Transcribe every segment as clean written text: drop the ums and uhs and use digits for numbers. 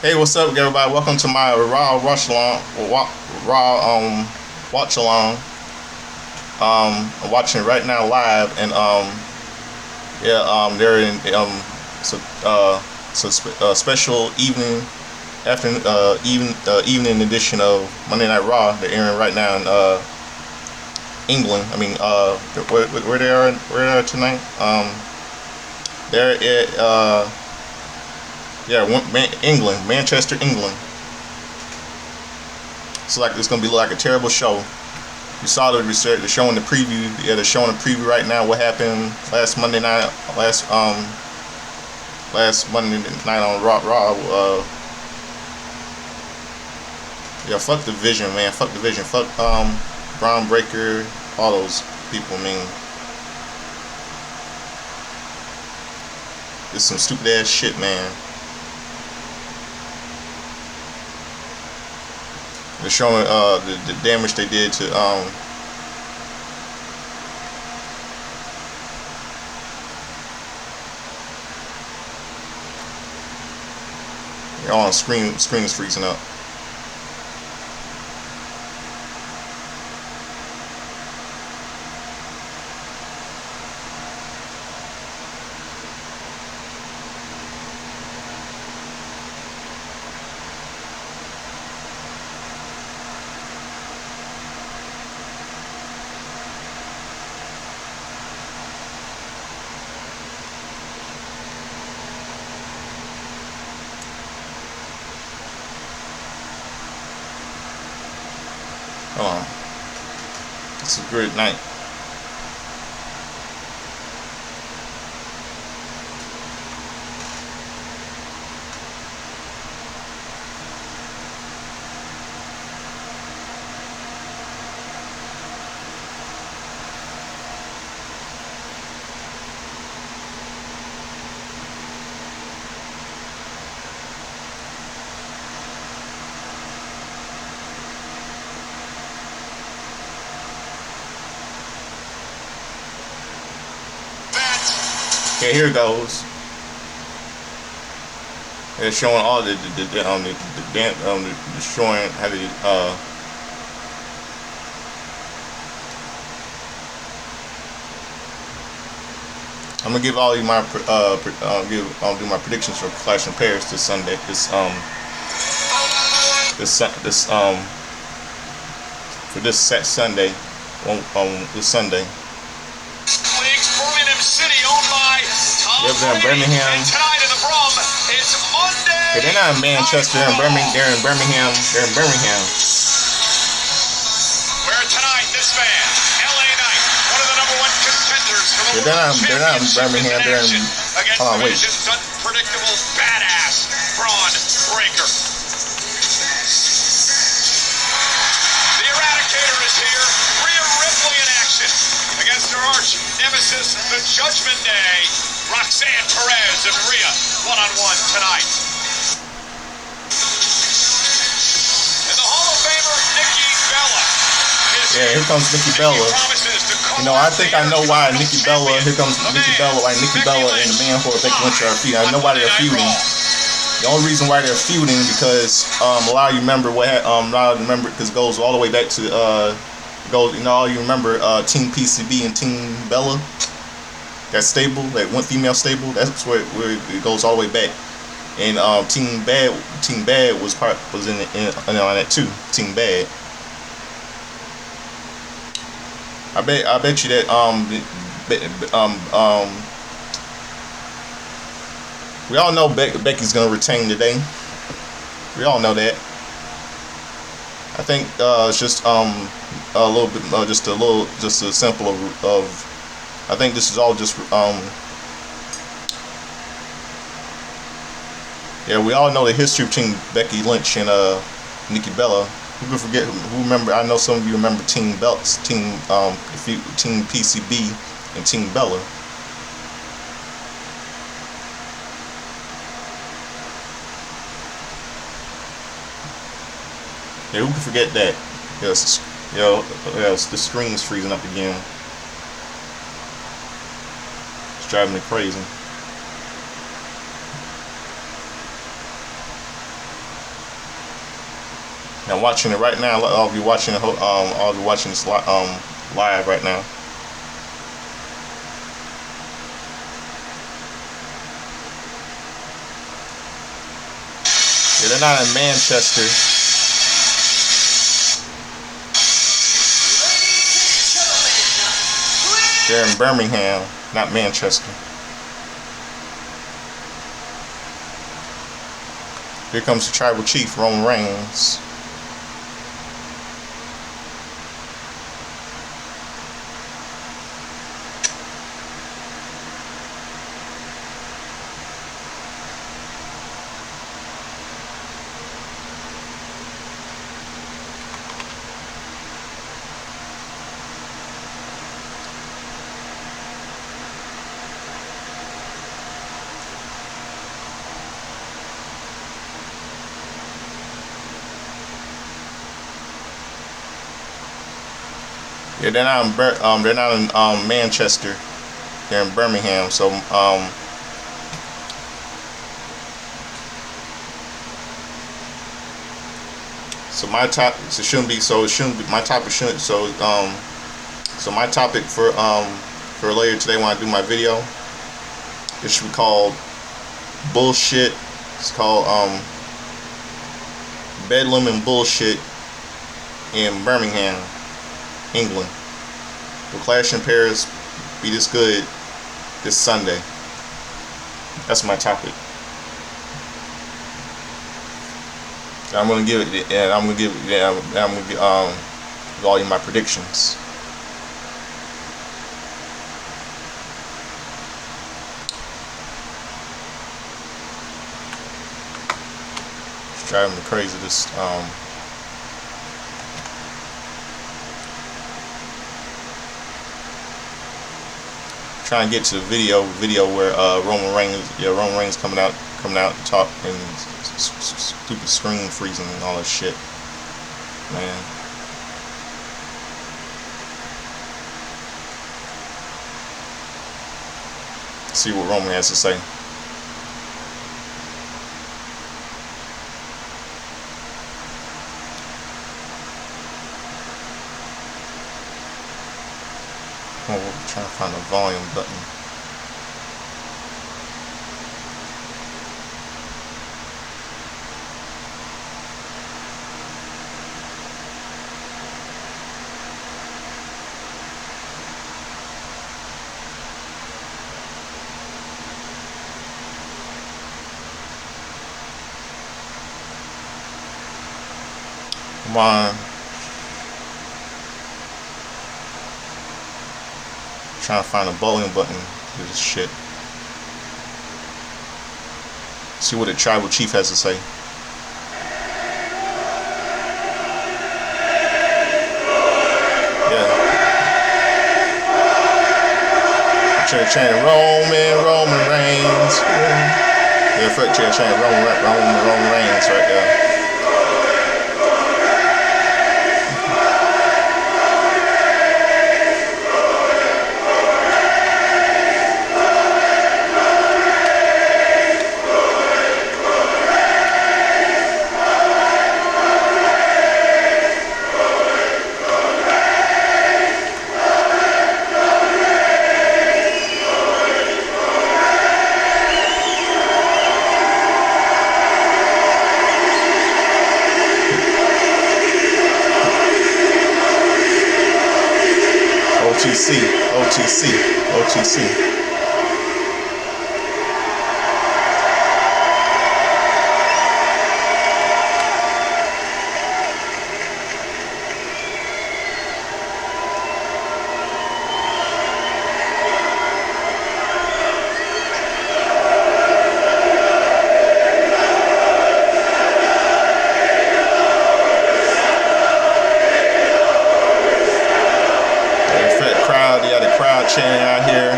Hey, what's up, everybody? Welcome to my Raw Watch Along. Raw Watch Along. I'm watching it right now live, and they're in so special evening evening edition of Monday Night Raw. They're airing right now in England. I mean, where they are tonight. They're at England, Manchester, England. So it's gonna be like a terrible show. You saw the research. They're showing the preview. Yeah, they're showing the preview right now. What happened last Monday night? Last Monday night on Raw. Fuck the Vision, man. Fuck the Vision. Fuck Braun Breaker. All those people. I mean, it's some stupid ass shit, man. They're showing the damage they did to all on screen is freezing up. It's a great night. Okay, here it goes. They're showing all the showing how the I'm gonna give all you my do my predictions for Clash in Paris this Sunday. For this set Sunday this Sunday. Yep, they're in Birmingham. Tonight in the Brum, it's Monday. Okay, they're not in Manchester. They're in Birmingham. They're in Birmingham. Where tonight, this man, LA Knight, one of the #1 contenders for the they're not in Birmingham. They're in. Against the Vision's unpredictable badass Braun Breaker. The Eradicator is here. Rhea Ripley in action against her arch nemesis, the Judgment Day. Roxanne Perez and Rhea one-on-one tonight. And the Hall of Famer Nikki Bella. Yeah, here comes Nikki Bella. You know, I think I know why Nikki Bella. Here comes Nikki Bella. Like Nikki Bella and the man for Becky Lynch are feuding. I know why they're feuding. The only reason why they're feuding because a lot of you remember because it goes all the way back to all you remember Team PCB and Team Bella. That stable, that one female stable, that's where it goes all the way back. And Team Bad was in on that too. Team Bad. I bet you that we all know Becky's gonna retain today. We all know that. I think it's just a little bit, just a sample of. I think this is all just we all know the history between Becky Lynch and Nikki Bella. Who could forget? Who remember? I know some of you remember Team PCB and Team Bella. Yeah, who could forget that? Yes, the screen's freezing up again. Driving me crazy. I'm watching it right now. I'll be watching the I'll be watching this live right now. Yeah, they're not in Manchester. They're in Birmingham, not Manchester. Here comes the tribal chief, Roman Reigns. Yeah, they're not in Manchester. They're in Birmingham. So so my top so it shouldn't be my topic shouldn't so my topic for later today when I do my video, it should be called bullshit. It's called Bedlam and bullshit in Birmingham, England. Will Clash in Paris be this good this Sunday? That's my topic. I'm gonna give it, and I'm gonna give all you my predictions. It's driving me crazy. This trying to get to the video where Roman Reigns coming out to talk, and stupid screen freezing and all that shit, man. See what Roman has to say. Oh, we're trying to find the volume button. Come on. Trying to find a volume button for this shit. See what the tribal chief has to say. Yeah. Chanting Roman Reigns. Yeah, fuck chanting Roman Reigns right there. OTC. Chanting out here.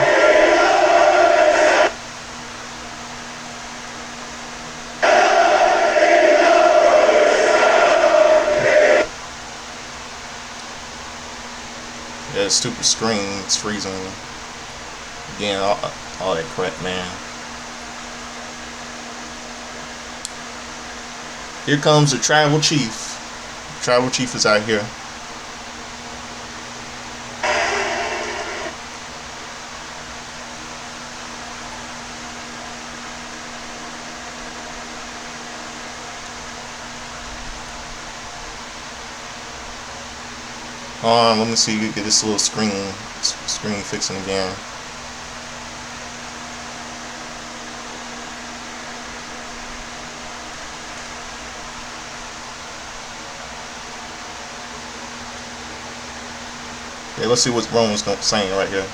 Yeah, stupid screen, it's freezing. Again, all that crap, man. Here comes the tribal chief, Tribal chief is out here. Let me see. Get this little screen fixing again. Okay, let's see what Roman's saying right here.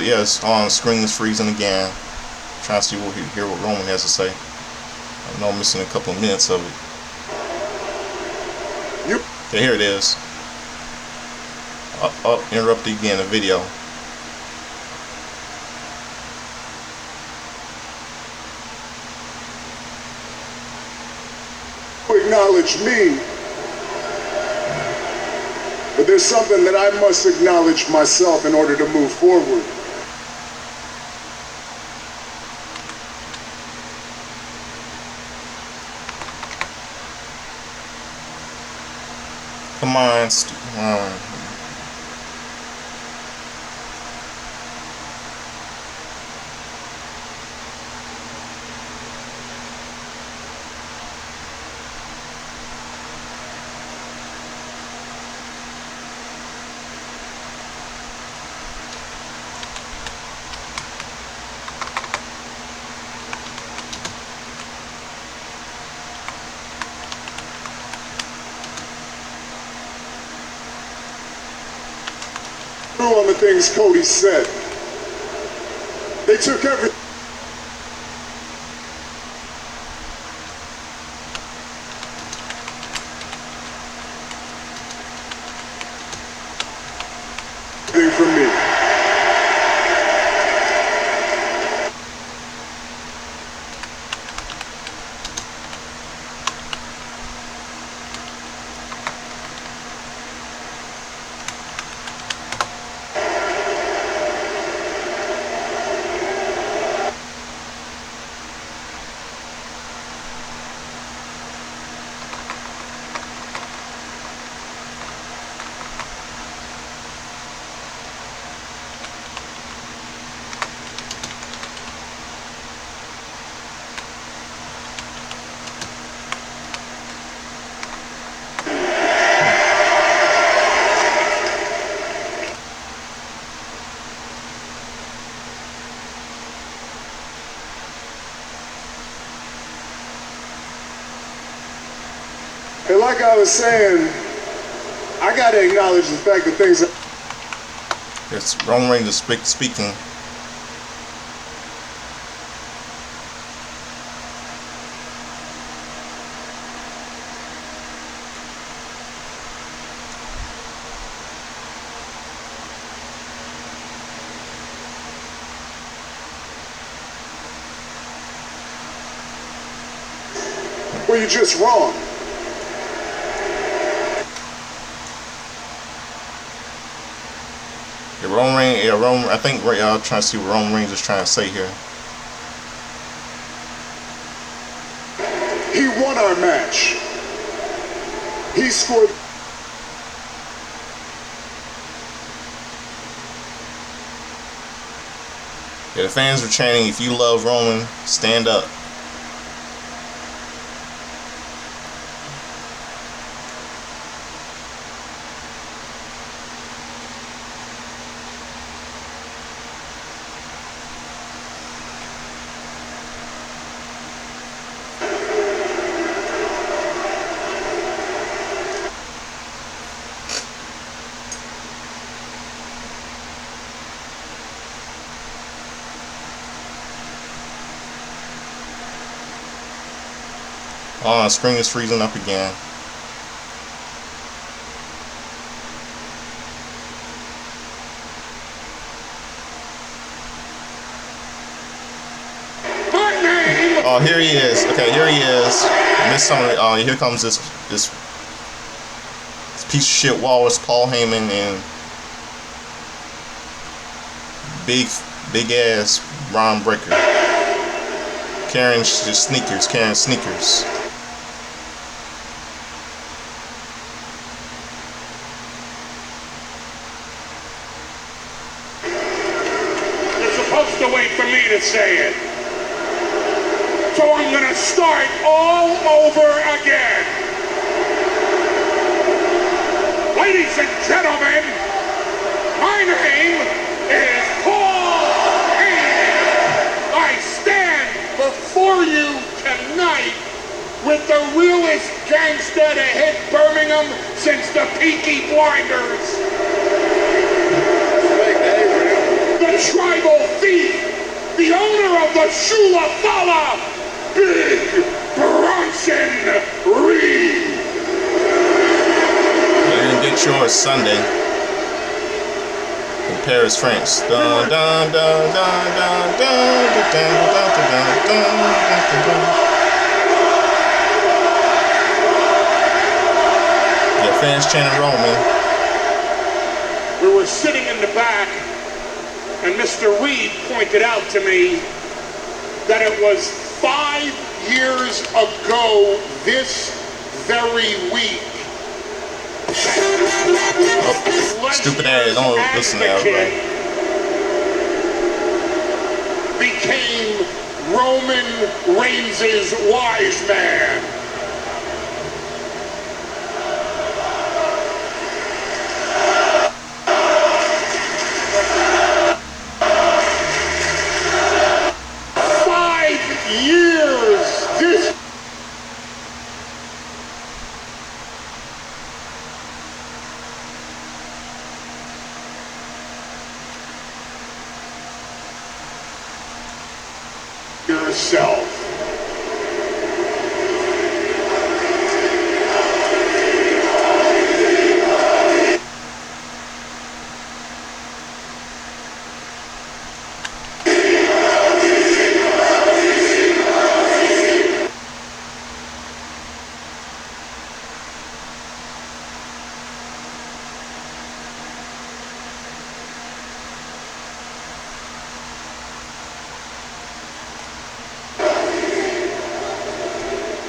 Yes, screen is freezing again. Trying to see hear what Roman has to say. I know I'm missing a couple of minutes of it. Yep. Okay, here it is. Interrupted again the video. Acknowledge me, but there's something that I must acknowledge myself in order to move forward. Come on, On the things Cody said. They took everything from me. And like I was saying, I gotta acknowledge the fact that things are... It's Roman Reigns speaking. Well, you're just wrong. Roman, I think I'm trying to see what Roman Reigns is trying to say here. He won our match. He scored. Yeah, the fans were chanting, "If you love Roman, stand up." Oh, the screen is freezing up again. My name Oh, here he is. Okay, here he is. Missed some of it. Oh, here comes this piece of shit Walrus, Paul Heyman, and big ass Ron Breaker. Carrying sneakers. You're supposed to wait for me to say it. So I'm gonna start all over again. Ladies and gentlemen, my name is Paul Heyman. I stand before you tonight with the realest gangster to hit Birmingham since the Peaky Blinders. The tribal thief, the owner of the Shula Fala, Big Bronson Reed. You're gonna get yours Sunday in Paris, France. Dun, dun, dun, dun, dun, dun, dun, dun, dun, dun, dun. Yeah, fans chanting Roman. We were sitting in the back, and Mr. Reed pointed out to me that it was 5 years ago this very week. Oh, stupid ass, don't listen to that, bro. Became Roman Reigns' wise man. Yourself.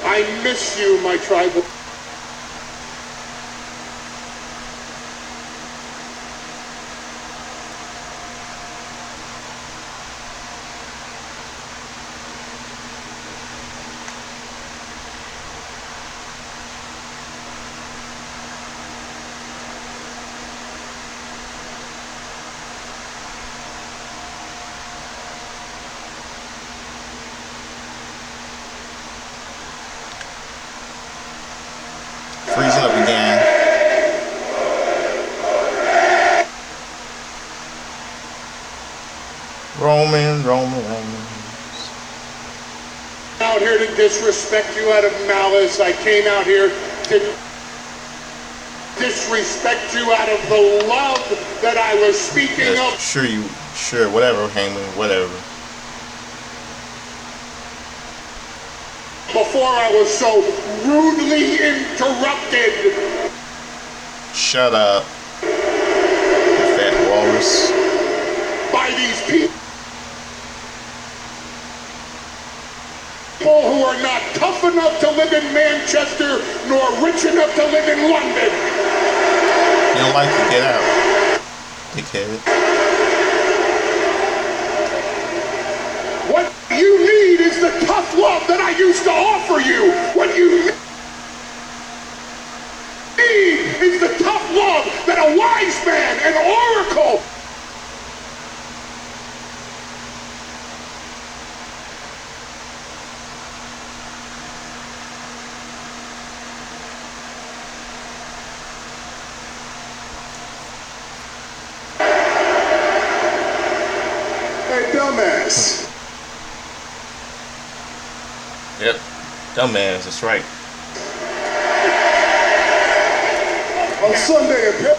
I miss you, my tribal. Freezing up again. Roman. Out here to disrespect you out of malice. I came out here to disrespect you out of the love that I was speaking of. Sure, whatever, Heyman, whatever. Before I was so rudely interrupted. Shut up, you fat walrus. By these people who are not tough enough to live in Manchester nor rich enough to live in London. You don't like it? Get out, dickhead. What you need is the tough love that I used to offer you. What you need is the tough love that a wise man, an oracle, dumbass. Yep, dumbass, that's right. On Sunday at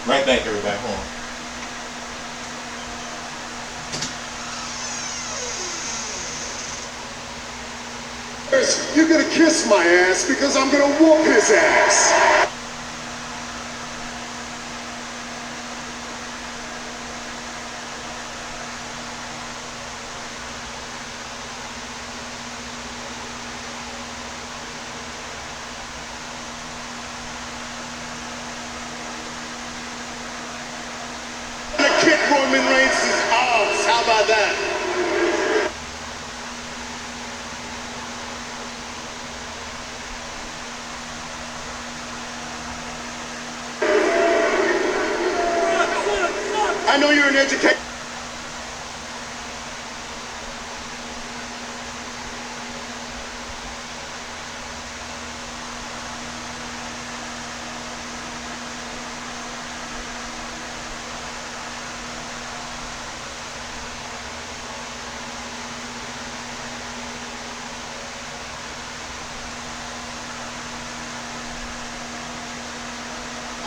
Right back, everybody. Hold on. You're gonna kiss my ass because I'm gonna whoop his ass. I'm gonna kick Roman Reigns' ass. How about that? I know you're an educator.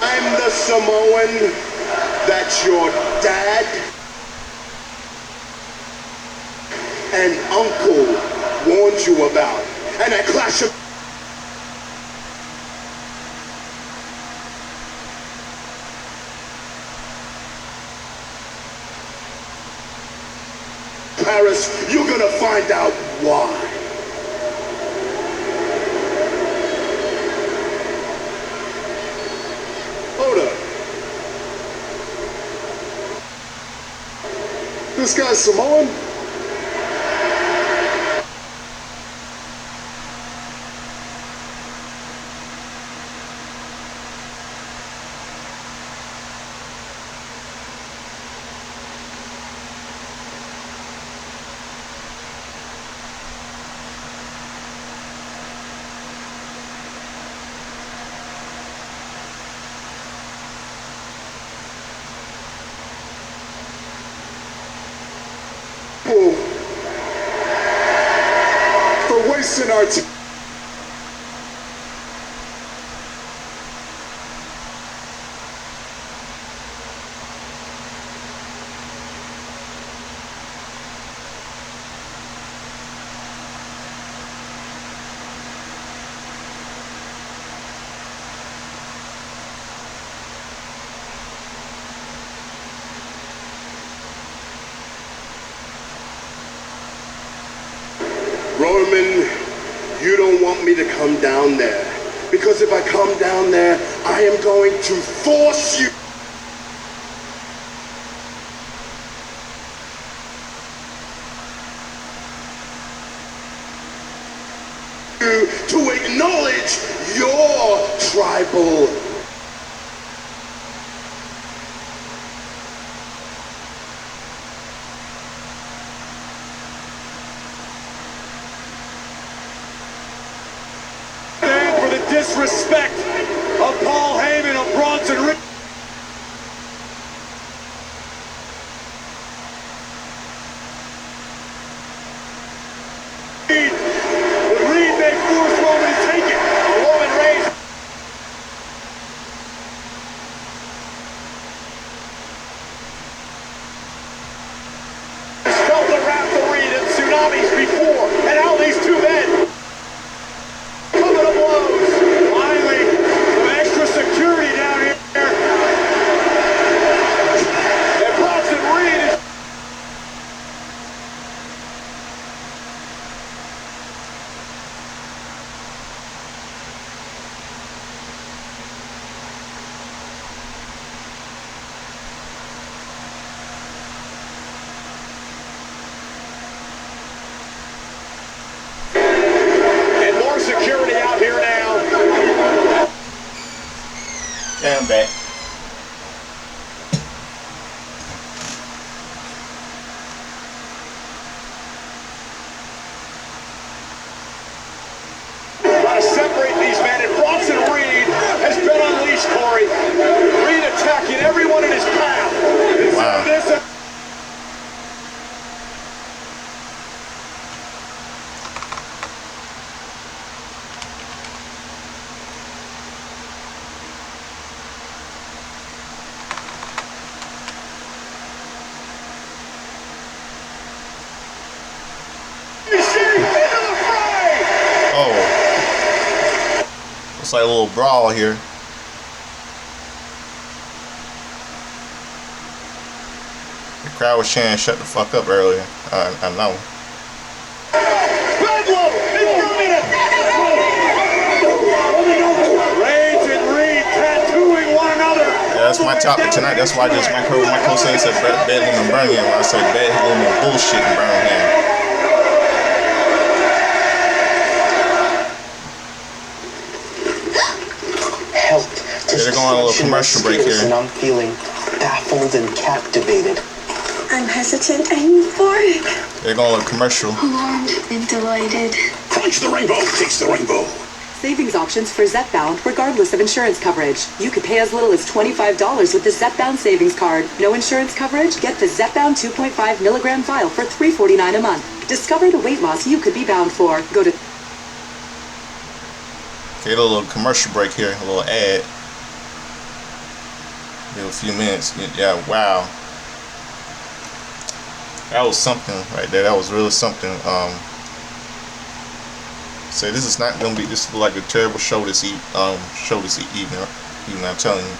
I'm the Samoan that your dad and uncle warned you about. And that clash of Paris, you're gonna find out why. Hold up. This guy's Samoan? For wasting our time. Roman, you don't want me to come down there. Because if I come down there, I am going to force you to acknowledge your tribal. Disrespect of Paul Heyman of Bronson Reed. Reed may force Roman to take it. Roman Reigns has felt the wrath of Reed and tsunamis before, and how these two men coming to blows. Security down here. And Bronson Reed is and more security out here now. Stand back. Got to separate these men, and Bronson Reed has been unleashed, Corey. Reed attacking everyone in his path. Wow. like a little brawl here. The crowd was chanting "shut the fuck up" earlier. I know. Rage and Reed tattooing one another. Yeah, that's my topic tonight. That's why I just my co-saying said Bedlam in Birmingham. When I said Bedlam and bullshit in Birmingham. Help. They're going on a little commercial break here. And I'm feeling baffled and captivated. I'm hesitant and euphoric. They're going to a commercial. Alarmed and delighted. Crunch the rainbow, taste the rainbow. Savings options for Zepbound, regardless of insurance coverage. You could pay as little as $25 with the Zepbound savings card. No insurance coverage? Get the Zepbound 2.5 milligram vial for $3.49 a month. Discover the weight loss you could be bound for. Go to... Okay, a little commercial break here, a little ad. Give a few minutes. Yeah, wow. That was something right there. That was really something. Say this is not gonna be. This is like a terrible show this evening. I'm telling you.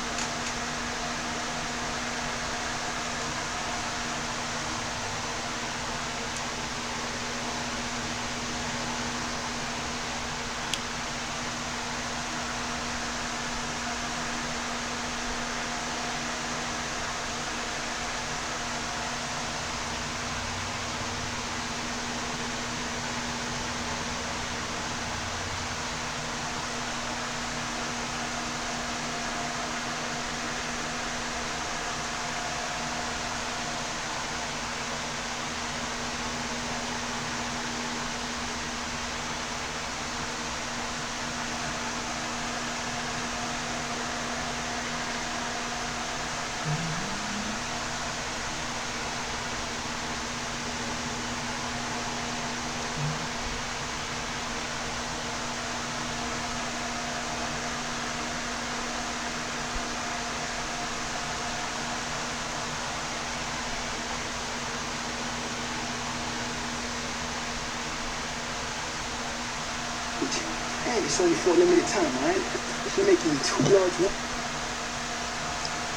Hey, it's only for a limited time, alright? If you're making me $2 more.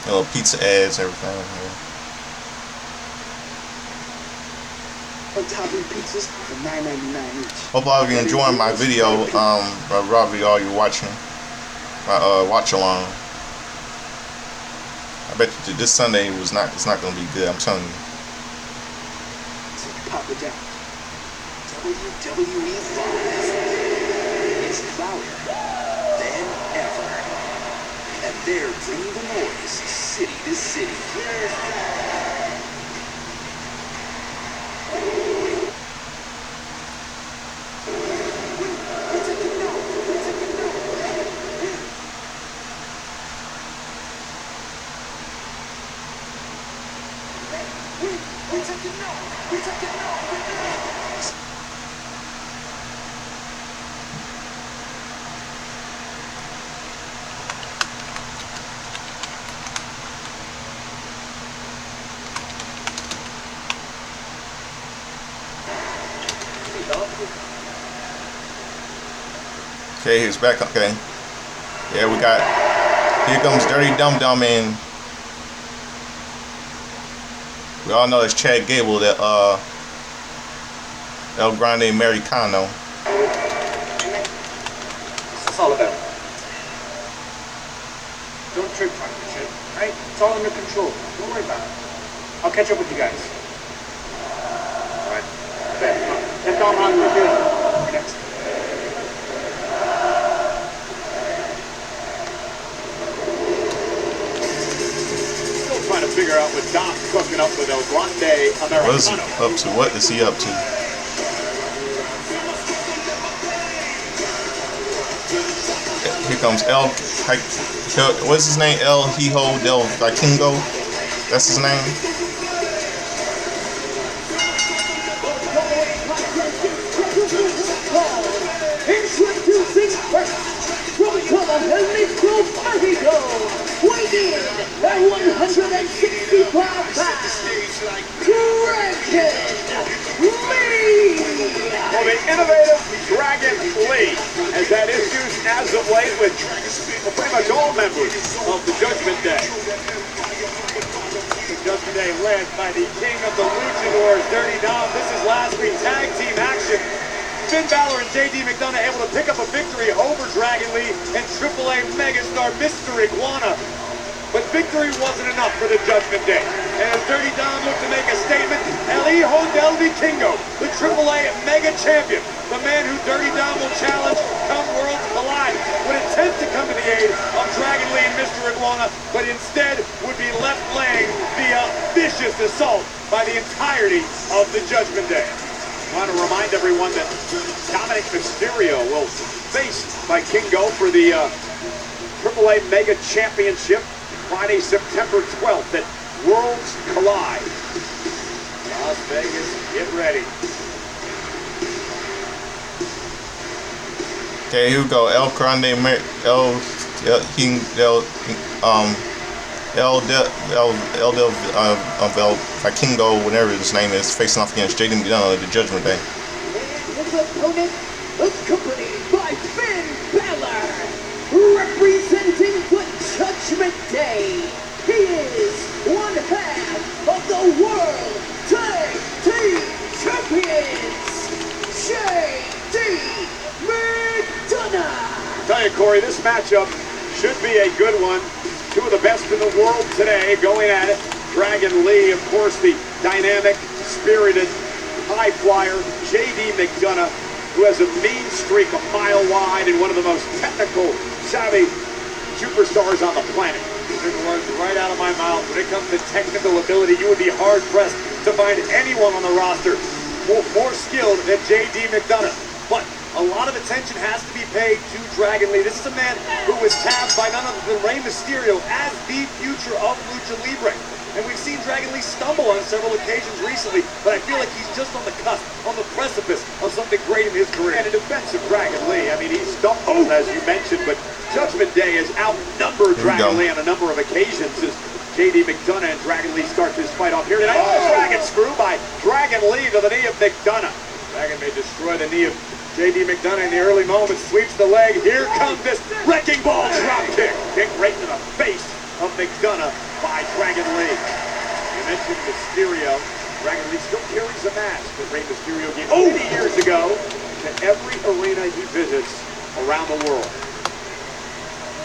Little pizza ads, everything. Yeah. On top of pizzas for $9.99 each. Hope all of you enjoying my video. Raw video, all you watching my watch along. I bet you this Sunday it's not gonna be good. I'm telling you. So pop it down. WWE Live is louder than ever, and they're bringing the noise city to city. Okay, he's back. Okay, yeah, we got. Here comes Dirty Dum Dum in. We all know it's Chad Gable, that El Grande Americano. What's this all about? Don't trip on this shit, right? It's all under control. Don't worry about it. I'll catch up with you guys. Alright. Get on with you. Next. Still trying to figure out what Doc's cooking up with El Grande Americano. What is he up to? What is he up to? Here comes what's his name? El Hijo del Vikingo. That's his name. Introducing first, from El Micro Partido, weighing in at 165 pounds, Dragon Lee! Well, the innovative Dragon Lee has had issues as of late with pretty much all members of the Judgment Day. The Judgment Day led by the king of the luchadors, Dirty Dom. This is last week's tag team action. Finn Balor and JD McDonough able to pick up a victory over Dragon Lee and AAA megastar Mr. Iguana. But victory wasn't enough for the Judgment Day. And as Dirty Dom looked to make a statement, El Hijo del Vikingo, the AAA mega champion, the man who Dirty Dom will challenge come Worlds Collide, would attempt to come to the aid of Dragon Lee and Mr. Iguana, but instead would be left laying via vicious assault by the entirety of the Judgment Day. I want to remind everyone that Dominic Mysterio will face by Kingo for the AAA Mega Championship Friday, September 12th at Worlds Collide. Las Vegas, get ready. Okay, here we go. El Grande El Vikingo, whatever his name is, facing off against JD McDonough at the Judgment Day. And his opponent, accompanied by Finn Balor, representing the Judgment Day. He is one half of the World Tag Team Champions, JD McDonough. Tell you, Corey, this matchup should be a good one. Two of the best in the world today going at it. Dragon Lee, of course, the dynamic, spirited, high flyer. JD McDonough, who has a mean streak a mile wide and one of the most technical, savvy superstars on the planet. Took the words right out of my mouth. When it comes to technical ability, you would be hard-pressed to find anyone on the roster more skilled than JD McDonough. But a lot of attention has to be paid to Dragon Lee. This is a man who was tabbed by none other than Rey Mysterio as the future of Lucha Libre. And we've seen Dragon Lee stumble on several occasions recently, but I feel like he's just on the cusp, on the precipice of something great in his career. And in defense of Dragon Lee, I mean, he's stumbled, as you mentioned, but Judgment Day has outnumbered Dragon Lee on a number of occasions as JD McDonough and Dragon Lee start this fight off here tonight. Oh, Dragon screw by Dragon Lee to the knee of McDonough. Dragon may destroy the knee of JD McDonough in the early moments, sweeps the leg. Here comes this wrecking ball drop kick. Kick right to the face of McDonough by Dragon Lee. You mentioned Mysterio. Dragon Lee still carries a match that Rey Mysterio gave many years ago to every arena he visits around the world.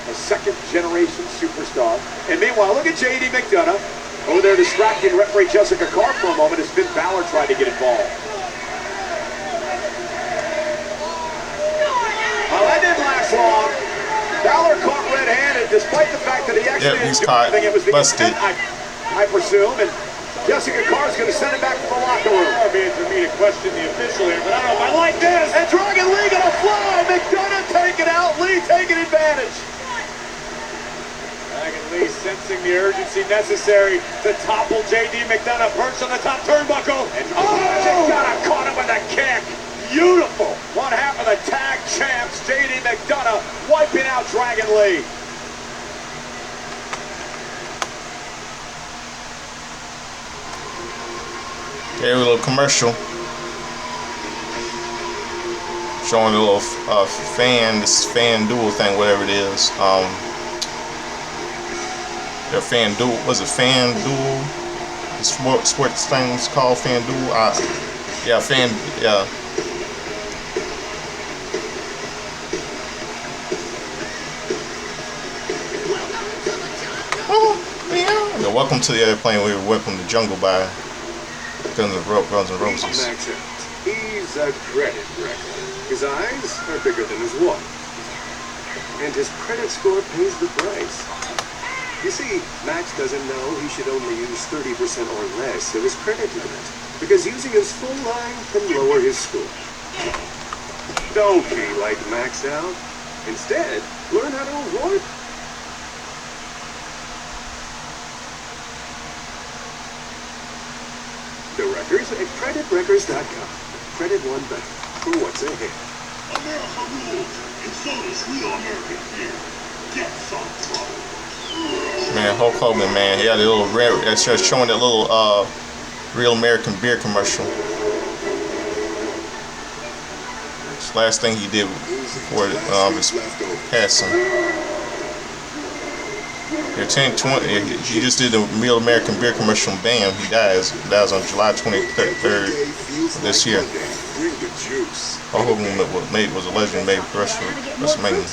A second-generation superstar. And meanwhile, look at JD McDonough over there distracting referee Jessica Carr for a moment as Finn Balor tried to get involved. Well, that didn't last long. Balor caught red-handed, despite the fact that he actually he's didn't do caught. anything. It was the Busted. intent, I presume, and Jessica Carr's going to send him back to the locker room. Far be it for me to question the official here, but I don't know if I like this. And Dragon Lee going to fly. McDonough taking out. Lee taking advantage. Dragon Lee sensing the urgency necessary to topple JD McDonough, perched on the top turnbuckle. And McDonough caught him with a kick. Beautiful. One half of the tag champs, JD McDonough, wiping out Dragon Lee. Okay, a little commercial showing a little this fan duel thing, whatever it is. Their fan duel, was it fan duel? The sports thing's called fan duel. Yeah. Yeah, welcome to the airplane. We were welcome to Jungle by Guns N' Roses. Max out. He's a credit wrecker. His eyes are bigger than his wallet. And his credit score pays the price. You see, Max doesn't know he should only use 30% or less of his credit limit, because using his full line can lower his score. Don't be like Max out. Instead, learn how to avoid. The Wreckers at creditwreckers.com. Credit one better for what's ahead. America rules, and so does real American fear. Get some trouble. Man, Hulk Hogan, man, he had a little that's just showing that little Real American beer commercial. It's the last thing he did before his passing. After 10-20, he just did the Real American Beer commercial. Bam, he dies. He dies on July 23rd this year. Bring the juice. Hulk Hogan was a legend made for WrestleMania.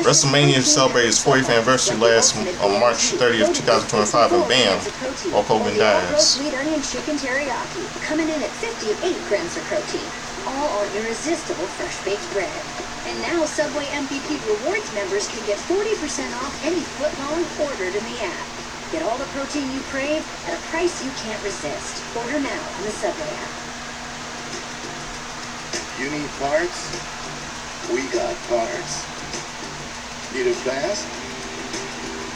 WrestleMania celebrated its 40th anniversary last on March 30th, 2025, and bam, Hulk Hogan dies. Sweet onion chicken teriyaki, coming in at 58 grams of protein, all on irresistible fresh baked bread. And now Subway MVP Rewards members can get 40% off any foot-long ordered in the app. Get all the protein you crave at a price you can't resist. Order now on the Subway app. You need parts? We got parts. Need it fast?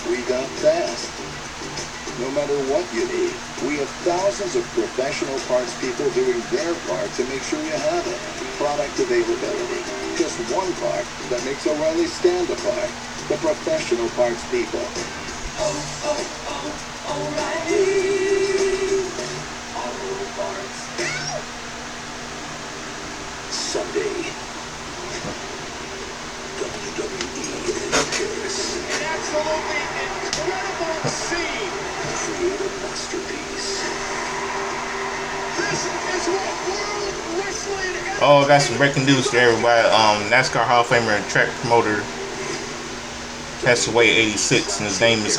We got fast. No matter what you need, we have thousands of professional parts people doing their part to make sure you have it. Product availability. Just one part that makes O'Reilly stand apart. The professional parts people. O'Reilly Auto Parts. Sunday. WWE in Paris. An absolutely incredible scene. Create a masterpiece. This is what World Wrestling is. Oh, I got some breaking news for everybody. NASCAR Hall of Famer and track promoter passed away at 86, and his name is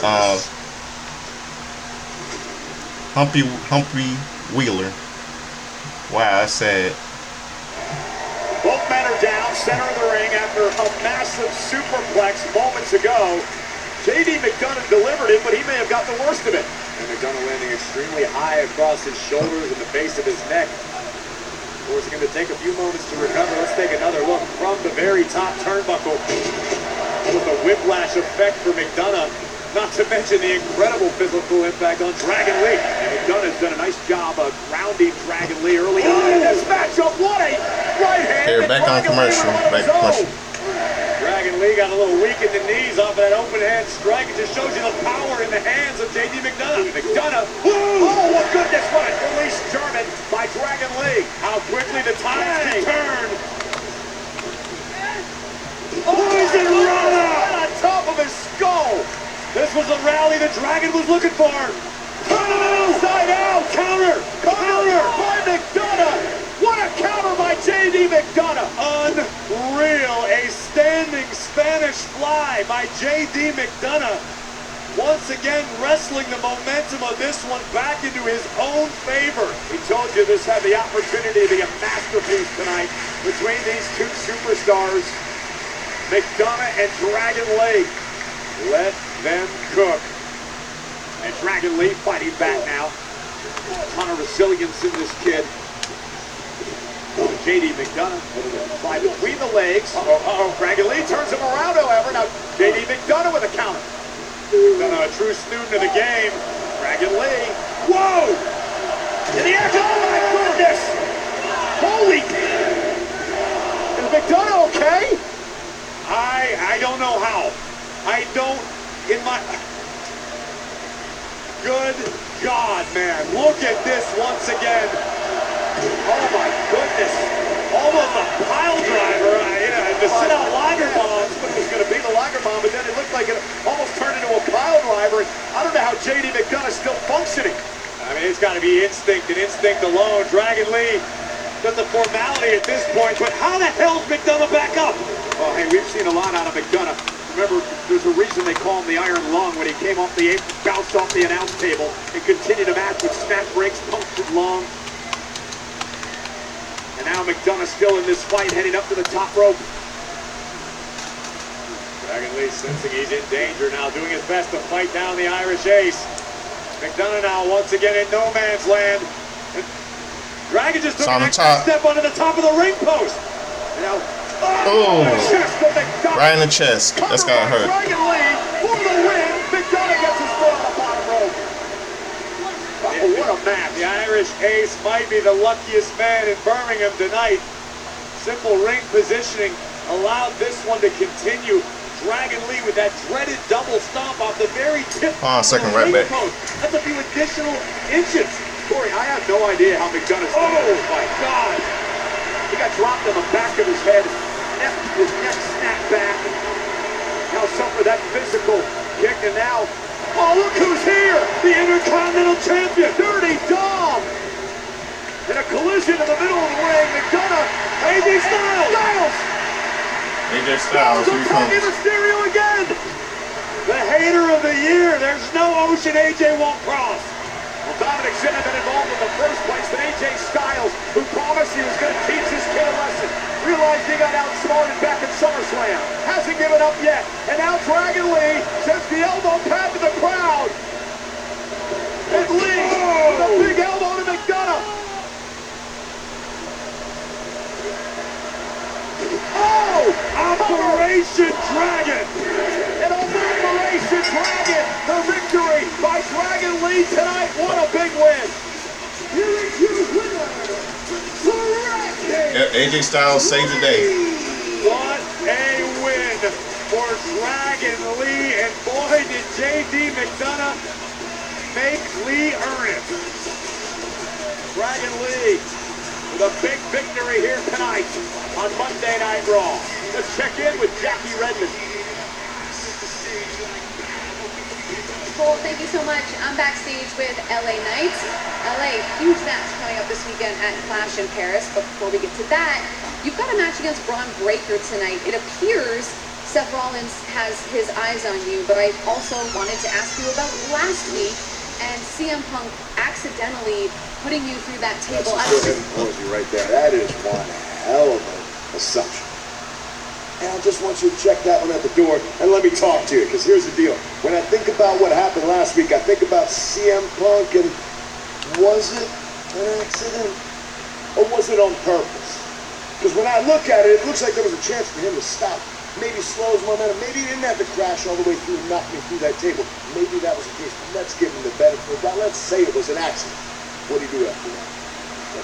Humphrey Wheeler. Wow, that's sad. Both men are down, center of the ring after a massive superplex moments ago. J.D. McDonough delivered it, but he may have got the worst of it. And McDonough landing extremely high across his shoulders and the base of his neck. Of course, it's going to take a few moments to recover. Let's take another look from the very top turnbuckle. With a whiplash effect for McDonough, not to mention the incredible physical impact on Dragon Lee. And McDonough's done a nice job of grounding Dragon Lee early on in this matchup. What a right hand! They're back on commercial. Back on commercial. Dragon Lee got a little weak in the knees off of that open hand strike. It just shows you the power in the hands of J.D. McDonough. McDonough, oh, what goodness, what a release German by Dragon Lee. How quickly the tides can turn. Poison Rana on top of his skull. This was the rally the Dragon was looking for. Turn him inside out. Counter by McDonough. What a counter by J.D. McDonough. Unreal. A standing Spanish fly by J.D. McDonough. Once again wrestling the momentum of this one back into his own favor. He told you this had the opportunity to be a masterpiece tonight between these two superstars. McDonough and Dragon Lee. Let them cook. And Dragon Lee fighting back now. A ton of resilience in this kid. J.D. McDonough fly between the legs. Dragon Lee turns him around, however. Now J.D. McDonough with a counter. McDonough, a true student of the game. Dragon Lee. Whoa! In the air. Oh my goodness! Holy! Is McDonough okay? I don't know how. I don't, good God, man. Look at this once again. Oh my goodness. Almost a pile driver. The sit-out Liger bombs, but it was going to be the Liger bomb, but then it looked like it almost turned into a pile driver. I don't know how J.D. McDonough's still functioning. I mean, it's got to be instinct and instinct alone. Dragon Lee does the formality at this point, but how the hell's McDonough back up? Oh, hey, we've seen a lot out of McDonough. Remember, there's a reason they call him the Iron Lung when he came off the apron, bounced off the announce table, and continued to match with snap breaks, punctured long. And now McDonough still in this fight, heading up to the top rope. Dragon Lee sensing he's in danger now, doing his best to fight down the Irish Ace. McDonough now once again in no man's land. And Dragon just took an extra step onto the top of the ring post. And now, right in the chest. That's gotta hurt. Dragon Lee for the win. McDonough gets his foot on the bottom rope. Oh, what a match. The Irish Ace might be the luckiest man in Birmingham tonight. Simple ring positioning allowed this one to continue. Dragon Lee with that dreaded double stomp off the very tip of the ring post. That's a few additional inches. Corey, I have no idea how McDonough's doing. Oh my God. He got dropped on the back of his head. His neck snapped back. suffer that physical kick, and now, oh, look who's here! The Intercontinental Champion, Dirty Dom! In a collision in the middle of the ring, McDonough, AJ Styles! AJ Styles, here he comes. Mysterio again! The hater of the year. There's no ocean AJ won't cross. Well, Dominic shouldn't have been involved in the first place, but AJ Styles, who promised he was going to teach his kid a lesson, realized he got outsmarted back at SummerSlam. Hasn't given up yet. And now Dragon Lee sends the elbow pad to the crowd. And Lee with a big elbow to McDonough. Oh! Operation Dragon! And Operation Dragon, the victory by Dragon Lee tonight. What a big win! Here is your winner, Dragon! Yep, AJ Styles saved the day. What a win for Dragon Lee, and boy did JD McDonough make Lee earn it. Dragon Lee with a big victory here tonight on Monday Night Raw. Let's check in with Jackie Redmond. Cole, thank you so much. I'm backstage with LA Knight. LA, huge match coming up this weekend at Clash in Paris. But before we get to that, you've got a match against Braun Breaker tonight. It appears Seth Rollins has his eyes on you, but I also wanted to ask you about last week and CM Punk accidentally putting you through that table. Let's go ahead and pause you right there. That is one hell of an assumption. And I just want you to check that one at the door and let me talk to you, because here's the deal. When I think about what happened last week, I think about CM Punk, and was it an accident or was it on purpose? Because when I look at it, it looks like there was a chance for him to stop. Maybe slow his momentum. Maybe he didn't have to crash all the way through and knock me through that table. Maybe that was the case. But let's give him the benefit of that. Let's say it was an accident. What did he do after that?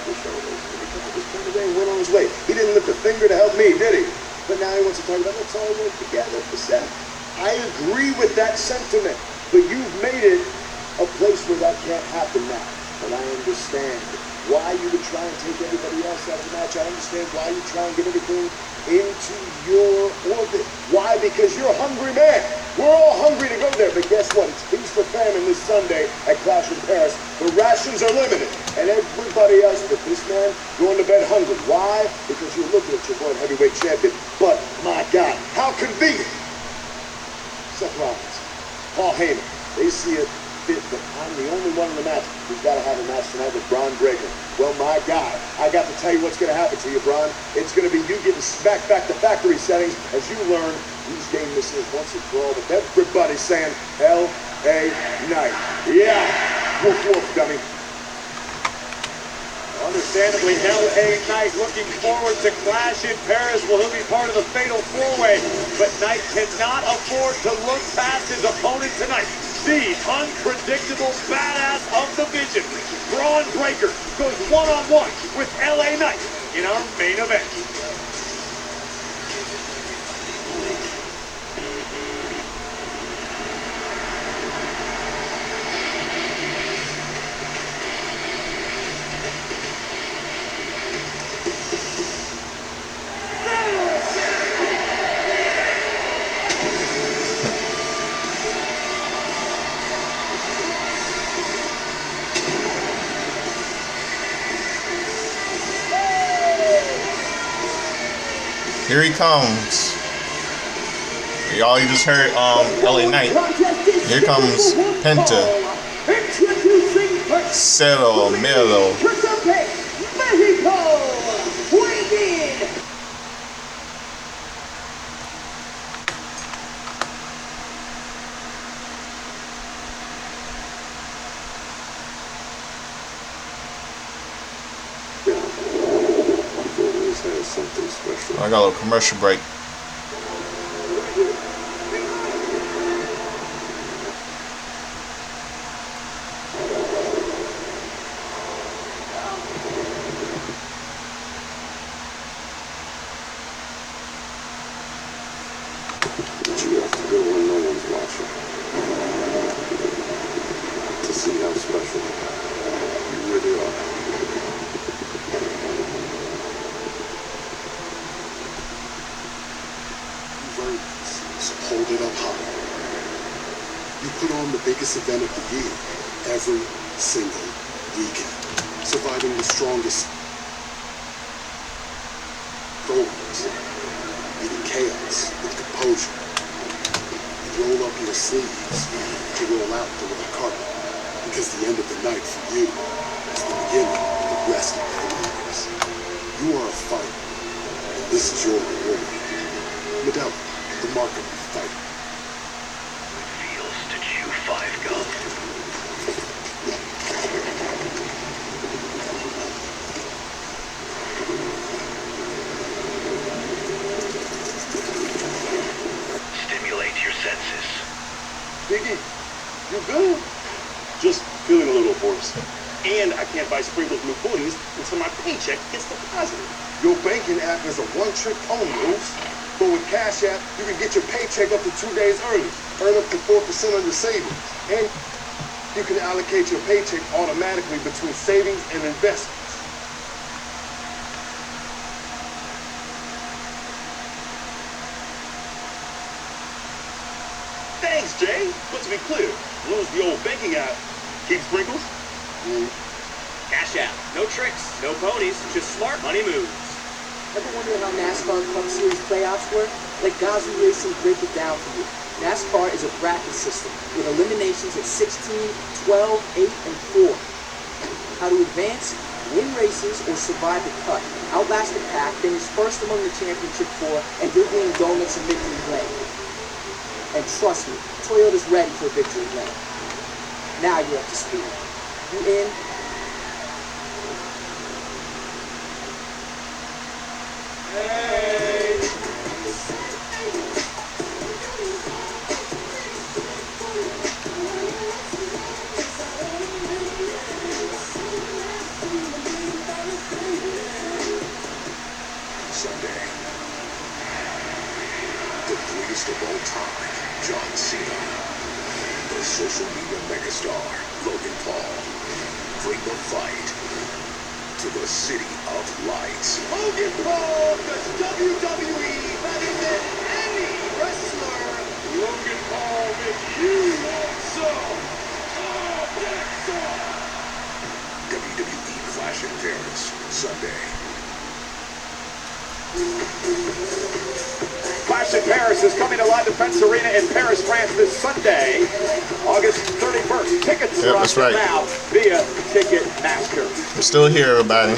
He just turned away and went on his way. He didn't lift a finger to help me, did he? But now he wants to talk about, let's all work together for Seth. I agree with that sentiment, but you've made it a place where that can't happen now. And I understand why you would try and take everybody else out of the match. I understand why you try and get everything into your orbit. Why? Because you're a hungry man. We're all hungry to go there, but guess what? It's feast or famine this Sunday at Clash in Paris. The rations are limited, and everybody else but this man going to bed hungry. Why? Because you're looking at your world heavyweight champion. But my God, how convenient! Seth Rollins, Paul Heyman, they see it fit that I'm the only one in the match who's got to have a match tonight with Braun Breaker. Well, my God, I got to tell you what's going to happen to you, Braun. It's going to be you getting smacked back to factory settings as you learn whose game this is once and for all. But everybody's saying L.A. Knight. Yeah, woof woof, dummy. Understandably, L.A. Knight looking forward to Clash in Paris. Will he be part of the Fatal 4-Way? But Knight cannot afford to look past his opponent tonight. The unpredictable badass of the division, Braun Breaker, goes one-on-one with L.A. Knight in our main event. Here he comes. Y'all, you just heard LA Knight. Here comes Penta. Cero Melo. I got a little commercial break. You have to go when no one's watching to see how special you really are. So hold it up high. You put on the biggest event of the year every single weekend, surviving the strongest storms, meeting chaos with composure. You roll up your sleeves to roll out the red carpet, because the end of the night for you is the beginning of the rest of their lives. You are a fighter, and this is your reward. Medalla, the mark of the fighter. Feels to chew 5 gum. Stimulate your senses. Biggie, you good? Just feeling a little hoarse. And I can't buy Sprinkles new booties until my paycheck gets deposited. Your banking app is a one-trick pony, Oops. But with Cash App, you can get your paycheck up to 2 days early, earn up to 4% on your savings, and you can allocate your paycheck automatically between savings and investments. Thanks, Jay. But to be clear, lose the old banking app. Keep Sprinkles? Cash App. No tricks, no ponies, just smart money moves. Ever wondering how NASCAR Cup Series playoffs work? Let Gazoo Racing break it down for you. NASCAR is a bracket system with eliminations at 16, 12, 8, and 4. How to advance, win races, or survive the cut. Outlast the pack, finish first among the championship 4, and you're winning donuts and victory lane. And trust me, Toyota's ready for victory lane. Now you're up to speed. You in? Sunday. The greatest of all time, John Cena. The social media megastar, Logan Paul. Bring the fight to the City of Lights. Logan Paul, the WWE better than any wrestler. Logan Paul, if you want some, that's all. WWE Clash in Paris, Sunday. Clash in Paris is coming to La Defense Arena in Paris, France this Sunday, August 31st. Tickets are on sale now via Ticketmaster. I'm still here, everybody.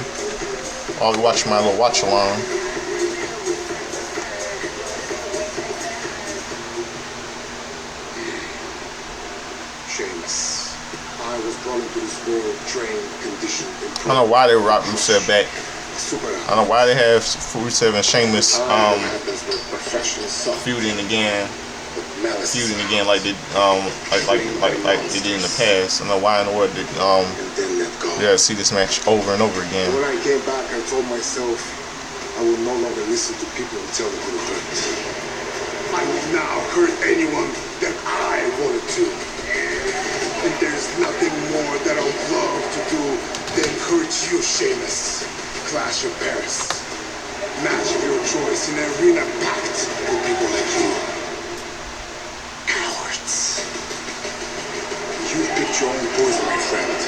I'll be watching my little watch along. Sheamus. I was brought into this world trained, conditioned, and I don't know why they rock Rusev back. super. I don't know why they have Rusev and Sheamus feuding again like they like they did in the past. I don't know why in the world they see this match over and over again. When I came back, I told myself I would no longer listen to people who tell me who to hurt. I would now hurt anyone that I wanted to. And there's nothing more that I would love to do than hurt you, Sheamus. Clash of Paris. Match of your choice in an arena packed with people like you. Cowards. You picked your own poison, my friend.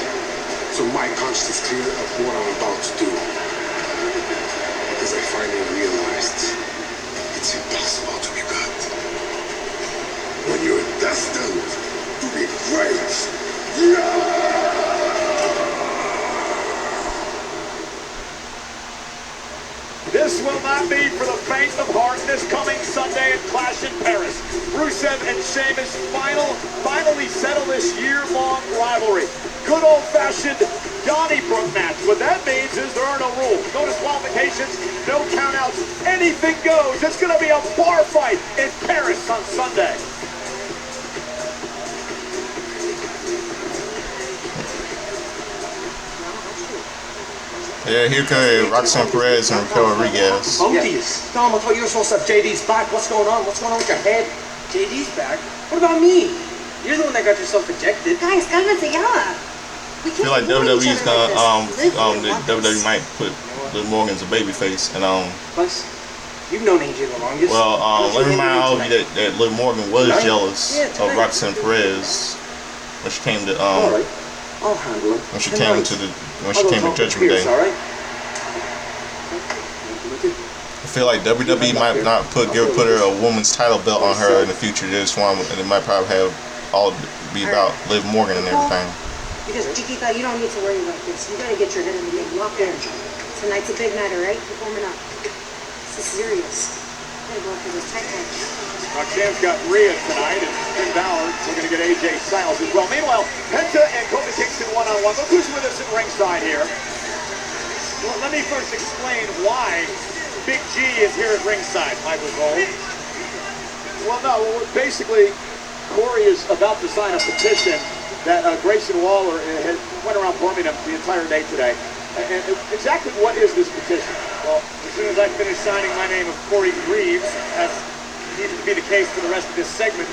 So my conscience is clear of what I'm about to do. Because I finally realized it's impossible to be good. When you're destined to be great. Yeah! This will not be for the faint of heart this coming Sunday at Clash in Paris. Rusev and Sheamus finally settle this year-long rivalry. Good old-fashioned Donnybrook match. What that means is there are no rules, no disqualifications, no countouts. Anything goes. It's going to be a bar fight in Paris on Sunday. Yeah, here come Roxanne Perez and Raquel Rodriguez. Focus. Dom, I thought you were supposed to have JD's back. What's going on? What's going on with your head? JD's back? What about me? You're the one that got yourself ejected. Guys, cálmate ya. We I feel like WWE's gonna WWE might put Liv Morgan as a babyface and Plus, You've known AJ the longest. Well, let me remind all of you that Liv Morgan was jealous of Roxanne Perez when she came to All right, I'll handle it. when she came to Judgment Day. All right. I feel like WWE might not put her a woman's title belt on her in the future. They just want, and it might probably have all be about Liv Morgan and everything. Because Chiquita, you don't need to worry about this. You gotta get your head in the game. Lock in. Tonight's a big matter, right? You're warming up. This is serious. You gotta go for this tight match. Roxanne's got Rhea tonight, and Finn Balor. We're going to get AJ Styles as well. Meanwhile, Penta and Kofi Kingston one-on-one. Look who's with us at ringside here. Well, let me first explain why Big G is here at ringside, Michael Cole. Well, no, basically, Corey is about to sign a petition that Grayson Waller went around Birmingham the entire day today. And exactly what is this petition? Well, as soon as I finish signing my name of Corey Greaves, as needs to be the case for the rest of this segment,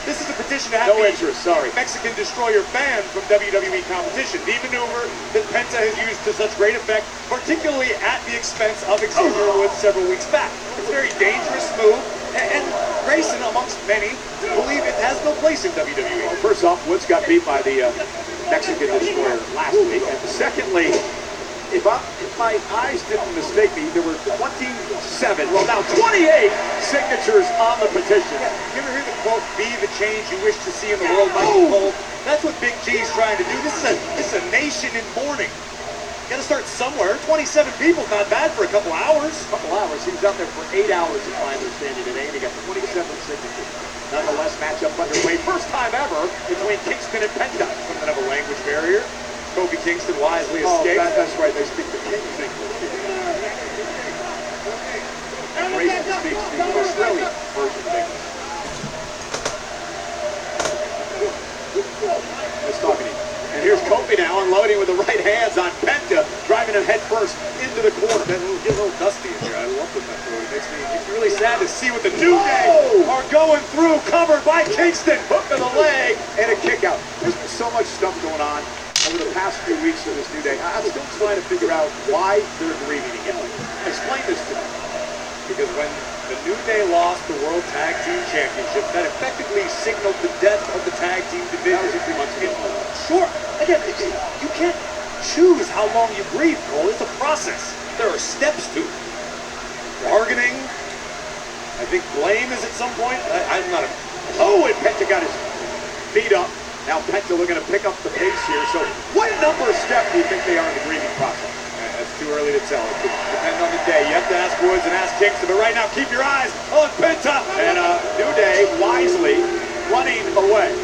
this is a petition to have no interest, sorry. Mexican Destroyer banned from WWE competition. The maneuver that Penta has used to such great effect, particularly at the expense of Xavier Woods several weeks back. It's a very dangerous move, and Grayson, amongst many, believe it has no place in WWE. Well, first off, Woods got beat by the Mexican Destroyer last week. And secondly, if my eyes didn't mistake me, there were 27, well now 28 signatures on the petition. You ever hear the quote, "Be the change you wish to see in the world," Michael Cole? That's what Big G's trying to do. This is a nation in mourning. You gotta start somewhere. 27 people, not bad for a couple hours. He was out there for 8 hours, if my understanding today, and he got 27 signatures. Nonetheless, matchup underway. First time ever between Kingston and Penta. Something of a language barrier. Kofi Kingston wisely escaped. That's right. They speak the King's English. Grayson speaks the Australian version of English. Nice talking to you. And here's Kofi now unloading with the right hands on Penta, driving him head first into the corner. That will get a little dusty in here. I love the method. It makes me really sad to see what the New Day are going through. Covered by Kingston. Hook to the leg and a kick out. There's been so much stuff going on over the past few weeks of this New Day. I'm still trying to figure out why they're grieving again. Explain this to me. Because when the New Day lost the World Tag Team Championship, that effectively signaled the death of the tag team division. That was a few months ago. Sure. Again, you can't choose how long you grieve, Cole. It's a process. There are steps to it. Bargaining. I think blame is at some point. I'm not a... Oh, and Penta got his feet up. Now Penta looking to pick up the pace here. So what number of steps do you think they are in the grieving process? That's too early to tell. It could depend on the day. You have to ask Woods and ask Kingston. But right now, keep your eyes on Penta. And New Day wisely running away.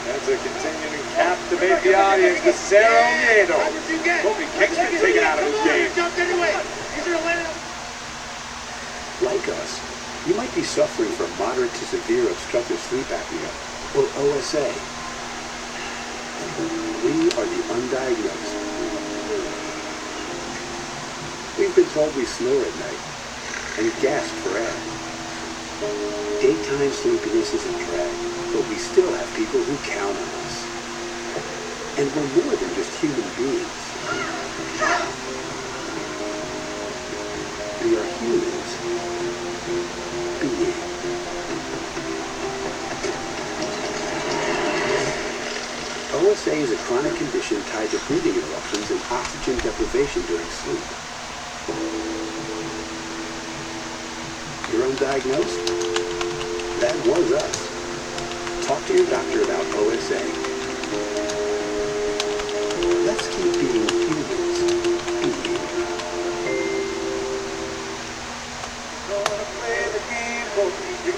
That's a continuing to captivate the audience. The Cerro Miedo. Kofi Kingston taken out of his game. Like us, you might be suffering from moderate to severe obstructive sleep apnea, or OSA. We are the undiagnosed. We've been told we snore at night and gasp for air. Daytime sleepiness is a drag, but we still have people who count on us. And we're more than just human beings. We are humans. Being. OSA is a chronic condition tied to breathing interruptions and oxygen deprivation during sleep. You're undiagnosed? That was us. Talk to your doctor about OSA. Let's keep being humans.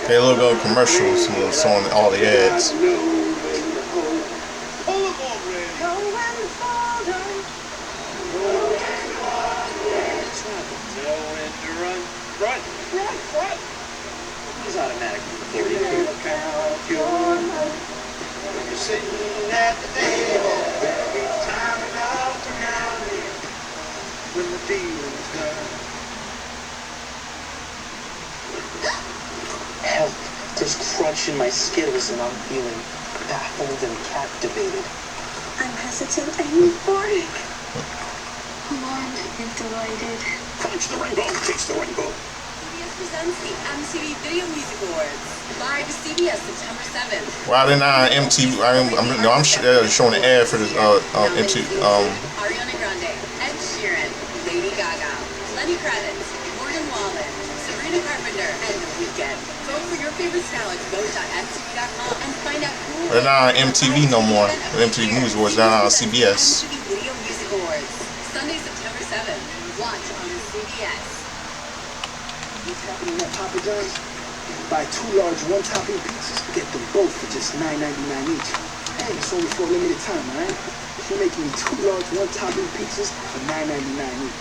Okay, a little bit of commercials, showing all the ads. He's automatic before you You're sitting at the table, time enough to count me when the dealing's done. Help. There's crunch in my skittles and I'm feeling baffled and captivated. I'm hesitant and euphoric. Along honored and delighted. Crunch the rainbow, taste the rainbow. CBS presents the MTV Video Music Awards. Live to CBS September 7th. Why didn't MTV? I'm showing an ad for this MTV. Ariana Grande, Ed Sheeran, Lady Gaga, Lenny Kravitz, Morgan Wallen, Sabrina Carpenter, and The Weeknd. Vote for your favorite style at vote.mtv.com and find out who. They're not on MTV no more. MTV News Awards. They're on CBS. MTV Video Music Awards, Sunday, September 7th. Watch on CBS. What's happening at Papa John's? Buy 2 large one-topping pizzas, get them both for just $9.99 each. And it's only for a limited time, alright? You're making me 2 large one-topping pizzas for $9.99 each.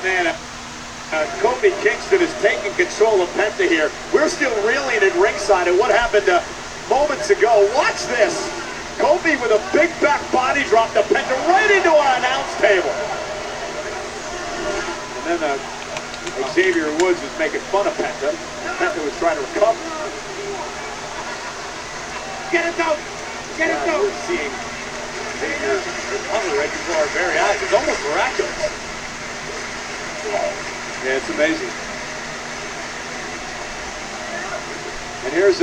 Man, Kofi Kingston is taking control of Penta here. We're still reeling at ringside at what happened moments ago. Watch this. Kofi with a big back body drop to Penta right into our announce table. And then Xavier Woods was making fun of Penta. Penta was trying to recover. Get it out! Get it out! We're seeing Xavier recover right before our very eyes. It's almost miraculous. Yeah, it's amazing. And here's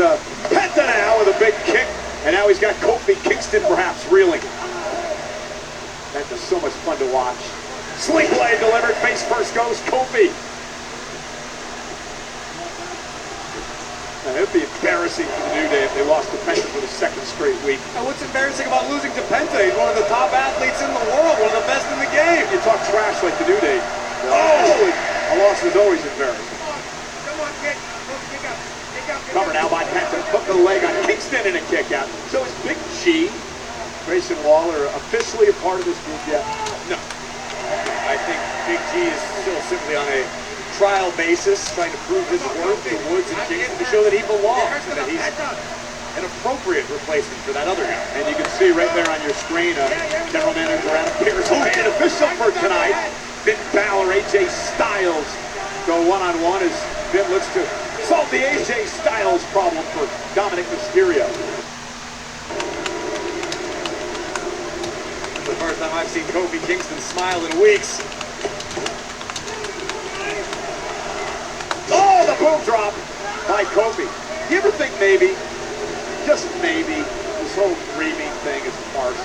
Penta now with a big kick. And now he's got Kofi Kingston perhaps reeling. Penta's so much fun to watch. Sling blade delivered. Face first goes Kofi. It would be embarrassing for the New Day if they lost to Penta for the 2nd straight week. Now, what's embarrassing about losing to Penta? He's one of the top athletes in the world, one of the best in the game. You talk trash like the New Day. Oh! A loss is always embarrassing. Come on, kid. Kick up. Kick up. Cover now by Penta. Hook the leg on Kingston and a kick out. So is Big G, Grayson Waller, officially a part of this group yet? No. I think Big G is still simply on a trial basis, trying to prove his worth to Woods and Kingston to show that he belongs and that he's an appropriate replacement for that other guy. And you can see right there on your screen, General Manager Adam Pierce, who's an official for tonight. Finn Balor, AJ Styles go one-on-one as Finn looks to solve the AJ Styles problem for Dominic Mysterio. That's the first time I've seen Kofi Kingston smile in weeks. Oh, the boom drop by Kofi. You ever think maybe, just maybe, this whole dreaming thing is a farce?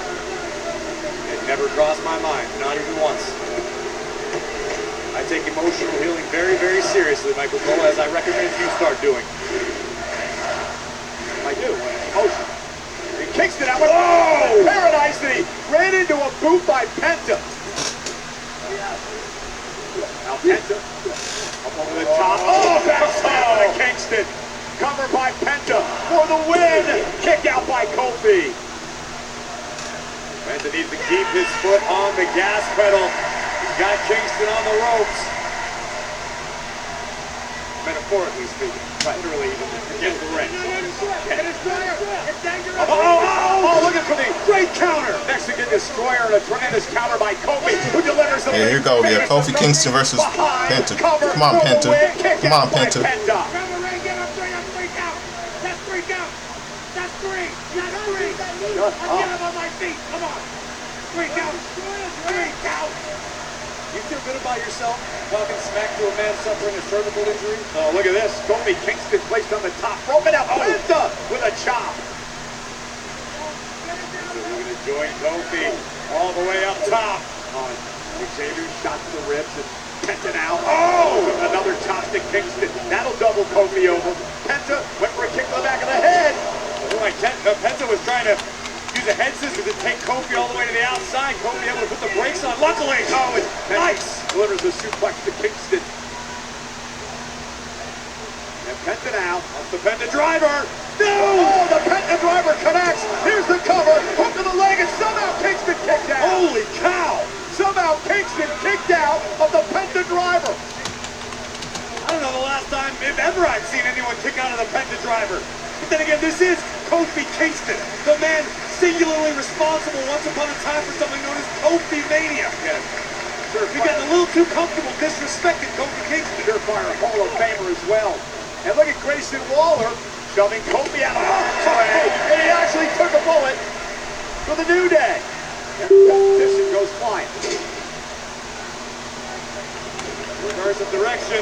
It never crossed my mind, not even once. I take emotional healing very, very seriously, Michael Cole, as I recommend you start doing. I do. Emotion. And Kingston out with, oh! Paradise, and he ran into a boot by Penta. Now Penta up over the top. Oh, backstab to Kingston. Cover by Penta for the win. Kick out by Kofi. Penta needs to keep his foot on the gas pedal. He's got Kingston on the ropes. Metaphorically speaking. Literally, even against the ring. Oh, looking for the great counter. Mexican Destroyer and a tremendous counter by Kofi, who delivers the Yeah, here you go. Yeah, Kofi Kingston versus Penta. Come on, Penta. Come on, Penta. That's 3 count. That's 3. That's 3. I'm getting up on my feet. Come on. 3 count. 3 count. You feel good about yourself talking smack to a man suffering a cervical injury? Oh, look at this. Kofi Kingston placed on the top rope, and now Penta with a chop. So we're going to join Kofi all the way up top. Xavier shot to the ribs, and Penta now. Oh, another chop to Kingston. That'll double Kofi over. Penta went for a kick to the back of the head. Penta was trying to use a head scissors to take Kofi all the way to the outside. Kofi able to put the brakes on. Luckily, it's nice. Delivers a suplex to Kingston. And Penta now. Off the Penta driver. No! Oh, the Penta driver connects. Here's the cover. Hook to the leg, and somehow Kingston kicked out. Holy cow! Somehow Kingston kicked out of the Penta driver. I don't know the last time, if ever, I've seen anyone kick out of the Penta driver. But then again, this is Kofi Kingston, the man singularly responsible once upon a time for something known as Kofi Mania. Yeah. Sure, if you've gotten a little too comfortable disrespecting Kofi Kingston, Surefire Hall of Famer as well. And look at Grayson Waller shoving Kofi out of harm's way, and he actually took a bullet for the New Day. Competition goes flying. Reverse of direction.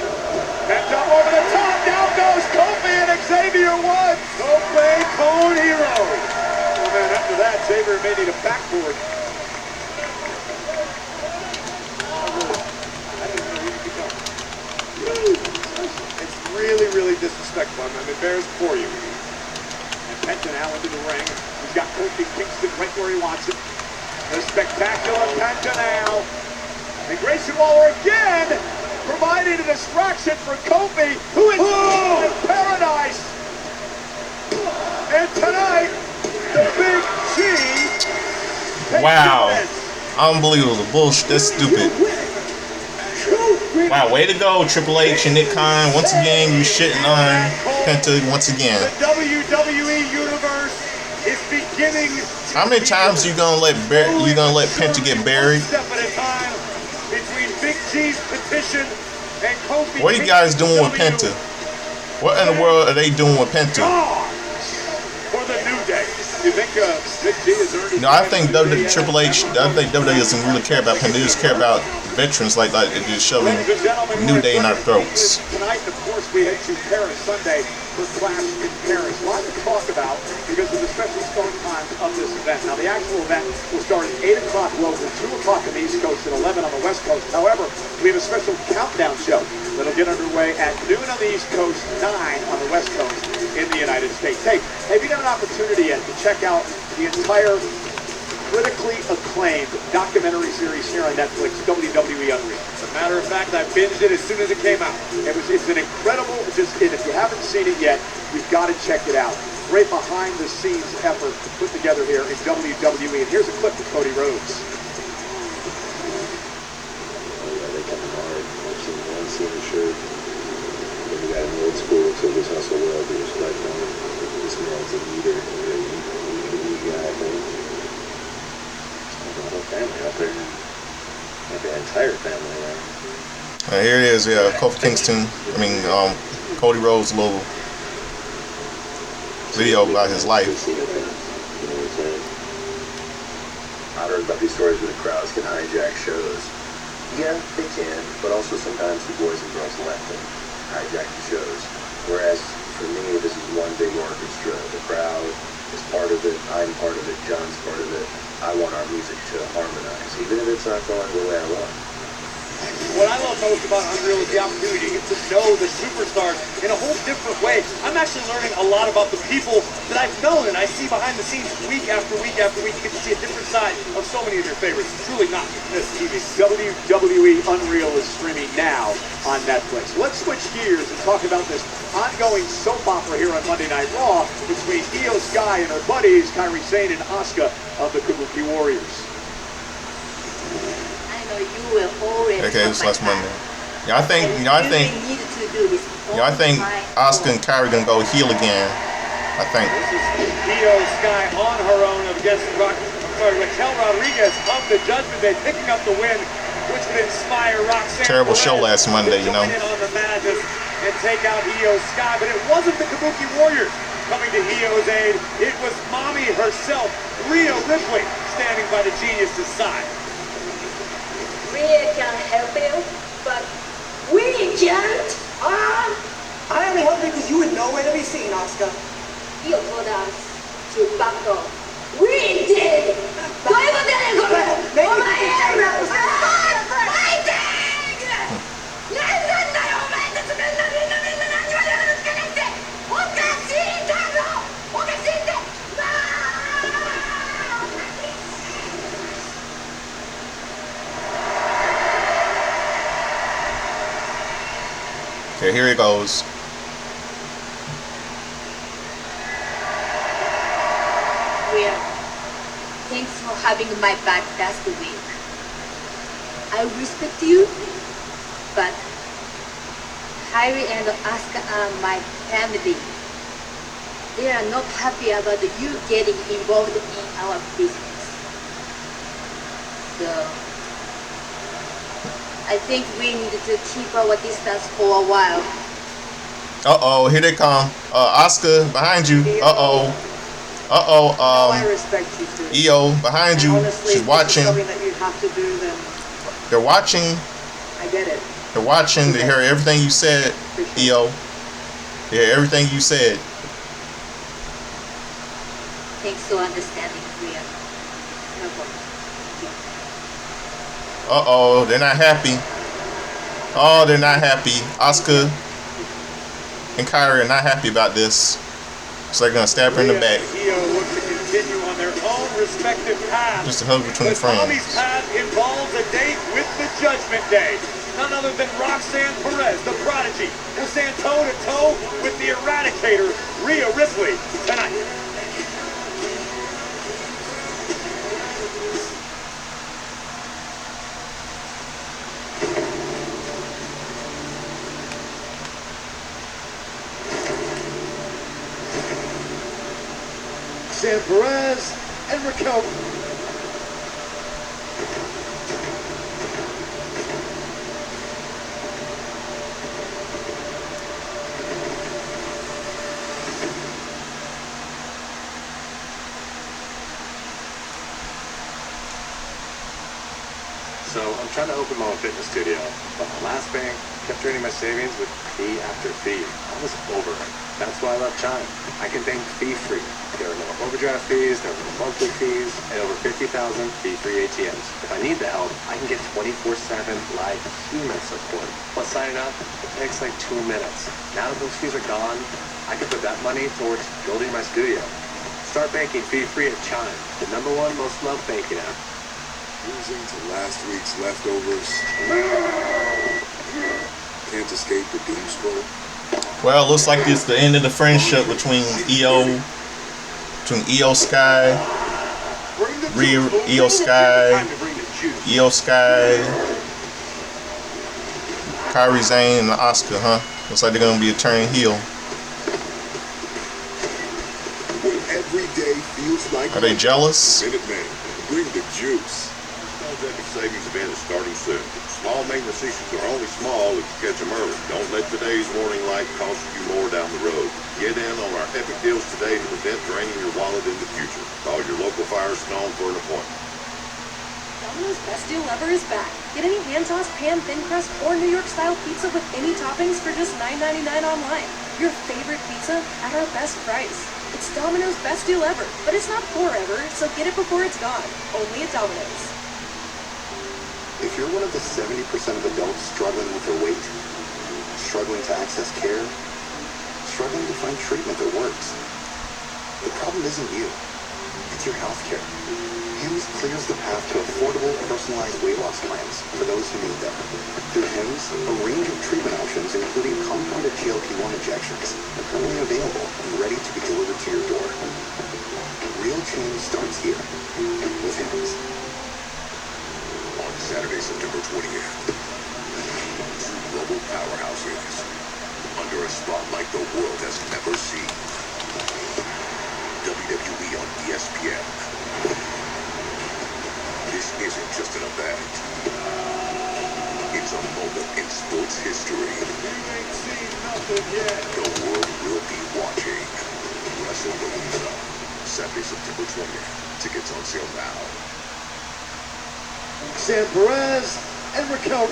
Backed up over the top. Down goes Kofi and Xavier Woods. Kofi Cone Hero. Oh man, after that, Xavier may need a backboard. It's really, really disrespectful. I'm embarrassed for you. And Penta now into the ring. He's got Kofi Kingston right where he wants it. The spectacular Penta now. And Grayson Waller again providing a distraction for Kofi, who is in paradise. And tonight, the Big G. Wow. Unbelievable. Bullshit. That's stupid. Wow, way to go, Triple H and Nick Khan. Once again, you shitting on Penta once again. The WWE Universe is beginning. How many times you gonna let Penta get buried? Step at a time between Big G's petition and Kofi. What are you guys doing with Penta? What in the world are they doing with Penta? For the New Day. You think Big G is earning? No, I think Triple H. I think WWE doesn't really care about Penta. They just care about veterans like just shoving New Day in our throats. Tonight, of course, we head to Paris Sunday for Clash in Paris. A lot to talk about because of the special start times of this event. Now, the actual event will start at 8 o'clock local, 2 o'clock on the East Coast, and 11 on the West Coast. However, we have a special countdown show that'll get underway at noon on the East Coast, 9 on the West Coast in the United States. Hey, have you got an opportunity yet to check out the entire critically acclaimed documentary series here on Netflix, WWE Unreal? As a matter of fact, I binged it as soon as it came out. It's an incredible, and if you haven't seen it yet, you've got to check it out. Great behind-the-scenes effort put together here in WWE. And here's a clip of Cody Rhodes. They come hard, watching one scene shirt. Then we got an old school, so this hustle world, there's like, this man's a leader, a guy, but family out there, like the entire family, right? Here it is, yeah. Kofi Kingston. Cody Rhodes' little video about his life. I've heard about these stories where the crowds can hijack shows. Yeah, they can, but also sometimes the boys and girls let them hijack the shows. Whereas for me, this is one big orchestra. The crowd is part of it. I'm part of it. John's part of it. I want our music to harmonize, even if it's not going the way I want. What I love most about Unreal is the opportunity to get to know the superstars in a whole different way. I'm actually learning a lot about the people that I've known and I see behind the scenes week after week after week. You get to see a different side of so many of your favorites. Truly not this TV. WWE Unreal is streaming now on Netflix. Let's switch gears and talk about this ongoing soap opera here on Monday Night Raw between Io Sky and her buddies, Kairi Sane and Asuka of the Kabuki Warriors. Okay, this last Monday. I think Asuka and Kairi gonna go heel again. I think. This is Io Sky on her own against Raquel Rodriguez of the Judgment Day, picking up the win, which would inspire Roxanne. Terrible show last Monday, you know. On the madness and take out Io Sky, but it wasn't the Kabuki Warriors coming to Io's aid. It was Mommy herself, Rhea Ripley, standing by the Genius's side. Rhea can help you, but we can't. I only help you because you would nowhere to be seen, Asuka. You told us to back off. We did. Why would they go? Oh my arrows! Okay, here it goes. Well, thanks for having my back last week. I respect you, but Kairi and Asuka are my family. They are not happy about you getting involved in our business. So I think we need to keep our distance for a while. Uh-oh, here they come. Oscar, behind you. Uh-oh. I respect you too. EO, behind you. Honestly, She's watching. If this is something that you have to do, then They're watching. I get it. They're watching. They hear everything you said, EO. They hear everything you said. Thanks for understanding, Rhea. No problem. Uh-oh, they're not happy. Oh, they're not happy. Oscar and Kyrie are not happy about this. So they're gonna stab her in the back. EO look to continue on their own respective paths. Just a hug between But friends. Tommy's path involves a date with the Judgment Day. None other than Roxanne Perez, the prodigy, will stand toe-to-toe with the Eradicator, Rhea Ripley, tonight. Roxanne Perez and Raquel. So I'm trying to open my own fitness studio, but my last bank kept draining my savings with fee after fee. I was over it. That's why I left Chime. I can bank fee-free. There are no overdraft fees, there are no monthly fees, and over 50,000 fee-free ATMs. If I need the help, I can get 24/7 live human support. Plus signing up, it takes like 2 minutes. Now that those fees are gone, I can put that money towards building my studio. Start banking fee-free at Chime, the #1 most loved banking app. Losing to last week's leftovers. Can't escape the doom scroll. Well, looks like it's the end of the friendship between EO Sky, EO Sky, Kyrie Zane, and Oscar, huh? Looks like they're gonna be a turning heel. When every day feels like Are they jealous? Minute Man, bring the juice. Projected savings event is starting soon. Small maintenance issues are only small if you catch them early. Don't let today's warning light cost you more down the road. Get in on our epic deals today to prevent draining your wallet in the future. Call your local Firestone for an appointment. Domino's Best Deal Ever is back. Get any hand-tossed, pan, thin crust, or New York-style pizza with any toppings for just $9.99 online. Your favorite pizza at our best price. It's Domino's Best Deal Ever, but it's not forever, so get it before it's gone. Only at Domino's. If you're one of the 70% of adults struggling with their weight, struggling to access care, struggling to find treatment that works, the problem isn't you. It's your healthcare. HIMSS clears the path to affordable, personalized weight loss plans for those who need them. Through HIMSS, a range of treatment options, including compounded GLP-1 injections, are currently available and ready to be delivered to your door. Real change starts here with HIMSS. On Saturday, September 20th, two global powerhouses under a spotlight the world has never seen. WWE on ESPN. This isn't just an event. It's a moment in sports history. You ain't seen nothing yet. The world will be watching WrestleMania. Saturday, September 20th. Tickets on sale now. Roxanne Perez and Raquel.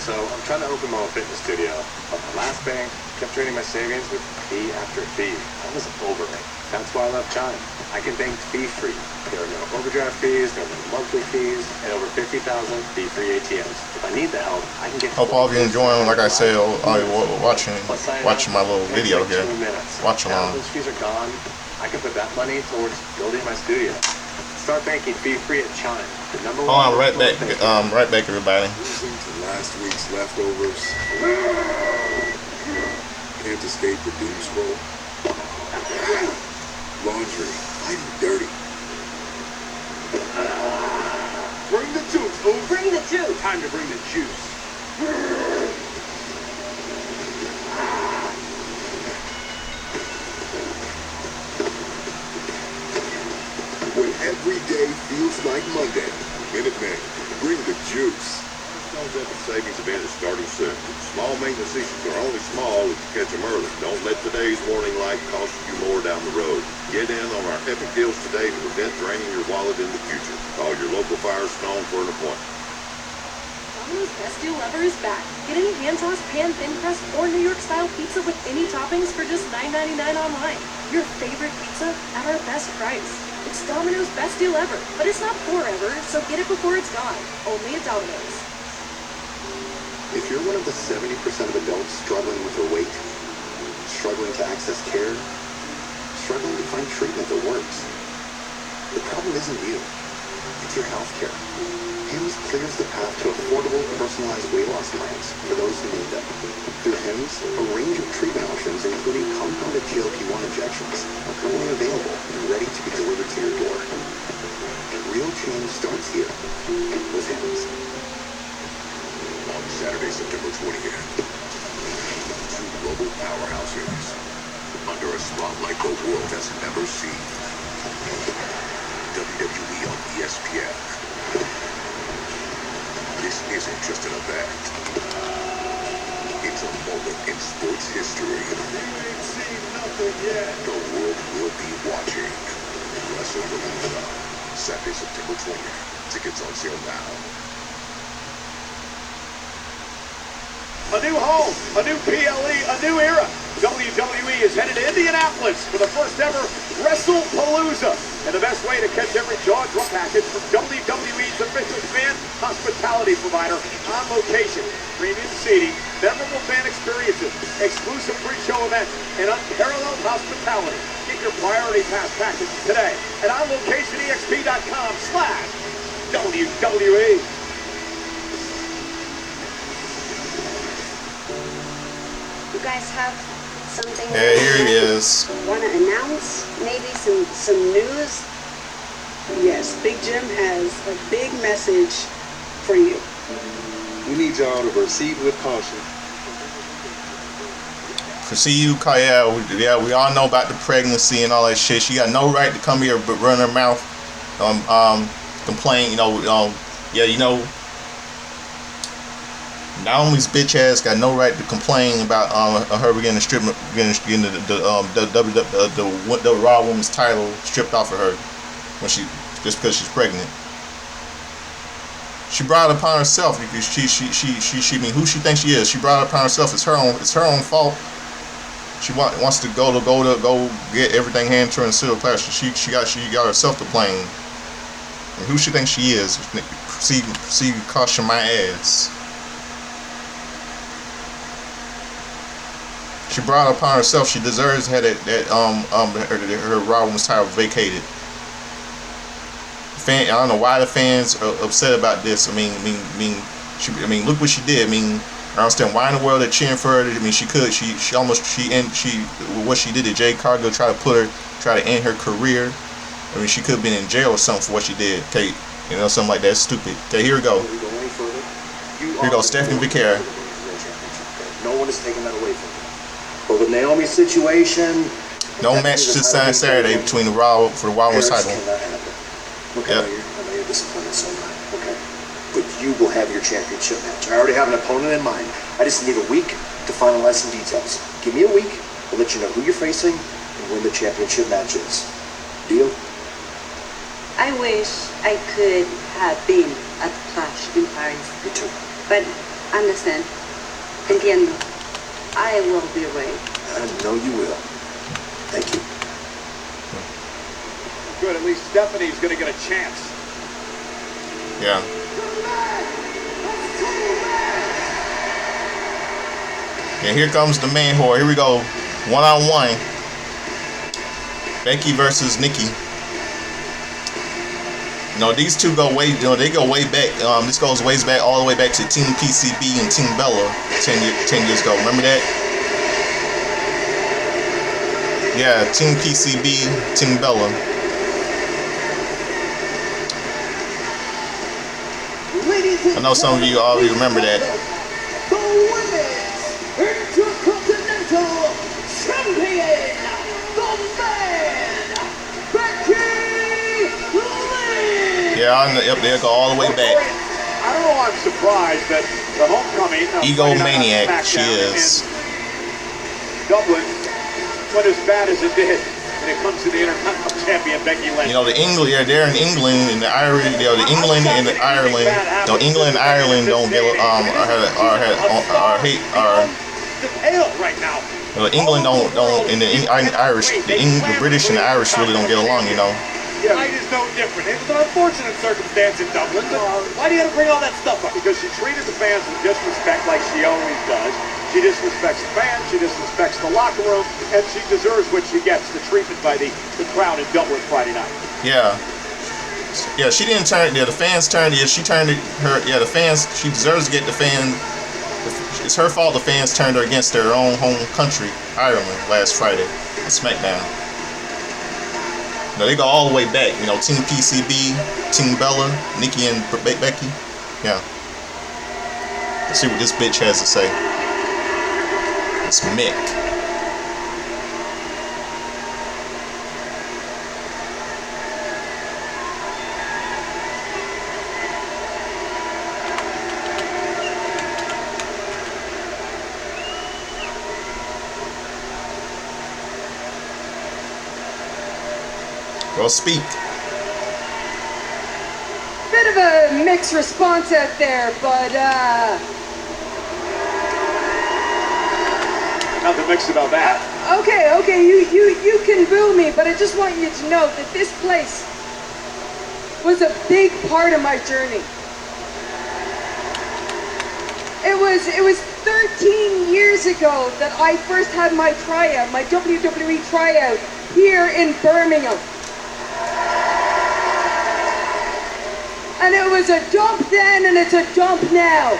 So I'm trying to open my own fitness studio, but my last bank kept draining my savings with fee after fee. I was over it. That's why I left Chime. I can bank fee-free. There are no overdraft fees, there are no monthly fees, and over 50,000 fee-free ATMs. If I need the help, I can get. Hope all of you enjoying, like I said, all you watching my little video here. Watch along. Those fees are gone. I can put that money towards building my studio. Start banking fee-free at Chime. The #1. Hold on, right back, everybody. Losing to last week's leftovers. Can't escape the doom scroll. Laundry, fighting dirty. Bring the juice, fool. Bring the juice. Time to bring the juice. When every day feels like Monday, Minutemen, bring the juice. Stone's Epic Savings event is starting soon. Small maintenance issues are only small if you catch them early. Don't let today's warning light cost you more down the road. Get in on our epic deals today to prevent draining your wallet in the future. Call your local Firestone for an appointment. Domino's Best Deal Ever is back. Get any hand-tossed, pan, thin crust, or New York-style pizza with any toppings for just $9.99 online. Your favorite pizza at our best price. It's Domino's Best Deal Ever, but it's not forever, so get it before it's gone. Only at Domino's. If you're one of the 70% of adults struggling with their weight, struggling to access care, struggling to find treatment that works, the problem isn't you. It's your health care. HIMSS clears the path to affordable, personalized weight loss plans for those who need them. Through HIMSS, a range of treatment options, including compounded GLP-1 injections, are currently available and ready to be delivered to your door. Real change starts here with HIMSS. On Saturday, September 20th, two global powerhouses under a spotlight the world has never seen. WWE on ESPN. This isn't just an event. It's a moment in sports history. You ain't seen nothing yet. The world will be watching. WrestleMania, Saturday, September 20th. Tickets on sale now. A new home, a new PLE, a new era. WWE is headed to Indianapolis for the first ever WrestlePalooza. And the best way to catch every jaw-drop package from WWE's official fan hospitality provider on location. Premium seating, memorable fan experiences, exclusive pre-show events, and unparalleled hospitality. Get your priority pass package today at onlocationexp.com/WWE. You guys have something Yeah, here he is. want to announce? Maybe some news? Yes, Big Jim has a big message for you. We need y'all to proceed with caution. We all know about the pregnancy and all that shit. She got no right to come here but run her mouth, complain. Naomi's bitch ass got no right to complain about her getting the Raw Woman's title stripped off of her when just because she's pregnant. She brought it upon herself. Who she thinks she is. She brought it upon herself. It's her own fault. She wants to go get everything handed to her in silver platter. She got herself to blame. And who she thinks she is? Proceed to caution my ass. She brought it upon herself. She deserves to have her Raw Women's title vacated. I don't know why the fans are upset about this. I mean, look what she did. I mean, I understand why in the world they're cheering for her. I mean, what she did to Jade Cargill, try to end her career. I mean, she could have been in jail or something for what she did. Okay, something like that. Stupid. Okay, here we go. Here we go, Stephanie Vicara. No one is taking that away from her. But with Naomi's situation, no match this Saturday between the Raw Women's title. Okay, I know you're disappointed so much. Okay, but you will have your championship match. I already have an opponent in mind. I just need a week to finalize some details. Give me a week. I'll let you know who you're facing and when the championship match is. Deal? I wish I could have been at Clash in Paris. Me too. But understand, entiendo. I will be away. I know you will. Thank you. Good, at least Stephanie's going to get a chance. Yeah. And here comes the man whore. Here we go. One-on-one. Becky versus Nikki. These two go way. They go way back. This goes way back, all the way back to Team PCB and Team Bella 10 years ago. Remember that? Yeah, Team PCB, Team Bella. I know some of you already remember that. The Women's Intercontinental Champion, the Man, Becky Lynch. Yeah, I know, yep, they'll go all the way back. I don't know why I'm surprised that the homecoming of Egomaniac, SmackDown she is. in Dublin went as bad as it did when it comes to the Intercontinental Champion Becky Lynch. You know, the England, yeah, they're in England and the Irish, you know, the England and the Ireland. No, England and Ireland don't get hate detailed right now. England don't and the Irish, the British and the Irish really don't get along, you know. Tonight is no different. It was an unfortunate circumstance in Dublin, but why do you have to bring all that stuff up? Because she treated the fans with disrespect like she always does. She disrespects the fans, she disrespects the locker room, and she deserves what she gets, the treatment by the crowd in Dublin Friday night. Yeah. Yeah, she didn't turn, yeah, the fans turned, yeah, she turned her, yeah, the fans, she deserves to get the fans, it's her fault the fans turned her against their own home country, Ireland, last Friday on SmackDown. You know, they go all the way back, you know, Team PCB, Team Bella, Nikki and Becky. Yeah. Let's see what this bitch has to say. It's Mick. Well, speak. Bit of a mixed response out there, but Nothing mixed about that. okay, you can boo me, but I just want you to know that this place was a big part of my journey. It was 13 years ago that I first had my tryout, my WWE tryout here in Birmingham. And it was a dump then, and it's a dump now.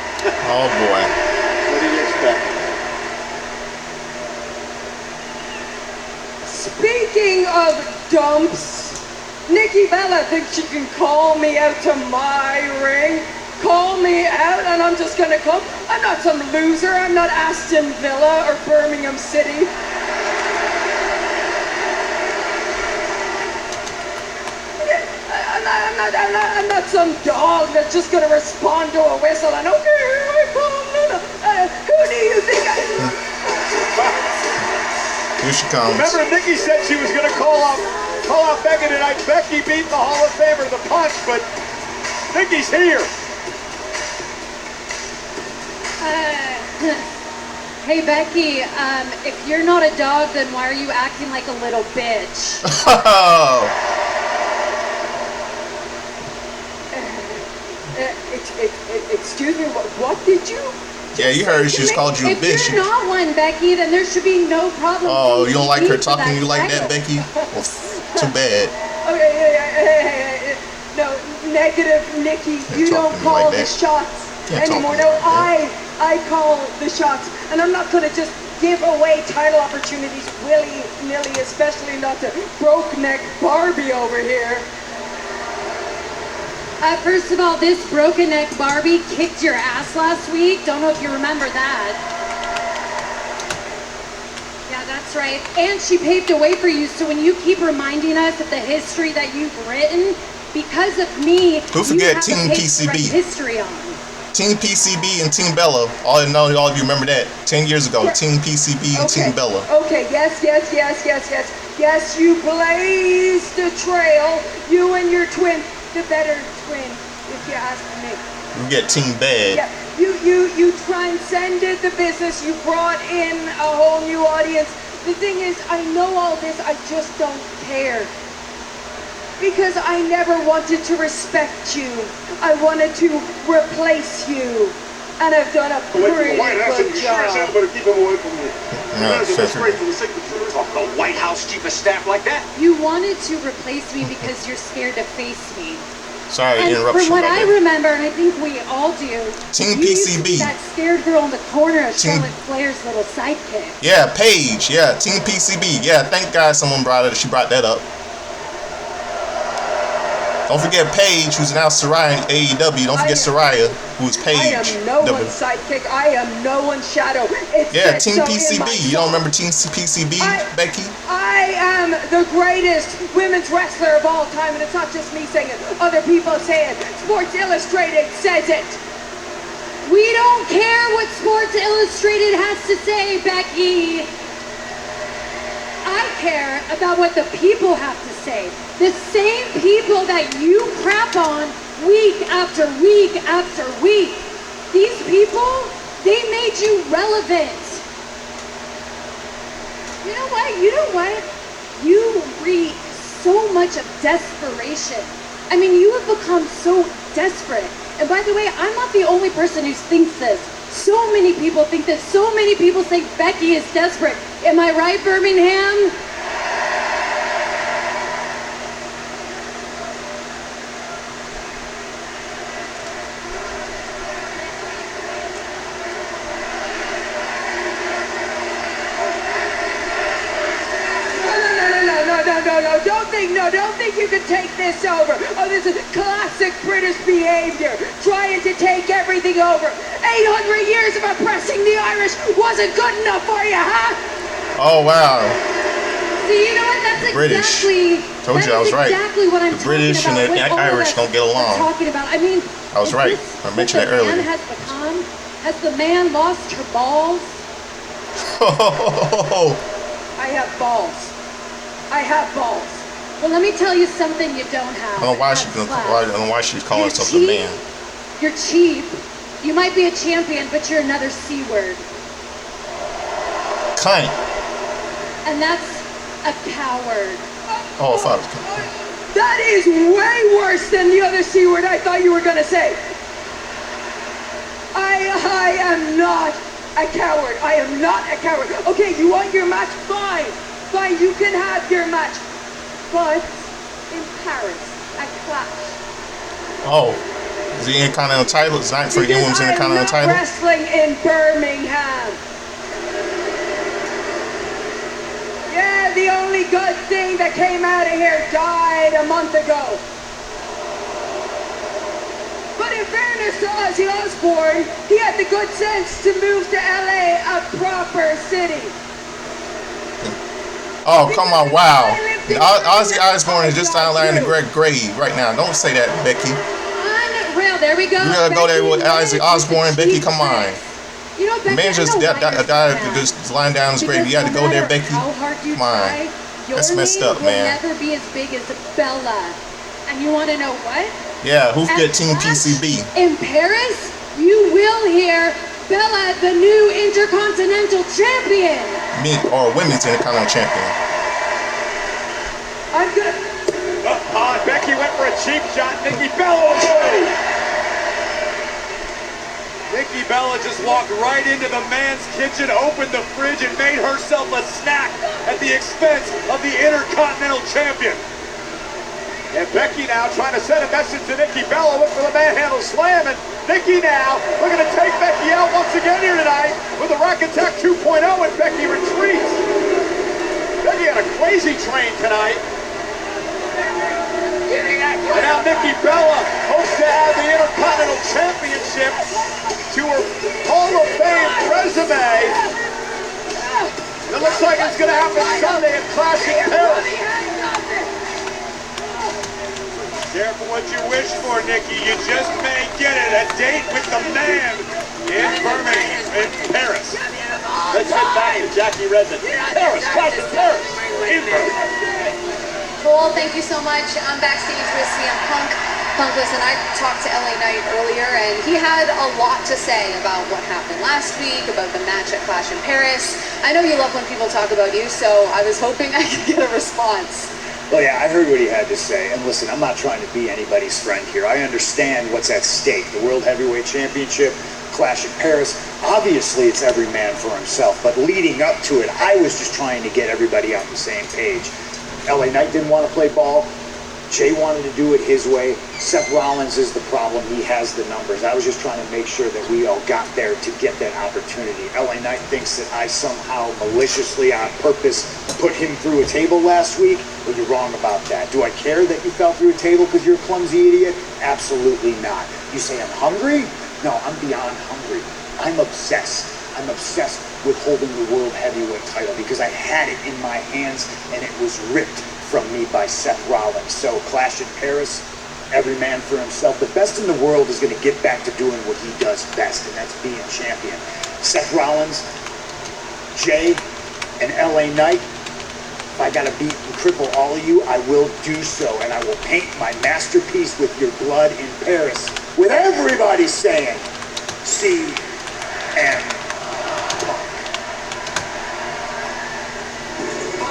Oh boy. What do you expect? Speaking of dumps, Nikki Bella thinks she can call me out to my ring. Call me out, and I'm just gonna come. I'm not some loser. I'm not Aston Villa or Birmingham City. I'm not some dog that's just gonna respond to a whistle and okay, here I come. No. Who do you think I am? Here she comes. Remember, Nikki said she was gonna call out Becky tonight. Becky beat the Hall of Famer the punch, but Nikki's here. Hey Becky, if you're not a dog, then why are you acting like a little bitch? Excuse me, what did you? Yeah, you heard she just called you a bitch. If you're not one, Becky, then there should be no problem. Oh, you don't like her talking to you like that, Becky? Well, too bad. Okay, hey, no, negative, Nikki. You don't call the shots anymore. No, I call the shots, and I'm not gonna just give away title opportunities willy-nilly, especially not to broke-neck Barbie over here. First of all, this broken neck Barbie kicked your ass last week. Don't know if you remember that. Yeah, that's right. And she paved a way for you, so when you keep reminding us of the history that you've written, because of me, who forget you have Team to pave the right PCB? history on. Team PCB and Team Bella. All of you remember that 10 years ago. Team PCB and Team Bella. Okay, yes. Yes, you blazed a trail. You and your twin, the better twin, if you ask me. We get Team Bad. Yeah, you transcended the business. You brought in a whole new audience. The thing is, I know all this. I just don't care. Because I never wanted to respect you. I wanted to replace you. And I've done a pretty good job. Better keep him away from me. No, The White House chief of staff like that? You wanted to replace me because you're scared to face me. Sorry to And interrupt from you. what about I that. remember, and I think we all do, Team you used to PCB. be that scared girl in the corner of Team- Charlotte Flair's little sidekick. Yeah, Paige. Yeah, Team PCB. Yeah, thank God someone brought it. She brought that up. Don't forget Paige, who's now Saraya in AEW. Don't forget Saraya, who's Paige. I am no one's sidekick. I am no one's shadow. It's Yeah, set Team so in PCB. my You don't remember Team PCB, Becky? I am the greatest women's wrestler of all time, and it's not just me saying it. Other people say it. Sports Illustrated says it. We don't care what Sports Illustrated has to say, Becky. I care about what the people have to say. The same people that you crap on week after week after week. These people, they made you relevant. You know what? You reek so much of desperation. I mean, you have become so desperate. And by the way, I'm not the only person who thinks this. So many people think this. So many people think Becky is desperate. Am I right, Birmingham? No, don't think you can take this over. Oh, this is classic British behavior, trying to take everything over. 800 years of oppressing the Irish wasn't good enough for you, huh? Oh, wow. See, you know what? That's British. exactly. Told you I was right. Exactly what I'm The British and talking the about with all Irish of don't get along. I'm talking about. I mean, I was right. I mentioned that earlier. Has the man lost her balls? I have balls. I have balls. Well, let me tell you something you don't have. I don't know why she's calling herself the man. You're cheap. You might be a champion, but you're another C word. Cunt. And that's a coward. Oh, I thought it was cunt. That is way worse than the other C word I thought you were gonna say. I am not a coward. I am not a coward. Okay, you want your match? Fine. Fine, you can have your match. But in Paris, at Clash. Oh, is the Intercontinental title? It's not for any women's Intercontinental title? Wrestling in Birmingham. Yeah, the only good thing that came out of here died a month ago. But in fairness to Ozzy Osbourne, he had the good sense to move to LA, a proper city. Oh, come on, wow. Ozzy Osbourne is just out there in the grave right now. Don't say that, Becky. Unreal, there we go. You gotta go there with Ozzy Osbourne, Becky, come on. You know, Becky, the man just just lying down in his grave. You had to go there, Becky. Come on. That's messed up, man. Will never be as big as Bella. And you want to know what? Yeah, who's good Team PCB? In Paris, you will hear Bella, the new Intercontinental Champion. Or Women's Intercontinental Champion. I'm gonna. Becky went for a cheap shot. Nikki Bella away. Nikki Bella just walked right into the man's kitchen, opened the fridge, and made herself a snack at the expense of the Intercontinental Champion. And Becky now trying to send a message to Nikki Bella, look for the manhandle slam, and Nikki now looking to take Becky out once again here tonight with a Rack Attack 2.0, and Becky retreats. Becky had a crazy train tonight. And now Nikki Bella hopes to add the Intercontinental Championship to her Hall of Fame resume. It looks like it's going to happen Sunday at Clash in Paris. Careful what you wish for, Nikki. You just may get it. A date with the man in Birmingham, in Paris. Let's head back to Jackie Redmond. Paris, Clash in Paris, in Birmingham. Cole, thank you so much. I'm backstage with CM Punk. Punk, listen, I talked to LA Knight earlier, and he had a lot to say about what happened last week, about the match at Clash in Paris. I know you love when people talk about you, so I was hoping I could get a response. Well, yeah, I heard what he had to say. And listen, I'm not trying to be anybody's friend here. I understand what's at stake. The World Heavyweight Championship, Clash in Paris. Obviously, it's every man for himself. But leading up to it, I was just trying to get everybody on the same page. LA Knight didn't want to play ball. Jay wanted to do it his way. Seth Rollins is the problem. He has the numbers. I was just trying to make sure that we all got there to get that opportunity. LA Knight thinks that I somehow maliciously, on purpose, put him through a table last week. Well, you're wrong about that. Do I care that you fell through a table because you're a clumsy idiot? Absolutely not. You say I'm hungry? No, I'm beyond hungry. I'm obsessed. I'm obsessed with holding the World Heavyweight title because I had it in my hands and it was ripped from me by Seth Rollins. So Clash in Paris, every man for himself. The best in the world is going to get back to doing what he does best, and that's being champion. Seth Rollins, Jay, and LA Knight, if I got to beat and cripple all of you, I will do so, and I will paint my masterpiece with your blood in Paris, with everybody saying, CM.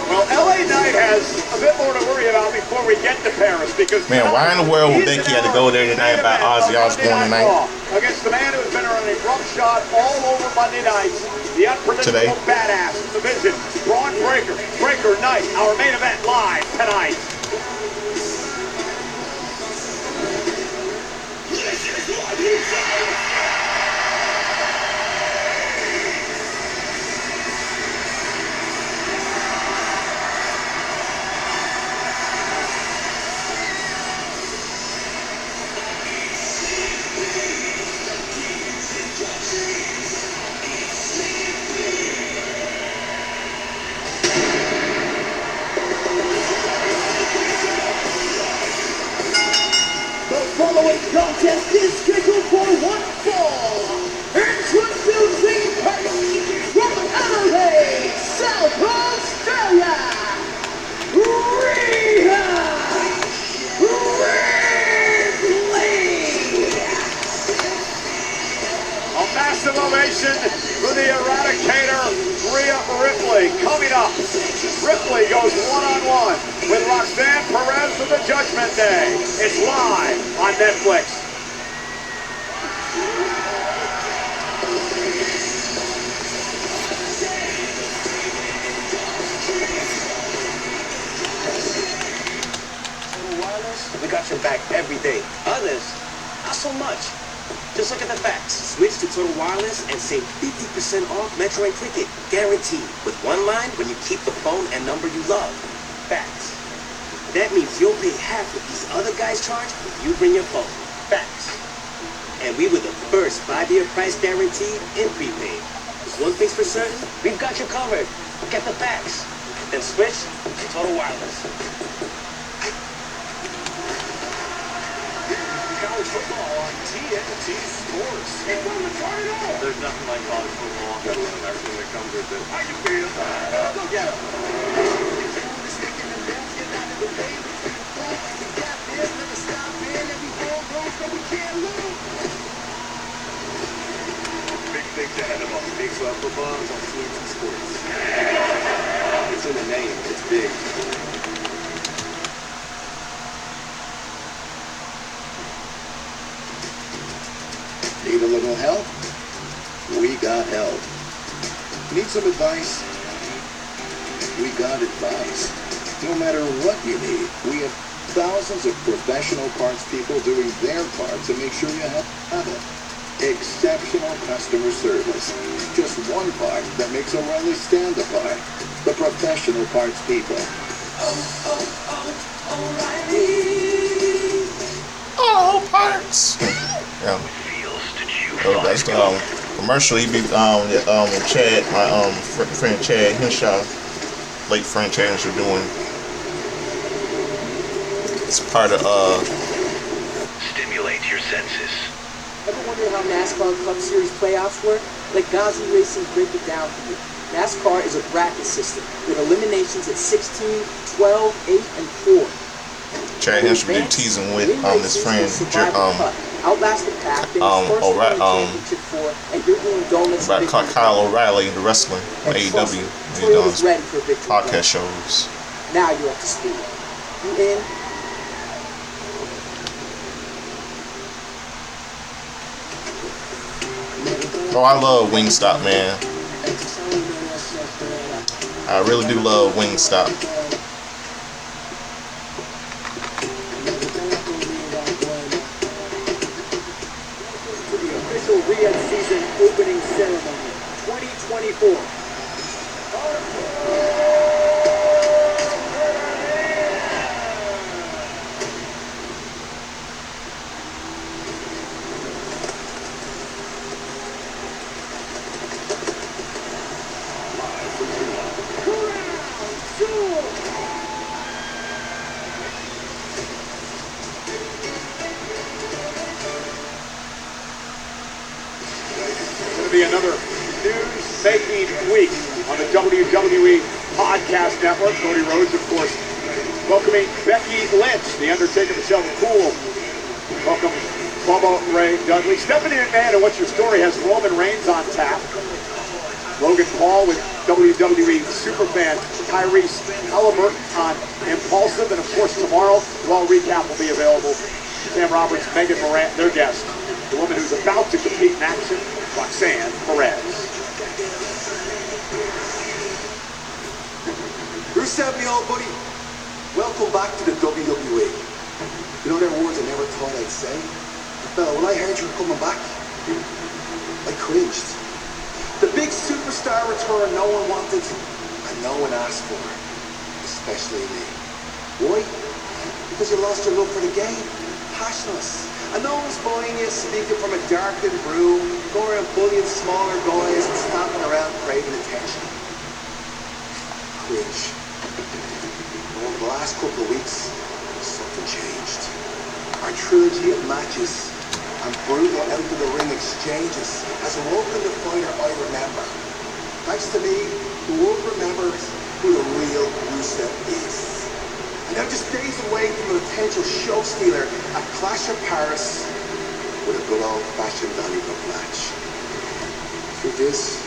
Well, LA Knight has a bit more to worry about before we get to Paris because man, why in the world would think he had to go there tonight about Ozzy Osbourne tonight? Against the man who's been running roughshod all over Monday nights, the unpredictable badass in the Vision, Braun Breaker. Breaker Knight, our main event live tonight. Following contest is scheduled for one fall. Introducing first from Adelaide, South Australia, Rhea Ripley. A massive ovation for the Eradicator, Rhea Ripley. Coming up, Ripley goes one-on-one with Roxanne Perez for the Judgment Day. It's live on Netflix. We got your back every day. Others, not so much. Just look at the facts. Switch to Total Wireless and save 50% off Metro and Cricket. Guaranteed. With one line when you keep the phone and number you love. Facts. That means you'll pay half what these other guys charge when you bring your phone. Facts. And we were the first 5-year price guarantee in prepaid. Because one thing's for certain, we've got you covered. Get the facts. Then switch to Total Wireless. College football on TNT Sports. It's on the chart at all. There's nothing like college football. Everything that comes with it. How you feel? Go get it. Big things ahead of us. Big 12 football on TNT Sports. It's in the name. It's big. Need a little help? We got help. Need some advice? We got advice. No matter what you need, we have thousands of professional parts people doing their part to make sure you have it. Exceptional customer service. Just one part that makes O'Reilly stand apart. The professional parts people. All parts. Yeah. So that's the commercial. He be Chad, my friend Chad Henshaw, late friend Chad Henshaw doing. It's part of Stimulate your senses. Ever wonder how NASCAR Cup Series playoffs work? Let Ghazi Racing break it down for you. NASCAR is a bracket system with eliminations at 16, 12, 8, and 4. Chad Henshaw be teasing with his friend Outlast the pack, Kyle O'Reilly, the wrestler, AEW. He does podcast shows. Now you're up to speed. You in? Oh, I love Wingstop, man. I really do love Wingstop. 24. Be another news-making week on the WWE Podcast Network. Cody Rhodes, of course, welcoming Becky Lynch, The Undertaker, Michelle McCool. Welcome, Bubba Ray Dudley. Stephanie McMahon, and What's Your Story has Roman Reigns on tap. Logan Paul with WWE Superfan Tyrese Halliburton on Impulsive. And, of course, tomorrow, Raw Recap will be available. Sam Roberts, Megan Morant, their guest, the woman who's about to compete in action, Roxanne Perez. Rusev, me old buddy, welcome back to the WWE. You know, there were words I never thought I'd say. Well, when I heard you were coming back, I cringed. The big superstar return no one wanted and no one asked for, especially me. Why? Because you lost your love for the game. Passionless. And no one's buying you, speaking from a darkened room, going around bullying smaller guys and stamping around craving attention. Cringe. And over the last couple of weeks, something changed. Our trilogy of matches and brutal out-of-the-ring exchanges has awoken the fighter I remember. Thanks to me, the world remembers who the real Rusev is. And I'm just days away from a potential show stealer at Clash of Paris with a good old-fashioned Donnybrook match. Truth is,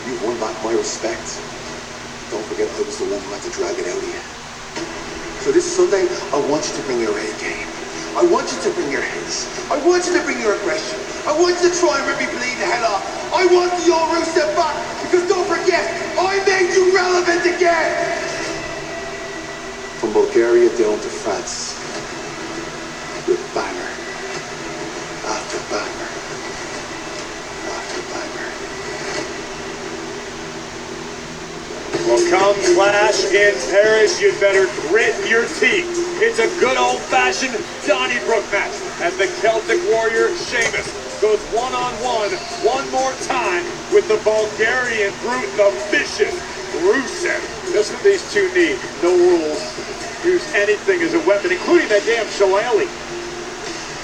you've won back my respect. Don't forget I was the one who had to drag it out of you. So this Sunday, I want you to bring your A game. I want you to bring your hits. I want you to bring your aggression. I want you to try and rip me bleed the head off. I want the old Rusev back, because don't forget, I made you relevant again! From Bulgaria down to France, with banger after banger after banger. Well, come Clash in Paris, you'd better grit your teeth. It's a good old-fashioned Donnybrook match as the Celtic Warrior Sheamus goes one-on-one one more time with the Bulgarian brute, the vicious Rusev. Just what these two need. No rules. Use anything as a weapon, including that damn shillelagh.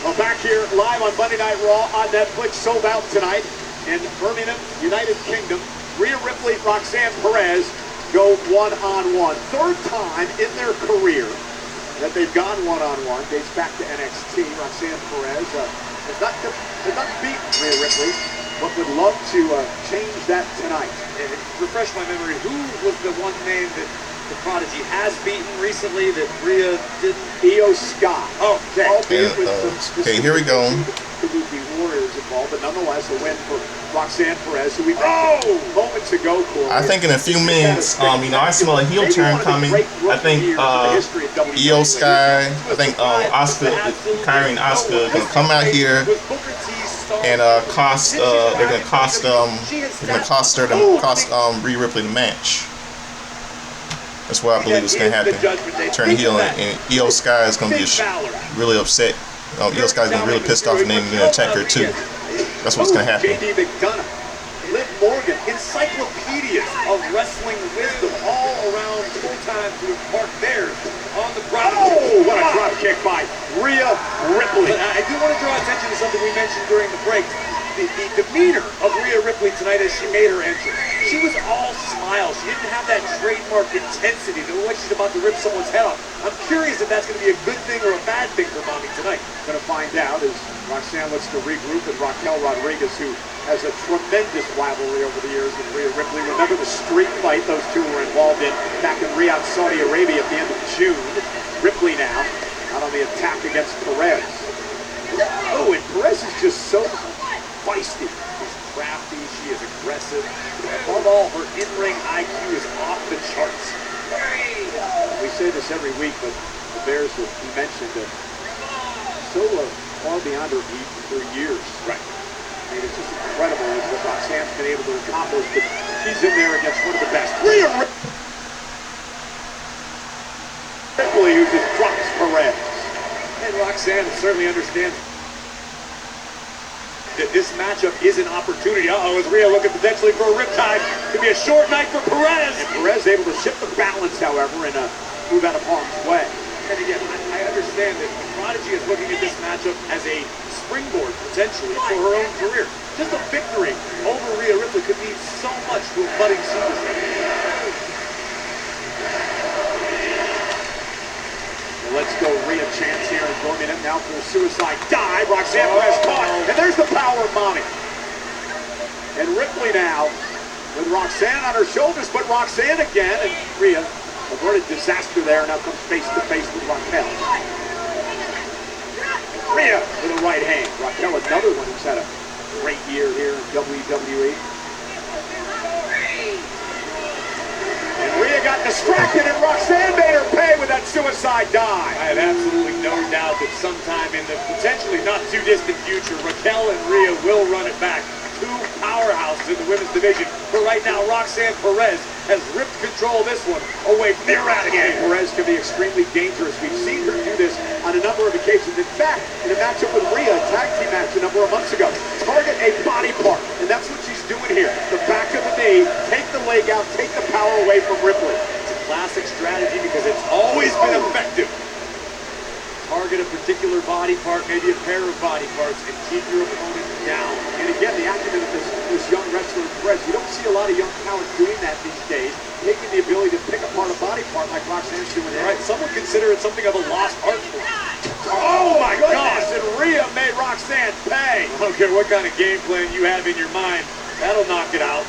Well, back here live on Monday Night Raw on Netflix, sold out tonight in Birmingham, United Kingdom. Rhea Ripley, Roxanne Perez go one-on-one. Third time in their career that they've gone one-on-one. Dates back to NXT. Roxanne Perez has not beaten Rhea Ripley, but would love to change that tonight. And refresh my memory, who was the one name that the Prodigy has beaten recently that Rhea didn't? Io Sky. Oh, okay. Okay, here we go. Kabuki Warriors involved, but nonetheless a win for Roxanne Perez, who we moments ago, Corey. I think in a few minutes, you know, I smell a heel turn coming. I think Io Sky, I think Asuka, Kyrie and Asuka gonna come out here and cost Rhea Ripley the match. That's what I believe is going to happen. Turn heel, and Io Sky is going to be really upset. Io Sky is going to be really pissed off, and then going to attack her too. That's what's going to happen. JD McDonough, Liv Morgan, encyclopedias of wrestling wisdom all around full-time to impart theirs on the ground. Oh, what a drop kick by Rhea Ripley. But I do want to draw attention to something we mentioned during the break. The demeanor of Rhea Ripley tonight as she made her entrance. She was all smiles. She didn't have that trademark intensity that looks like she's about to rip someone's head off. I'm curious if that's going to be a good thing or a bad thing for Mommy tonight. Going to find out as Roxanne looks to regroup with Raquel Rodriguez, who has a tremendous rivalry over the years with Rhea Ripley. Remember the street fight those two were involved in back in Riyadh, Saudi Arabia at the end of June. Ripley now out on the attack against Perez. Oh, and Perez is just so feisty. She's crafty, she is aggressive. Above all, her in-ring IQ is off the charts. We say this every week, but the Bears, that he mentioned, so far beyond her years. Right. I mean, it's just incredible what Roxanne's been able to accomplish. But She's in there against one of the best. Rhea Ripley, who just drops Perez. And Roxanne certainly understands that this matchup is an opportunity. Uh-oh, is Rhea looking potentially for a riptide? Could be a short night for Perez. And Perez able to shift the balance, however, and move out of harm's way. And again, I understand that Prodigy is looking at this matchup as a springboard, potentially, for her own career. Just a victory over Rhea Ripley could mean so much to a budding superstar. Well, let's go Rhea chance here and joining him now for a suicide dive. Roxanne Perez caught, and there's the power of Mommy. And Ripley now with Roxanne on her shoulders, but Roxanne again, and Rhea averted disaster there, now comes face to face with Raquel. Rhea with a right hand. Raquel, another one who's had a great year here in WWE. And Rhea got distracted, and Roxanne made her pay with that suicide dive. I have absolutely no doubt that sometime in the potentially not too distant future, Raquel and Rhea will run it back. Two powerhouses in the women's division. But right now, Roxanne Perez has ripped control of this one away from the Eradicator. Perez can be extremely dangerous. We've seen her do this on a number of occasions. In fact, in a matchup with Rhea, a tag team match a number of months ago, target a body part. And that's what she's doing here. The back of the knee, take the leg out, take the power away from Ripley. It's a classic strategy because it's always been effective. Target a particular body part, maybe a pair of body parts, and keep your opponent down. And again, the acumen of this young wrestler, Perez, you don't see a lot of young talent doing that these days, taking the ability to pick apart a body part like Roxanne's doing here. Right, some would consider it something of a lost art form. Oh my gosh, and Rhea made Roxanne pay. I don't care what kind of game plan you have in your mind, that'll knock it out.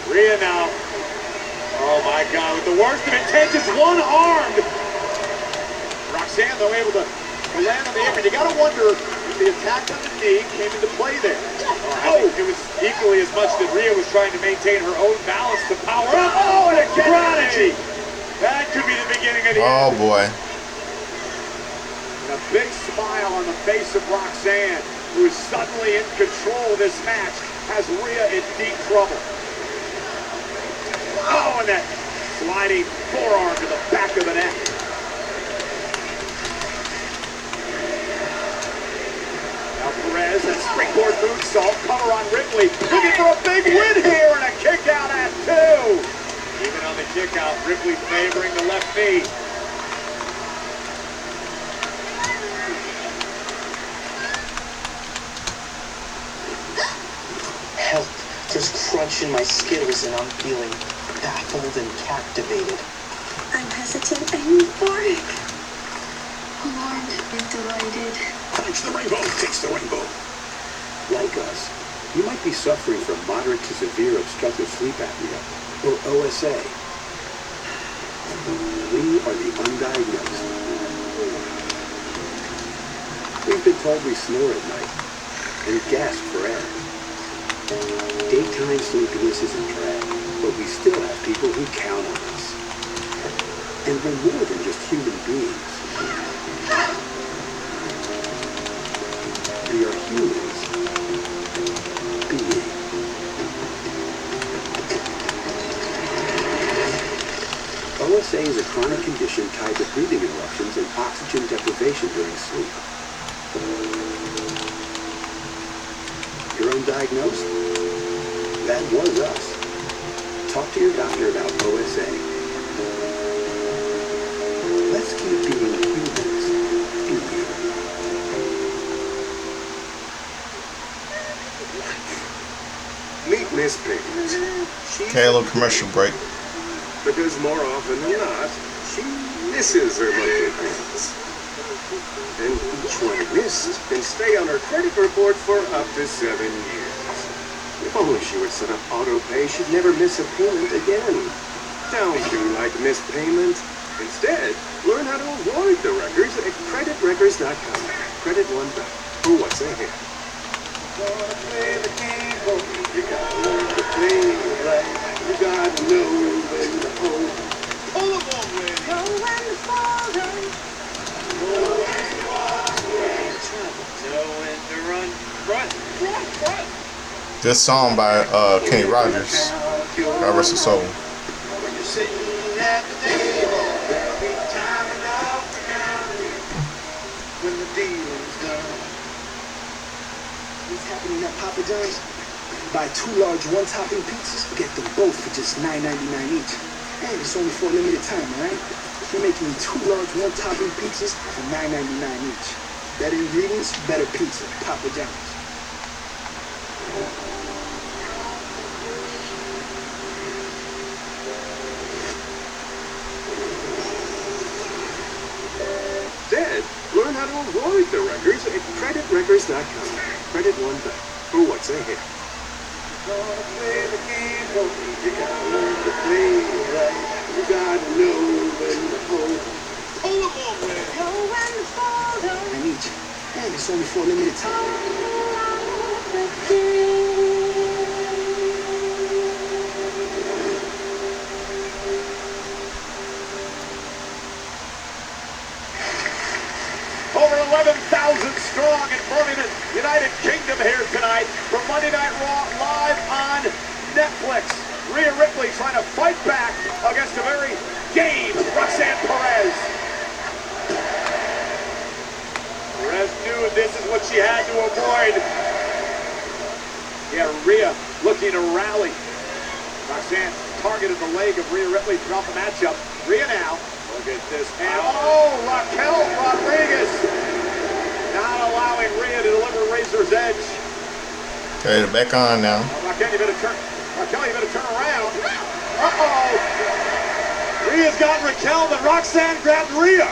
Rhea now, oh my God, with the worst of intentions, one-armed. Roxanne, though, able to land on the apron. You got to wonder if the attack on the knee came into play there. I think it was equally as much that Rhea was trying to maintain her own balance to power up. Oh, and a Prodigy! That could be the beginning of the end. Oh, boy. And a big smile on the face of Roxanne, who is suddenly in control of this match, has Rhea in deep trouble. Oh, and that sliding forearm to the back of the neck. Perez, that springboard moonsault, cover on Ripley, looking for a big win here, and a kick out at 2. Even on the kick out, Ripley favoring the left knee. Help. There's crunch in my Skittles and I'm feeling baffled and captivated. I'm hesitant and euphoric. Alarmed and delighted. Punch the rainbow, takes the rainbow. Like us, you might be suffering from moderate to severe obstructive sleep apnea, or OSA. We are the undiagnosed. We've been told we snore at night and gasp for air. Daytime sleepiness is a drag, but we still have people who count on us. And we're more than just human beings. We are humans being. OSA is a chronic condition tied to breathing interruptions and oxygen deprivation during sleep. You're undiagnosed? That was us. Talk to your doctor about OSA. Let's keep being humans being. Meet Miss Piglet. Okay, a little commercial break. Because more often than not, she misses her monthly payments. And each one missed can stay on her credit report for up to 7 years. If only she would set up auto pay, she'd never miss a payment again. Don't do like missed payment. Instead, learn how to avoid the records at creditrecords.com. Credit one back for what's ahead. Gonna play the game, you gotta learn to play it right. You gotta know when to hold. Pull them on when. Know when to fall in. Know when to walk away. Know when to run. This song by Kenny Rogers. God rest his soul. When you're sitting at the table, there'll be time enough for counting when the dealing's done. What's happening at Papa John's? Buy 2 large one-topping pizzas, get them both for just $9.99 each. And it's only for a limited time, alright? You're making me 2 large one-topping pizzas for $9.99 each. Better ingredients, better pizza. Papa John's. Dad, learn how to avoid the wreckers at creditwreckers.com. Credit one back for what's ahead. Gonna play the game, but you gotta learn to play right. You gotta know when to hold. Pull them on, man. Know when to fall down. I need you. And it's only for a limited time. Over 11,000 strong in Birmingham, United Kingdom here tonight for Monday Night Raw live on Netflix. Rhea Ripley trying to fight back against a very game Roxanne Perez. Perez knew this is what she had to avoid. Yeah, Rhea looking to rally. Roxanne targeted the leg of Rhea Ripley throughout the matchup. Rhea now. Look at this. And Raquel Rodriguez not allowing Rhea to deliver Razor's Edge. Okay, they're back on now. Raquel, you better turn. Raquel, you better turn around. Uh-oh. Rhea's got Raquel, but Roxanne grabbed Rhea.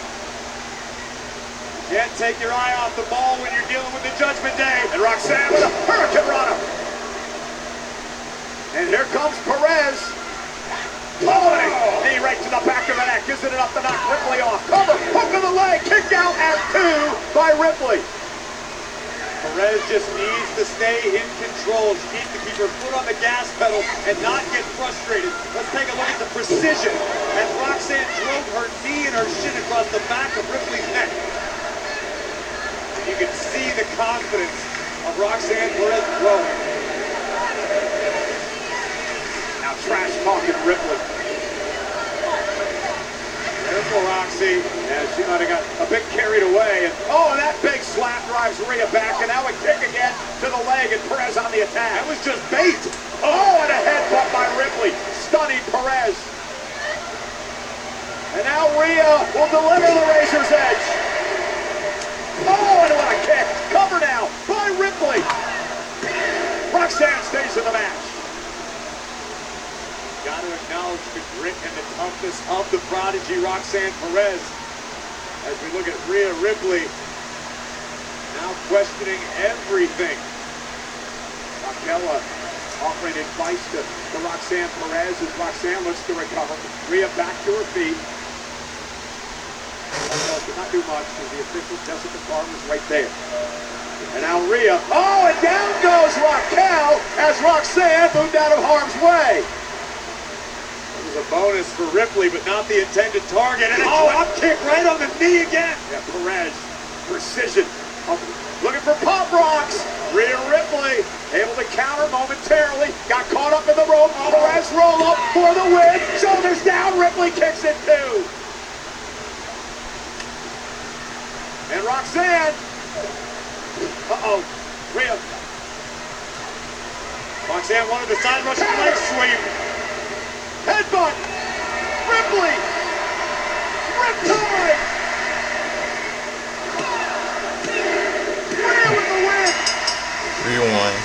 Can't take your eye off the ball when you're dealing with the Judgment Day. And Roxanne with a Hurricane Rana. And here comes Perez. Knee right to the back of the neck. Isn't enough to knock Ripley off. Cover, hook of the leg, kick out at 2 by Ripley. Perez just needs to stay in control. She needs to keep her foot on the gas pedal and not get frustrated. Let's take a look at the precision as Roxanne drove her knee and her shin across the back of Ripley's neck. You can see the confidence of Roxanne Perez growing. Now trash talking Ripley. Careful, Roxy, as she might have got a bit carried away. And that big slap drives Rhea back, and now a kick again to the leg, and Perez on the attack. That was just bait. And a headbutt by Ripley, stunning Perez. And now Rhea will deliver the Razor's Edge. And what a kick. Cover now by Ripley. Roxanne stays in the match. Got to acknowledge the grit and the toughness of the prodigy Roxanne Perez. As we look at Rhea Ripley, now questioning everything. Raquel offering advice to Roxanne Perez as Roxanne looks to recover. Rhea back to her feet. Raquel could not do much because the official Jessica Farm was right there. And now Rhea, and down goes Raquel as Roxanne moved out of harm's way. A bonus for Ripley, but not the intended target. And up kick right on the knee again. Yeah, Perez, precision. Looking for pop rocks. Rhea Ripley able to counter momentarily. Got caught up in the rope. Perez roll up for the win. Shoulders down. Ripley kicks it too. And Roxanne. Rhea. Roxanne wanted the side Russian leg sweep. Headbutt! Ripley! Riptide! Rhea with the win! 3-1.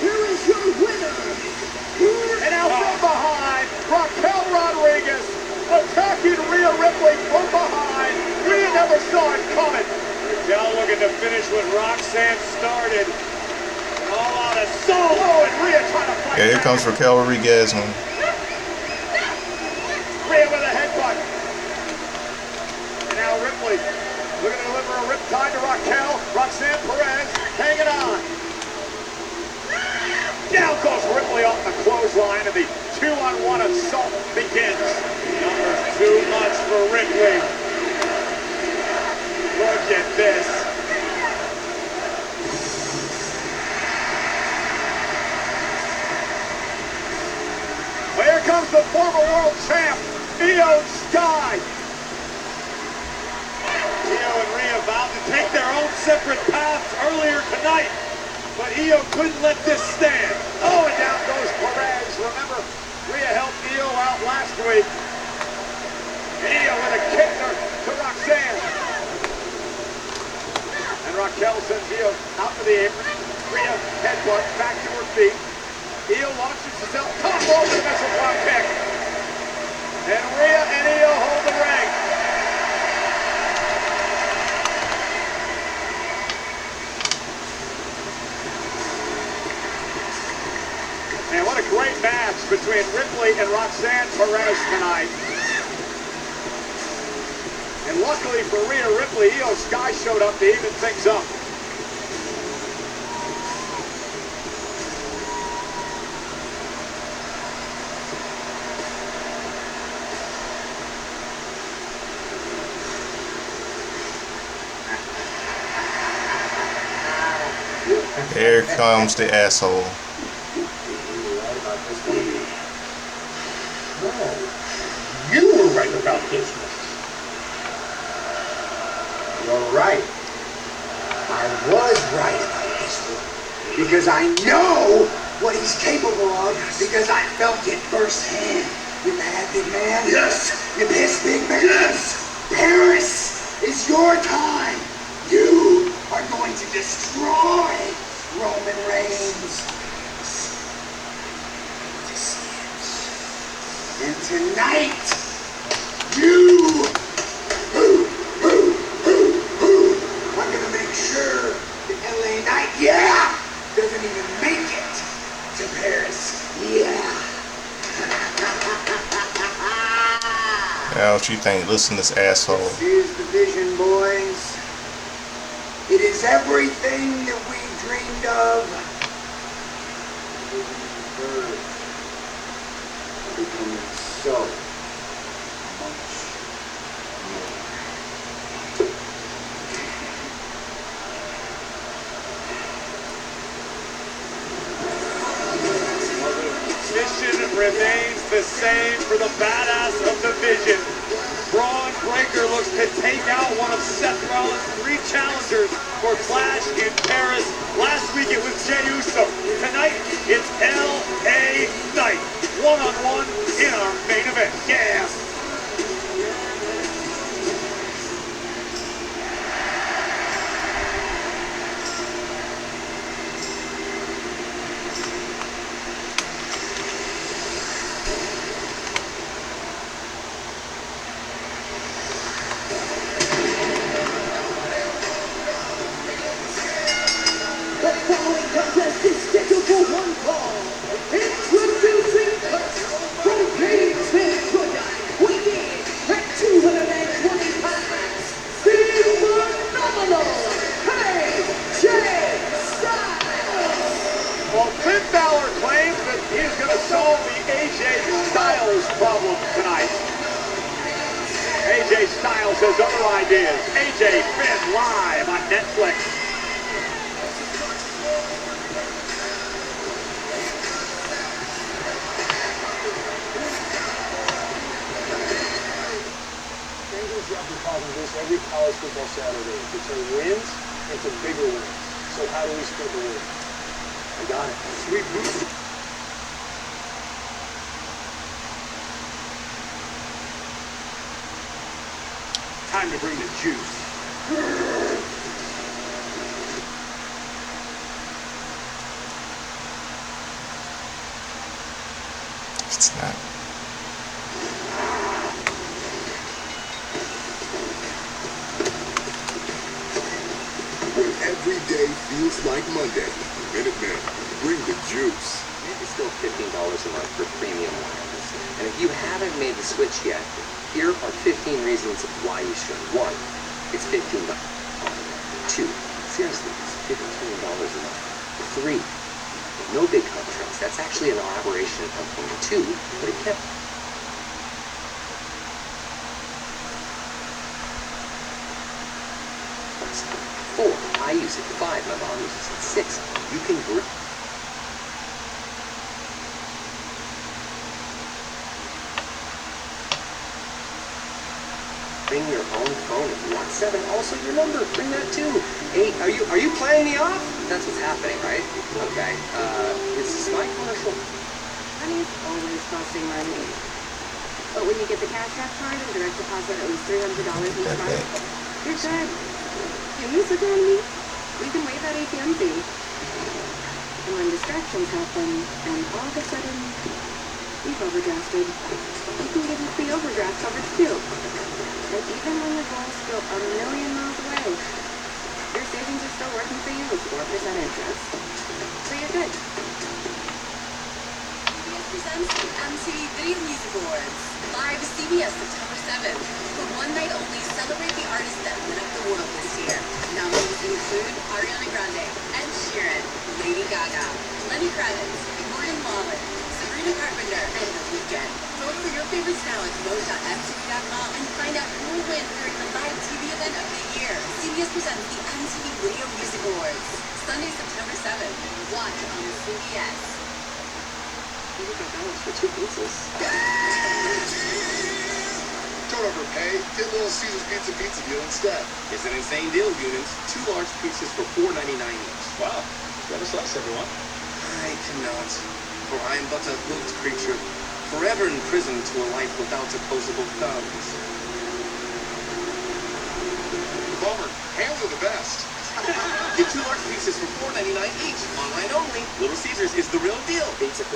Here is your winner. And now from behind, Raquel Rodriguez attacking Rhea Ripley from behind. Rhea never saw it coming. Raquel looking to finish what Roxanne started. All out of solo, and Rhea trying to fight. Okay, here comes Raquel Rodriguez. Rhea with a headbutt. And now Ripley looking to deliver a riptide to Raquel. Roxanne Perez hanging on. Down goes Ripley off the clothesline, and the 2-on-1 assault begins. Numbers too much for Ripley. Look at this. the former world champ, Io Sky. Io and Rhea vowed to take their own separate paths earlier tonight, but Io couldn't let this stand. Oh, and down goes Perez. Remember, Rhea helped Io out last week. And Io with a kick to Roxanne. And Raquel sends Io out to the apron. Rhea headbutt back to her feet. Io launches herself top rope with a missile drop kick. And Rhea and Io hold the ring. And what a great match between Ripley and Roxanne Perez tonight. And luckily for Rhea Ripley, Io Sky showed up to even things up. Here comes the asshole. You were right about this one. You're right. I was right about this one. Because I know what he's capable of, because I felt it firsthand. You mad, big man? Yes. You pissed, big man? Yes. Paris is your time. You are going to destroy Roman Reigns. And tonight, you are gonna make sure the LA Knight, doesn't even make it to Paris. Now, what you think? Listen to this asshole. This is the vision, boys. It is everything that we dreamed of. Becoming so much more. Mission remains the same for the badass of the Vision. Braun Breaker looks to take out one of Seth Rollins' 3 challengers for Clash in Paris. Last week it was Jey Uso. Tonight it's LA Knight. One-on-one in our main event. Yeah! The following contest is scheduled for one fall. Introducing from Kingston, Georgia, weighing at 220 pounds, the phenomenal AJ Styles. Well, Finn Balor claims that he is going to solve the AJ Styles problem tonight. AJ Styles has other ideas. AJ Finn live on Netflix. This every college football Saturday to turn wins into bigger wins. So how do we split the win? I got it. Sweet boost. Time to bring the juice. It's not. Every day feels like Monday. Minutemen, bring the juice. It's still $15 a month for premium wireless. And if you haven't made the switch yet, here are 15 reasons why you should. 1, it's $15. 2, seriously, it's $15 a month. 3, no big contracts. That's actually an elaboration of Phone 2, but it kept. 4, I use it. 5, my mom uses it. 6, you can group. Bring your own phone if you want. 7, also your number. Bring that too. 8, are you playing me off? That's what's happening, right? Okay. Is this my commercial? Money's always costing money. But when you get the Cash App card and direct deposit at least $300 each month, you're good. In this economy, we can waive that ATM fee. And when distractions happen, and all of a sudden, we've overdrafted, we can give you free overdraft coverage too. And even when your goals feel a million miles away, your savings are still working for you with 4% interest. So you're good. Presents the MTV Video Music Awards. Live CBS September 7th. For one night only, celebrate the artists that lit up the world this year. Nominees include Ariana Grande, Ed Sheeran, Lady Gaga, Lenny Kravitz, Morgan Wallen, Sabrina Carpenter, and The Weeknd. Vote for your favorites now at vote.mtv.com and find out who will win during the live TV event of the year. CBS presents the MTV Video Music Awards. Sunday, September 7th. Watch on CBS. You got balance for 2 pizzas. Don't overpay. Get Little Caesar's pizza deal instead. It's an insane deal, humans. 2 large pizzas for $4.99 each. Wow. Grab a slice, everyone. I cannot, for I am but a hoofed creature, forever imprisoned to a life without opposable thumbs. Bummer. Hams are the best. Get 2 large pizzas for $4.99 each. Online only. Little Caesars is the real deal. Pizza.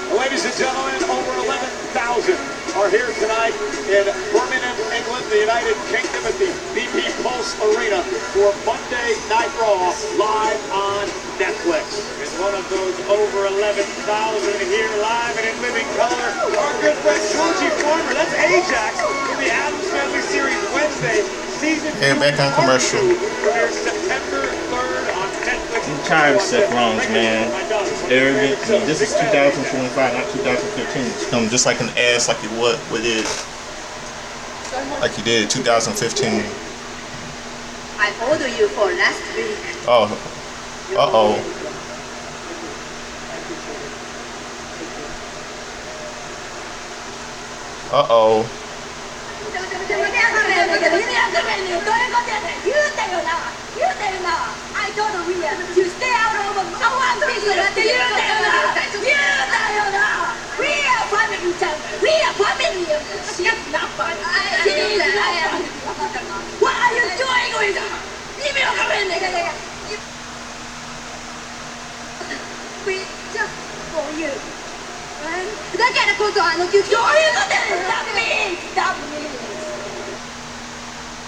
Ladies and gentlemen, over 11,000 are here tonight in Birmingham, England, the United Kingdom at the BP Pulse Arena for Monday Night Raw live on Netflix. And one of those over 11,000 here live and in living color, our good friend Georgie Farmer. That's Ajax from the Addams Family Series Wednesday. Season 2 back on commercial. premieres September 3rd on Netflix. You tired of Seth Rollins, man. Arrogant. I mean, this is 2025, not 2015. It's coming just like an ass, like it was, like you did in 2015. I ordered you for last week. Oh. Uh-oh. Uh-oh. I told Rhea to stay out of our business. Rhea family time. Rhea family. She's not fun. What are you doing with her? Leave me alone. We just for you. Da che era contro hanno chiuso. Stop me.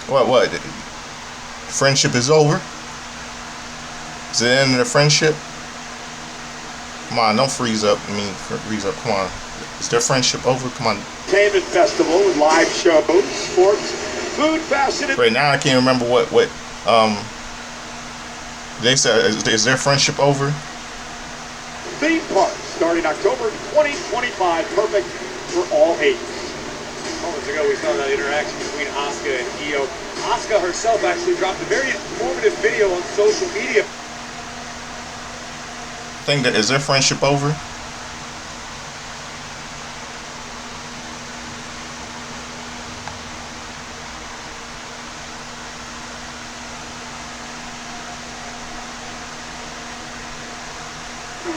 What? Friendship is over? Is it the end of the friendship? Come on, don't freeze up. Freeze up. Come on. Is their friendship over? Come on. Entertainment festival with live shows, sports, food, fashion. Right now, I can't remember what they said. Is their friendship over? Theme park starting October 2025. Perfect for all ages. Moments ago, we saw that interaction between Asuka and Io. Asuka herself actually dropped a very informative video on social media. Think that is their friendship over?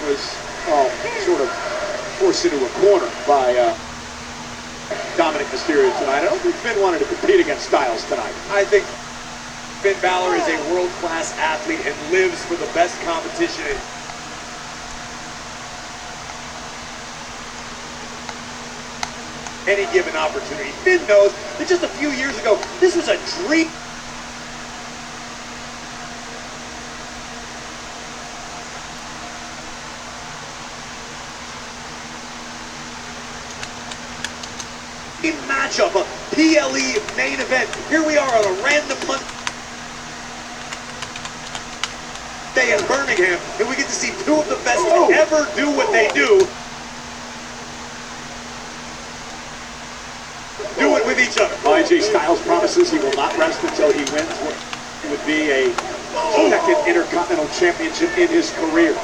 Was sort of forced into a corner by Dominic Mysterio tonight. I don't think Finn wanted to compete against Styles tonight. I think Finn Balor is a world-class athlete and lives for the best competition. Any given opportunity. Finn knows that just a few years ago, this was a dream. Matchup, a PLE main event. Here we are on a random Monday in Birmingham, and we get to see 2 of the best to ever do what they do. Do it with each other. AJ Styles promises he will not rest until he wins what would be a second Intercontinental Championship in his career.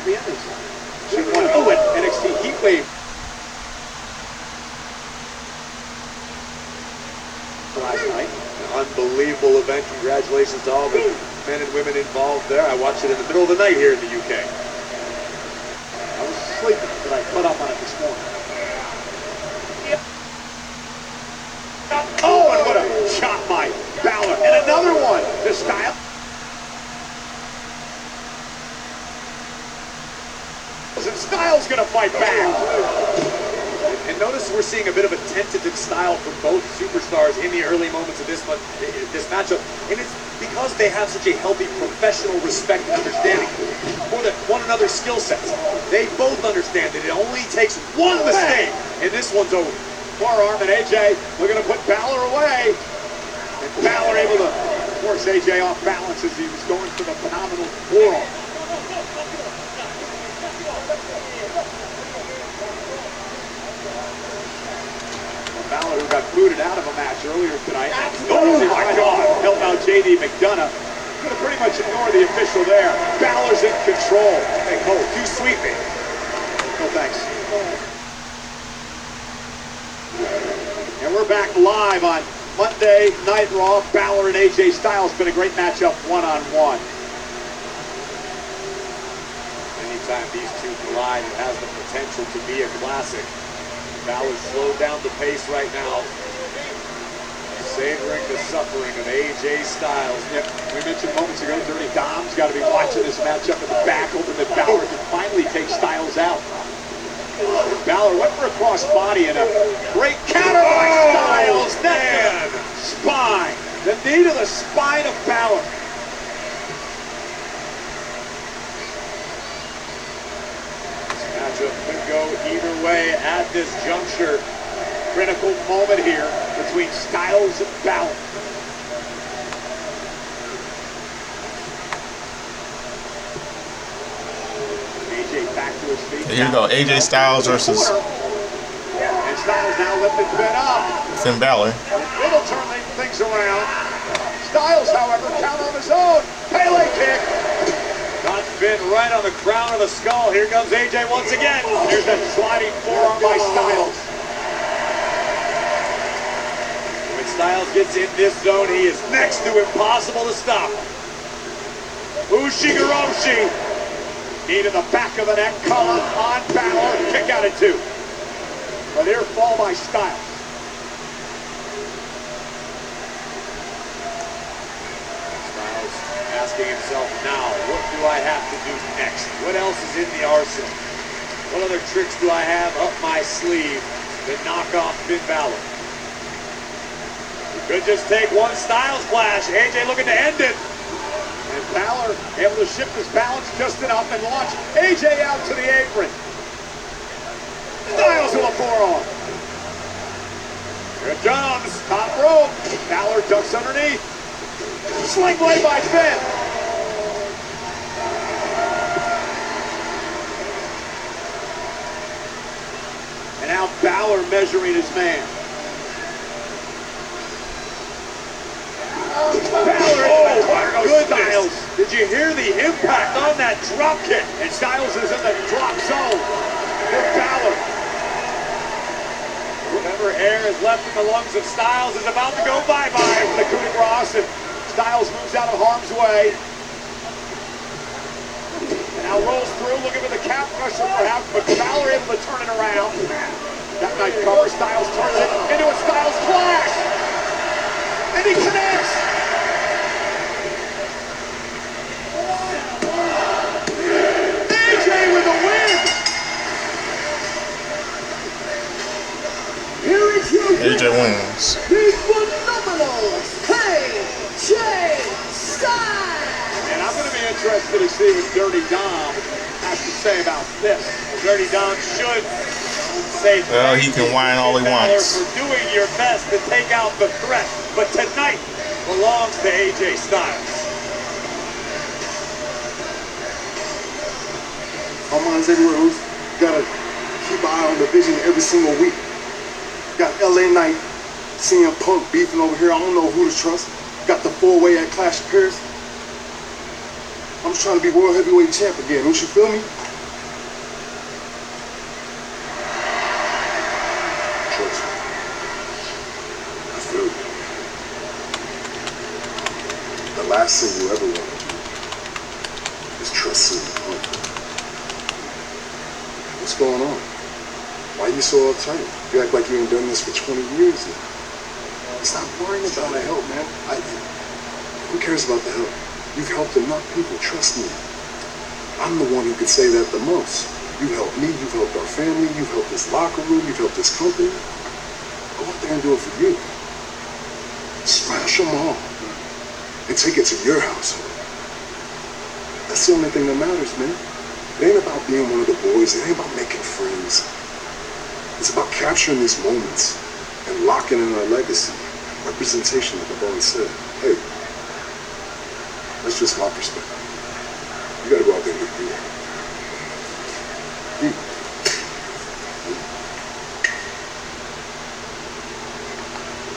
Championes. She won at NXT Heatwave last night. An unbelievable event. Congratulations to all the men and women involved there. I watched it in the middle of the night here in the UK. I was sleeping, but I caught up on it this morning. Oh, and what a shot by Balor. And another one to Styles. And Styles gonna fight back. And notice we're seeing a bit of a tentative style from both superstars in the early moments of this matchup. And it's because they have such a healthy professional respect and understanding for one another's skill sets. They both understand that it only takes one mistake, and this one's over. Forearm, and AJ looking to put Balor away. And Balor able to force AJ off balance as he was going for the phenomenal forearm. Balor, who got booted out of a match earlier tonight. Oh my God! Help out JD McDonough. Gonna pretty much ignore the official there. Balor's in control. Hey, Cole, too sweet, me. No thanks. And we're back live on Monday Night Raw. Balor and AJ Styles. Been a great matchup one-on-one. Anytime these two collide, it has the potential to be a classic. Balor slowed down the pace right now, savoring the suffering of AJ Styles. Yep, we mentioned moments ago, Dirty Dom's got to be watching this matchup in the back, hoping that Balor can finally take Styles out. Balor went for a cross body and a great counter by Styles. Man, spine. The knee to the spine of Balor. Matchup could go either way at this juncture. Critical moment here between Styles and Balor. AJ back to his feet. Here you go, AJ Styles versus and Styles now lifting Finn up. Finn Balor. It'll turn things around. Styles, however, count on his own. Pele kick. Got Finn right on the crown of the skull. Here comes AJ once again. Here's that sliding forearm by Styles. When Styles gets in this zone, he is next to impossible to stop. Ushigoroshi. Knee to the back of the neck, collar on Balor. Kick out at 2. But here fall by Styles. Asking himself now, what do I have to do next? What else is in the arsenal? What other tricks do I have up my sleeve to knock off Finn Balor? He could just take one Styles clash. AJ looking to end it. And Balor able to shift his balance just enough and launch AJ out to the apron. Styles with a forearm. Here it comes, top rope. Balor ducks underneath. Sling blade by Finn. And now Balor measuring his man. Balor, oh, good Styles. Did you hear the impact on that drop kick? And Styles is in the drop zone for Balor. Whatever air is left in the lungs of Styles is about to go bye-bye with the coup de grace. And Styles moves out of harm's way. And now rolls through, looking for the calf crusher perhaps, but Balor able to turn it around. That night cover, Styles turns it into a Styles clash. And he connects. AJ with the win. Here is your AJ wins. the phenomenal AJ Styles. And I'm going to be interested to see what Dirty Dom has to say about this. Dirty Dom should say well, he can whine all he wants. For doing your best to take out the threat, but tonight belongs to AJ Styles. Our minds everywhere. We gotta keep an eye on the vision every single week. Got LA Knight, CM Punk beefing over here. I don't know who to trust. Got the 4-way at Clash of Paris. I'm just trying to be World Heavyweight Champ again. Don't you feel me? last thing you ever want to do is trust CM Punk. What's going on? Why are you so uptight? You act like you ain't done this for 20 years now. Stop worrying about the help, man. Who cares about the help? You've helped enough people, trust me. I'm the one who could say that the most. You've helped me, you've helped our family, you've helped this locker room, you've helped this company. Go up there and do it for you. Smash them all. And take it to your household. That's the only thing that matters, man. It ain't about being one of the boys, it ain't about making friends. It's about capturing these moments and locking in our legacy. Representation, like I've always said. Hey, that's just my perspective. You gotta go out there and get real.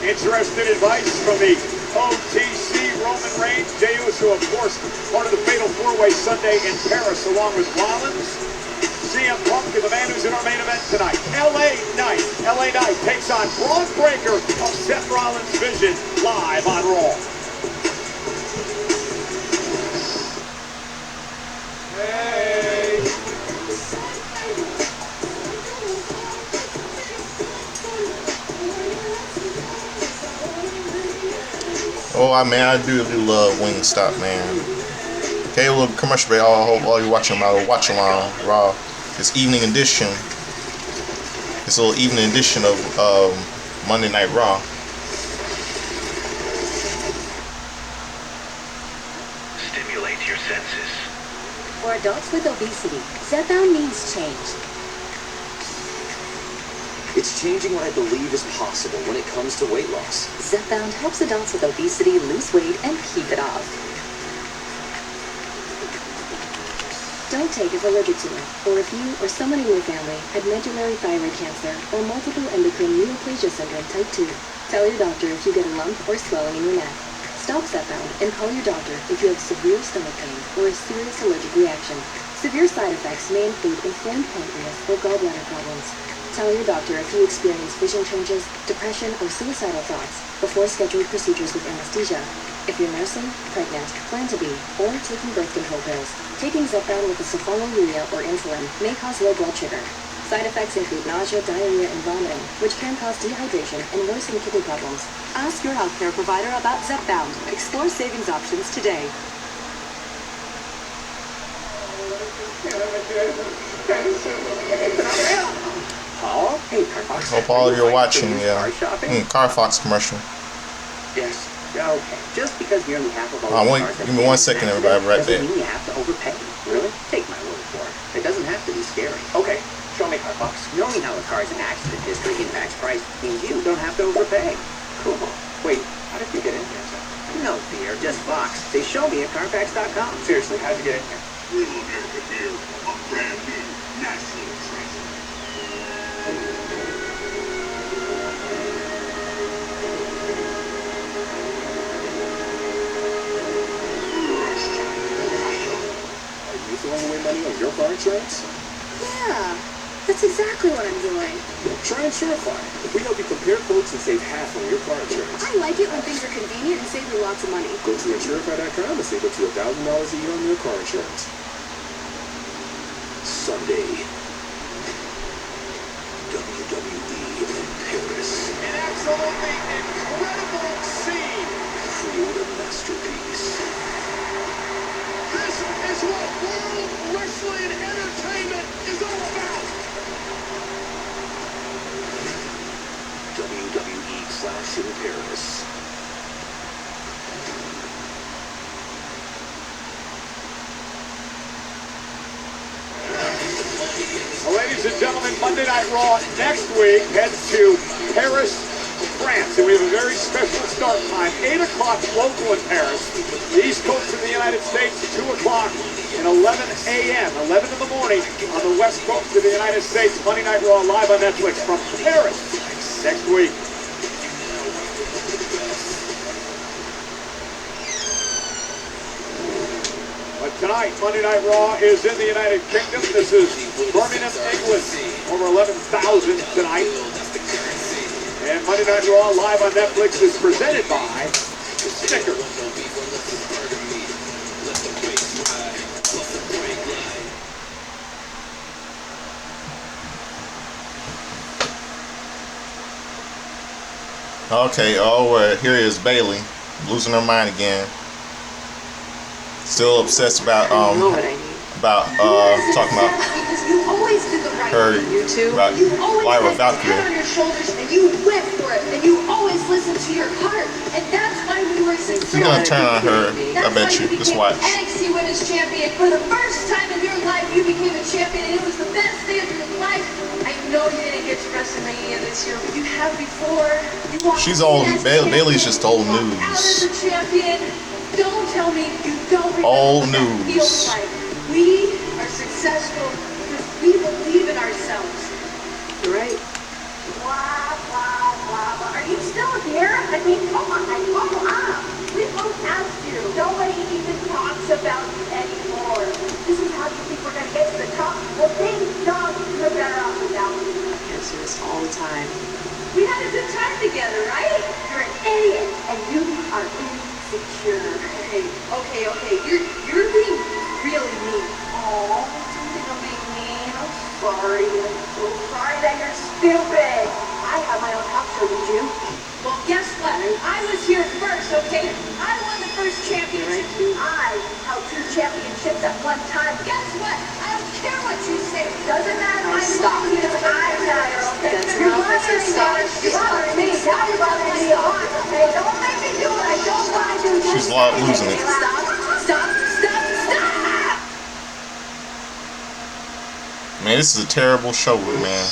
Interested advice from the OTC Roman Reigns, Jey Uso, of course, part of the Fatal 4-Way Sunday in Paris, along with Rollins, CM Punk, and the man who's in our main event tonight, LA Knight. LA Knight takes on Braun Breaker of Seth Rollins' Vision, live on Raw. Oh, man, I do love Wingstop, man. Okay, a little commercial break. I hope all you're watching my watch along Raw. This evening edition. This little evening edition of Monday Night Raw. Stimulate your senses. For adults with obesity, Zepbound means change. It's changing what I believe is possible when it comes to weight loss. Zepbound helps adults with obesity lose weight and keep it off. Don't take if allergic to it, or if you or someone in your family had medullary thyroid cancer or multiple endocrine neoplasia syndrome type 2. Tell your doctor if you get a lump or swelling in your neck. Stop Zepbound and call your doctor if you have severe stomach pain or a serious allergic reaction. Severe side effects may include inflamed pancreas or gallbladder problems. Tell your doctor if you experience vision changes, depression, or suicidal thoughts before scheduled procedures with anesthesia. If you're nursing, pregnant, plan to be, or taking birth control pills, taking Zepbound with a sulfonylurea or insulin may cause low blood sugar. Side effects include nausea, diarrhea, and vomiting, which can cause dehydration and worsen kidney problems. Ask your healthcare provider about Zepbound. Explore savings options today. Paul? Hey, Carfox. Hope all you're watching, yeah. Carfox commercial. Yes. Okay. Just because we only half of all the cars give me 1 second, everybody. Right there. Doesn't mean you have to overpay. Really? Take my word for it. It doesn't have to be scary. Okay. Show me Carfox. Knowing how a car's an accident history impacts price means you don't have to overpay. Cool. Wait, how did you get in here? No fear, just Fox. They show me at Carfax.com. Seriously, how'd you get in here? Real America Beer, a brand new national treasure. Are you throwing away money on your car insurance? Yeah, that's exactly what I'm doing. Try Insurify. We help you compare quotes and save half on your car insurance. I like it when things are convenient and save me lots of money. Go to Insurify.com and save up to $1,000 a year on your car insurance. Sunday, WWE in Paris. An absolutely incredible scene. Create a masterpiece. This is what World Wrestling Entertainment is all about. WWE Clash in Paris. Well, ladies and gentlemen, Monday Night Raw next week heads to Paris, France. And we have a very special start time, 8 o'clock local in Paris. The East Coast of the United States, 2 o'clock and 11 a.m., 11 in the morning on the West Coast of the United States. Monday Night Raw live on Netflix from Paris next week. But tonight, Monday Night Raw is in the United Kingdom. This is Birmingham, England. Over 11,000 tonight. And Monday Night Raw live on Netflix is presented by Snickers. Okay, here is Bailey losing her mind again. Still obsessed about talking about her about Lyra Valkyrie. On your shoulders and you went for it and you always listen to your heart, and that's why we were successful. She's gonna turn on her. I bet you. Just watch. NXT Women's Champion for the first time in your life. You became a champion, and it was the best day of your life. I know you didn't get to WrestleMania this year, but you have before. She's old. Bailey's just old Out news. as a champion. Don't tell me you don't remember Old what that news. feels like. We are successful because we believe in ourselves. You're right. Blah, blah, blah, blah. Are you still here? I mean, come on, we both have to. Nobody even talks about you anymore. This is how you think we're going to get to the top? Well, thank God you're better off without me. I answer this all the time. We had a good time together, right? You're an idiot, and you are insecure. Okay. You're being really mean. Oh, don't think I'm being mean. I'm sorry. I'm so sorry that you're stupid. I have my own talk show, did you? Well, guess what? I was here first, okay? I won the first championship. I held 2 championships at one time. Guess what? I don't care what you say. Doesn't matter. I'm stop. because I matter, okay? That's You're enough. I said stop. You're bothering me. Now you're bothering me a lot, okay? Don't make me do it. I don't want to do this. She's losing it. Stop. Man, this is a terrible show, man.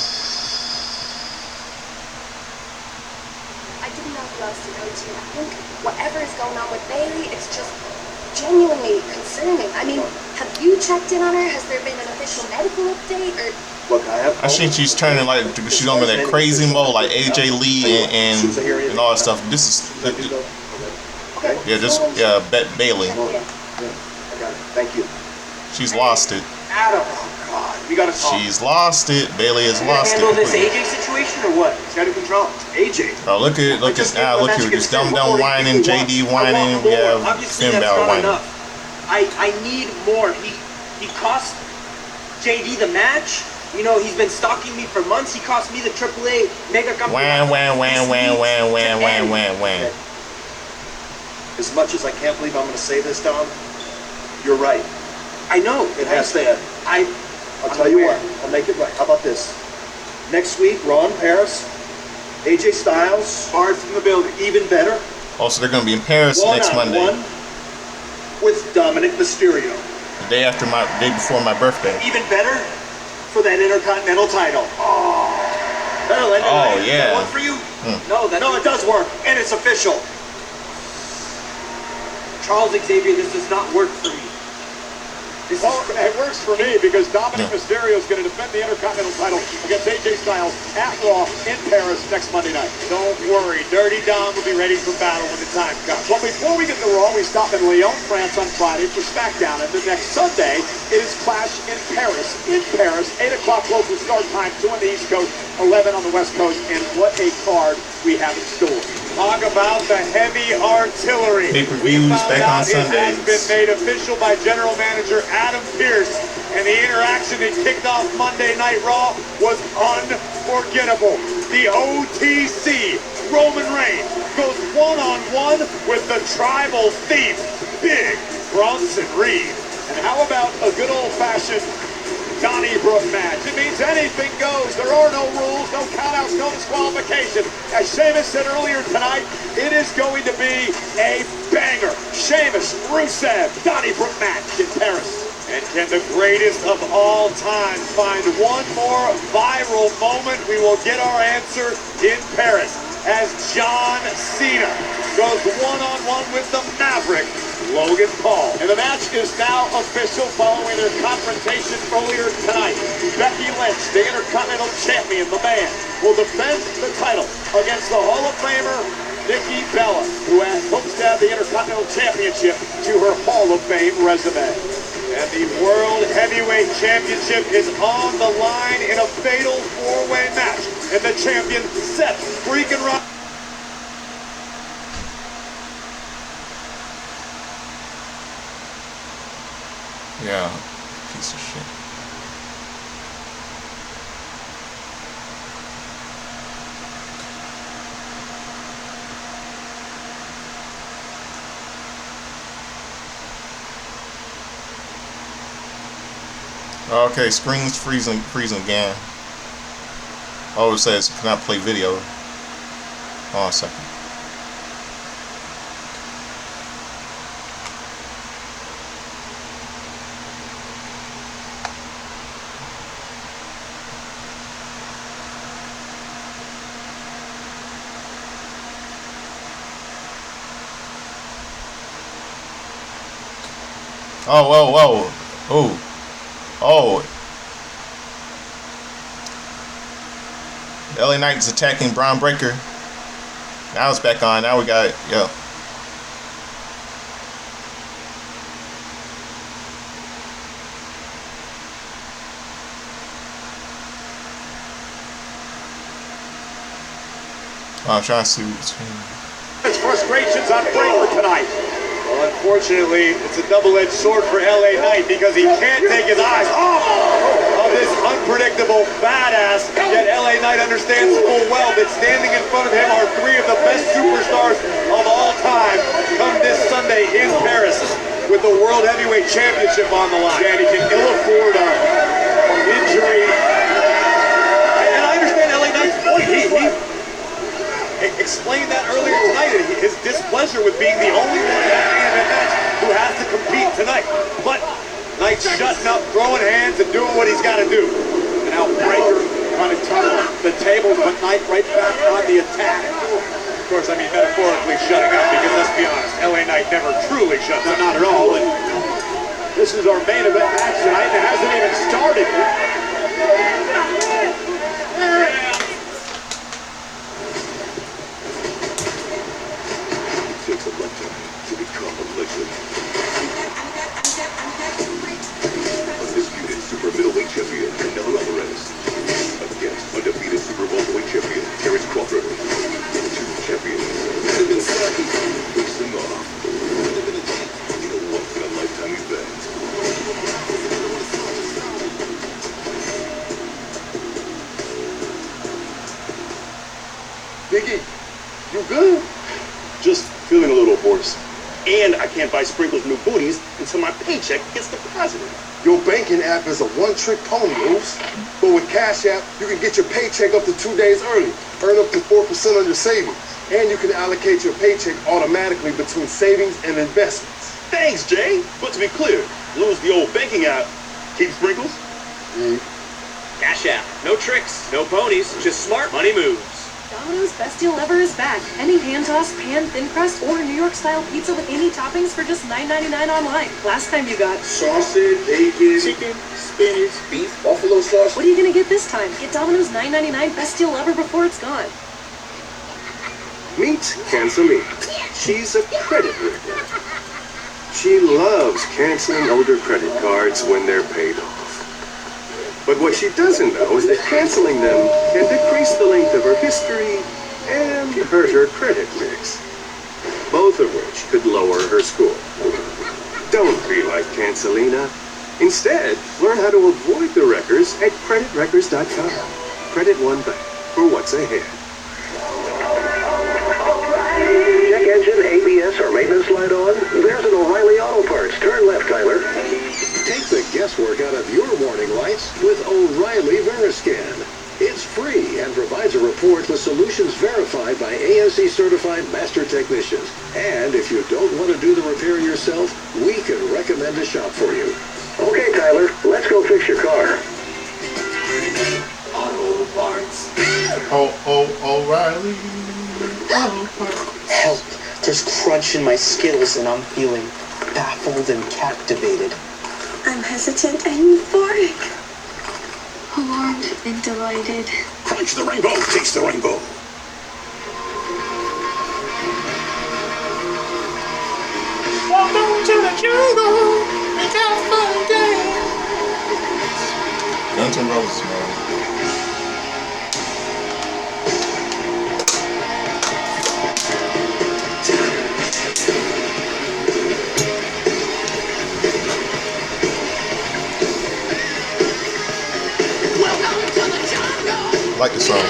I didn't know who else to go to. I think whatever is going on with Bailey, it's just genuinely concerning. I mean, have you checked in on her? Has there been an official medical update? Or Look, I think she's turning like she's going to that crazy mode like AJ Lee and all that stuff. This is Bailey. I got it. Thank you. She's lost it. Adam, oh God, we gotta talk. She's lost it. Bailey has lost it. Handle this completely. AJ situation or what? It's out of control. AJ. Oh, look here, this dumb whining, JD whining, we have Obviously, Finn that's Balor not whining. enough. I need more. He cost JD the match. You know, he's been stalking me for months. He cost me the AAA Mega Campeonato. Wham. As much as I can't believe I'm going to say this, Dom, you're right. I know. It has to end. I'll tell you what. I'll make it right. How about this? Next week, Raw in Paris, AJ Styles, Barred from the building. Even better. Also, they're going to be in Paris next Monday. One with Dominic Mysterio. The day before my birthday. Even better for that Intercontinental title. Oh, yeah. That one for you? No, it does work, and it's official. Charles Xavier, this does not work for me. Well, it works for me because Dominic Mysterio is going to defend the Intercontinental title against AJ Styles at Raw in Paris next Monday night. Don't worry, Dirty Dom will be ready for battle when the time comes. Well, before we get to Raw, we stop in Lyon, France on Friday for SmackDown, and the next Sunday it is Clash in Paris. 8 o'clock local start time, 2 on the East Coast, 11 on the West Coast, and what a card we have in store. Talk about the heavy artillery. Pay-per-views back on Sundays. It has been made official by General Manager Adam Pearce, and the interaction that kicked off Monday Night Raw was unforgettable. The OTC, Roman Reigns, goes one-on-one with the tribal thief, Big Bronson Reed. And how about a good old-fashioned Donnybrook match? It means anything goes. There are no rules, no countouts, no disqualification. As Sheamus said earlier tonight, it is going to be a banger. Sheamus, Rusev, Donnybrook match in Paris. And can the greatest of all time find one more viral moment? We will get our answer in Paris as John Cena goes one-on-one with the Maverick, Logan Paul. And the match is now official following their confrontation earlier tonight. Becky Lynch, the Intercontinental Champion, the man, will defend the title against the Hall of Famer, Nikki Bella, who hopes to add the Intercontinental Championship to her Hall of Fame resume. And the World Heavyweight Championship is on the line in a fatal four-way match. And the champion, Seth freaking Rollins. Yeah, piece of shit. Okay, screen's freezing again. Oh, it says cannot play video. Hold on a second. Oh, whoa, whoa. Oh. Oh. LA Knight's attacking Braun Breaker. Now it's back on. Now we got it. Yo. I'm trying to see what's His frustrations on Breaker tonight. Well, unfortunately, it's a double-edged sword for LA Knight because he can't take his eyes off of this unpredictable badass. Yet LA Knight understands full well that standing in front of him are three of the best superstars of all time come this Sunday in Paris with the World Heavyweight Championship on the line. And he can ill afford an injury. And I understand LA Knight's point. He explained that earlier tonight, his displeasure with being the only one in that main event match who has to compete tonight. But Knight's shutting up, throwing hands, and doing what he's got to do. And now Breaker trying to turn the tables, but Knight right back on the attack. Of course, I mean metaphorically shutting up, because let's be honest, LA Knight never truly shuts up. Not at all. But this is our main event match tonight, and it hasn't even started. Undisputed super middleweight champion Canelo Alvarez against undefeated super welterweight champion Terrence Crawford. Two champions facing off in a once-in-a-lifetime event. Biggie, you good? Just feeling a little hoarse. And I can't buy Sprinkles new booties until my paycheck gets deposited. Your banking app is a one-trick pony, Moose. But with Cash App, you can get your paycheck up to 2 days early, earn up to 4% on your savings, and you can allocate your paycheck automatically between savings and investments. Thanks, Jay. But to be clear, lose the old banking app, keep Sprinkles? Cash App. No tricks, no ponies, just smart money moves. Domino's Best Deal Ever is back. Any hand-tossed, pan, thin crust, or New York-style pizza with any toppings for just $9.99 online. Last time you got sausage, bacon, chicken, spinach, beef, buffalo sauce. What are you gonna get this time? Get Domino's $9.99 Best Deal Ever before it's gone. Meet Cancelina. She's a credit reader. She loves canceling older credit cards when they're paid off. But what she doesn't know is that canceling them can decrease the length of her history and hurt her credit mix, both of which could lower her score. Don't be like Cancelina. Instead, learn how to avoid the wreckers at creditwreckers.com. Credit One Bank for what's ahead. Check engine, ABS, or maintenance light on? There's an O'Reilly Auto Parts. Turn left, Tyler. Take the guesswork out of your warning lights with O'Reilly Veriscan. It's free and provides a report with solutions verified by ANSI certified master technicians. And if you don't want to do the repair yourself, we can recommend a shop for you. Okay, Tyler, let's go fix your car. Auto Parts. O'Reilly Auto Parts. Help. There's crunch in my Skittles and I'm feeling baffled and captivated. I'm hesitant and euphoric. Alarmed and delighted. Crunch the rainbow, taste the rainbow. Welcome to the jungle. We got fun games. Guns N' Roses, man. I like the song.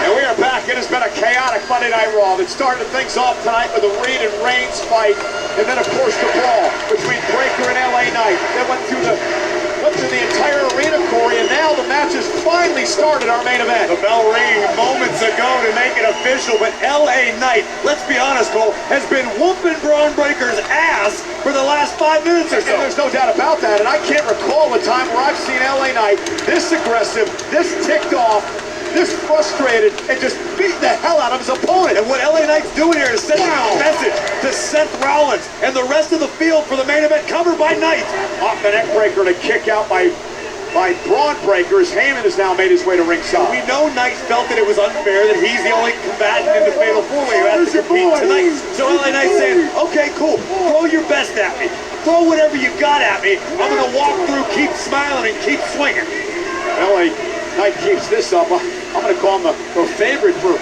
And we are back. It has been a chaotic Monday Night Raw that started things off tonight with a Reed and Reigns fight, and then of course the brawl between Breakker and LA Knight. That went through the entire arena, Corey, and now the match has finally started, our main event. The bell ringing moments ago to make it official, but LA Knight, let's be honest, Cole, has been whooping Braun Breaker's ass for the last 5 minutes or so. And there's no doubt about that, and I can't recall a time where I've seen LA Knight this aggressive, this ticked off, this frustrated, and just beat the hell out of his opponent. And what LA Knight's doing here is sending a message to Seth Rollins and the rest of the field for the main event covered by Knight. Off the neck breaker and a kick out by Braun Breaker. Heyman has now made his way to ringside. We know Knight felt that it was unfair that he's the only combatant in the Fatal 4-Way who has to compete tonight. So LA Knight's saying, okay, cool, throw your best at me. Throw whatever you got at me. I'm going to walk through, keep smiling, and keep swinging. LA Knight keeps this up. I'm going to call him the favorite for,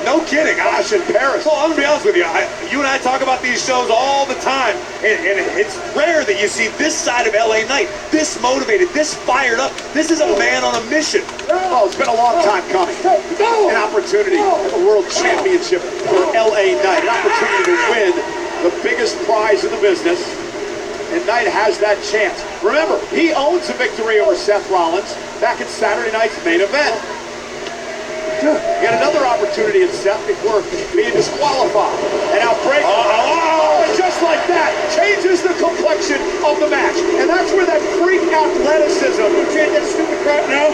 no kidding. Clash in Paris. So I'm going to be honest with you. You and I talk about these shows all the time, and it's rare that you see this side of LA Knight, this motivated, this fired up. This is a man on a mission. Oh, it's been a long time coming. An opportunity at the World Championship for LA Knight. An opportunity to win the biggest prize in the business. And Knight has that chance. Remember, he owns a victory over Seth Rollins back at Saturday night's main event. Yet another opportunity at Seth before being disqualified. And now Breakker, and just like that, changes the complexion of the match. And that's where that freak athleticism. You can't get stupid crap now.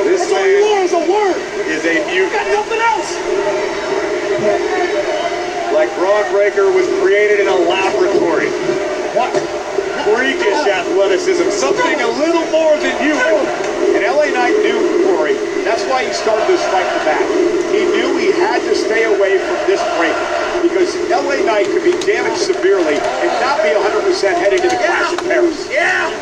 This man is a word. Is a mute. Got nothing else. Like Braun Breakker was created in a laboratory. What? Freakish athleticism, something a little more than you. And LA Knight knew, Corey, that's why he started this fight in the back. He knew he had to stay away from this break because LA Knight could be damaged severely and not be 100% heading to the Clash in Paris. Yeah!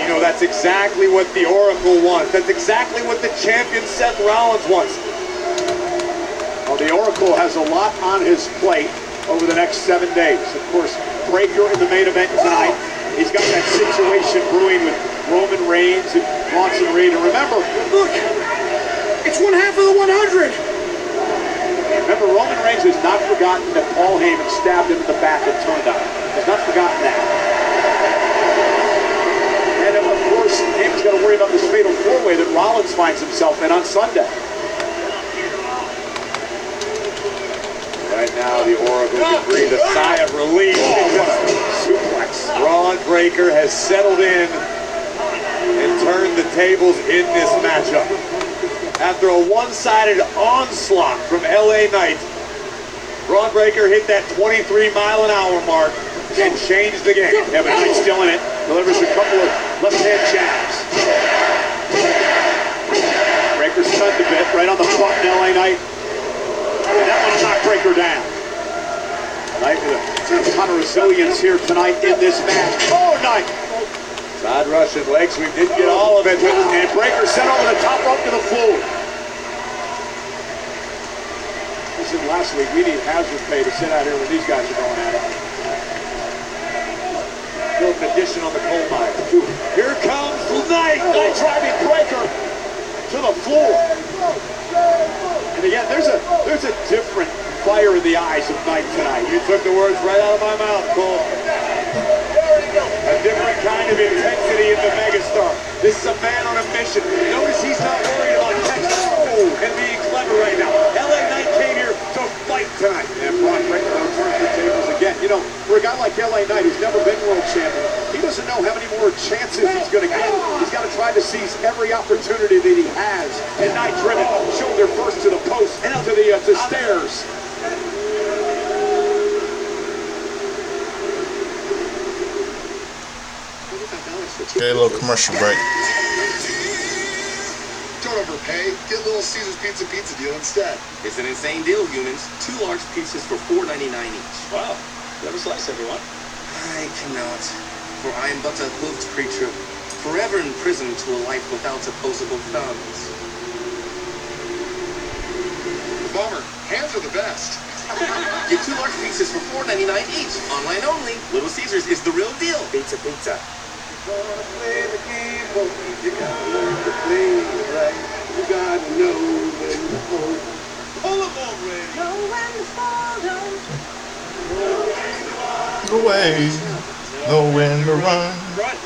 You know, that's exactly what the Oracle wants. That's exactly what the champion Seth Rollins wants. Well, the Oracle has a lot on his plate over the next 7 days. Of course, Breakker in the main event tonight. He's got that situation brewing with Roman Reigns and Bronson Reed. And remember, look, it's 1/2 of the 100. Remember, Roman Reigns has not forgotten that Paul Heyman stabbed him in the back and turned on him. He's not forgotten that. And of course, Heyman's got to worry about this fatal 4-way that Rollins finds himself in on Sunday. Right now, the Oracle can breathe a sigh of relief. Suplex. Braun Breakker has settled in and turned the tables in this matchup. After a one-sided onslaught from LA Knight, Braun Breakker hit that 23-mile-an-hour mark and changed the game. Yeah, but Knight's still in it. Delivers a couple of left-hand jabs. Breakker's stunned a bit, right on the button, LA Knight. And that one knocked Breakker down. Knight with a ton of resilience here tonight in this match. Oh, Knight! Side Russian leg sweep didn't get all of it. And Breakker sent over the top rope to the floor. Listen, last week we need hazard pay to sit out here when these guys are going at it. Built an addition on the coal mine. Here comes Knight. Knight driving Breakker to the floor. And again, there's a different fire in the eyes of Knight tonight. You took the words right out of my mouth, Cole. A different kind of intensity in the megastar. This is a man on a mission. Notice he's not worried about catching and being clever right now. LA Knight came here to fight tonight. And Braun Breakker turns the tables again. You know, for a guy like LA Knight who's never been world champion, he doesn't know how many more chances he's going to get. He's got to try to seize every opportunity that he has. And Knight driven, shoulder first to the post and to the stairs. Okay, a little commercial break. Don't overpay. Get Little Caesar's pizza deal instead. It's an insane deal, humans. 2 large pizzas for $4.99 each. Wow. Have a slice, everyone. I cannot, for I am but a hoofed creature, forever imprisoned to a life without opposable thumbs. Bummer. Hands are the best. Get 2 large pizzas for $4.99 each. Online only. Little Caesars is the real deal. Pizza. Gonna play the game, boy. You gotta learn to play it right. You gotta know when to hold. Pull them already. Know when to fall down. Away, know when to run. Front.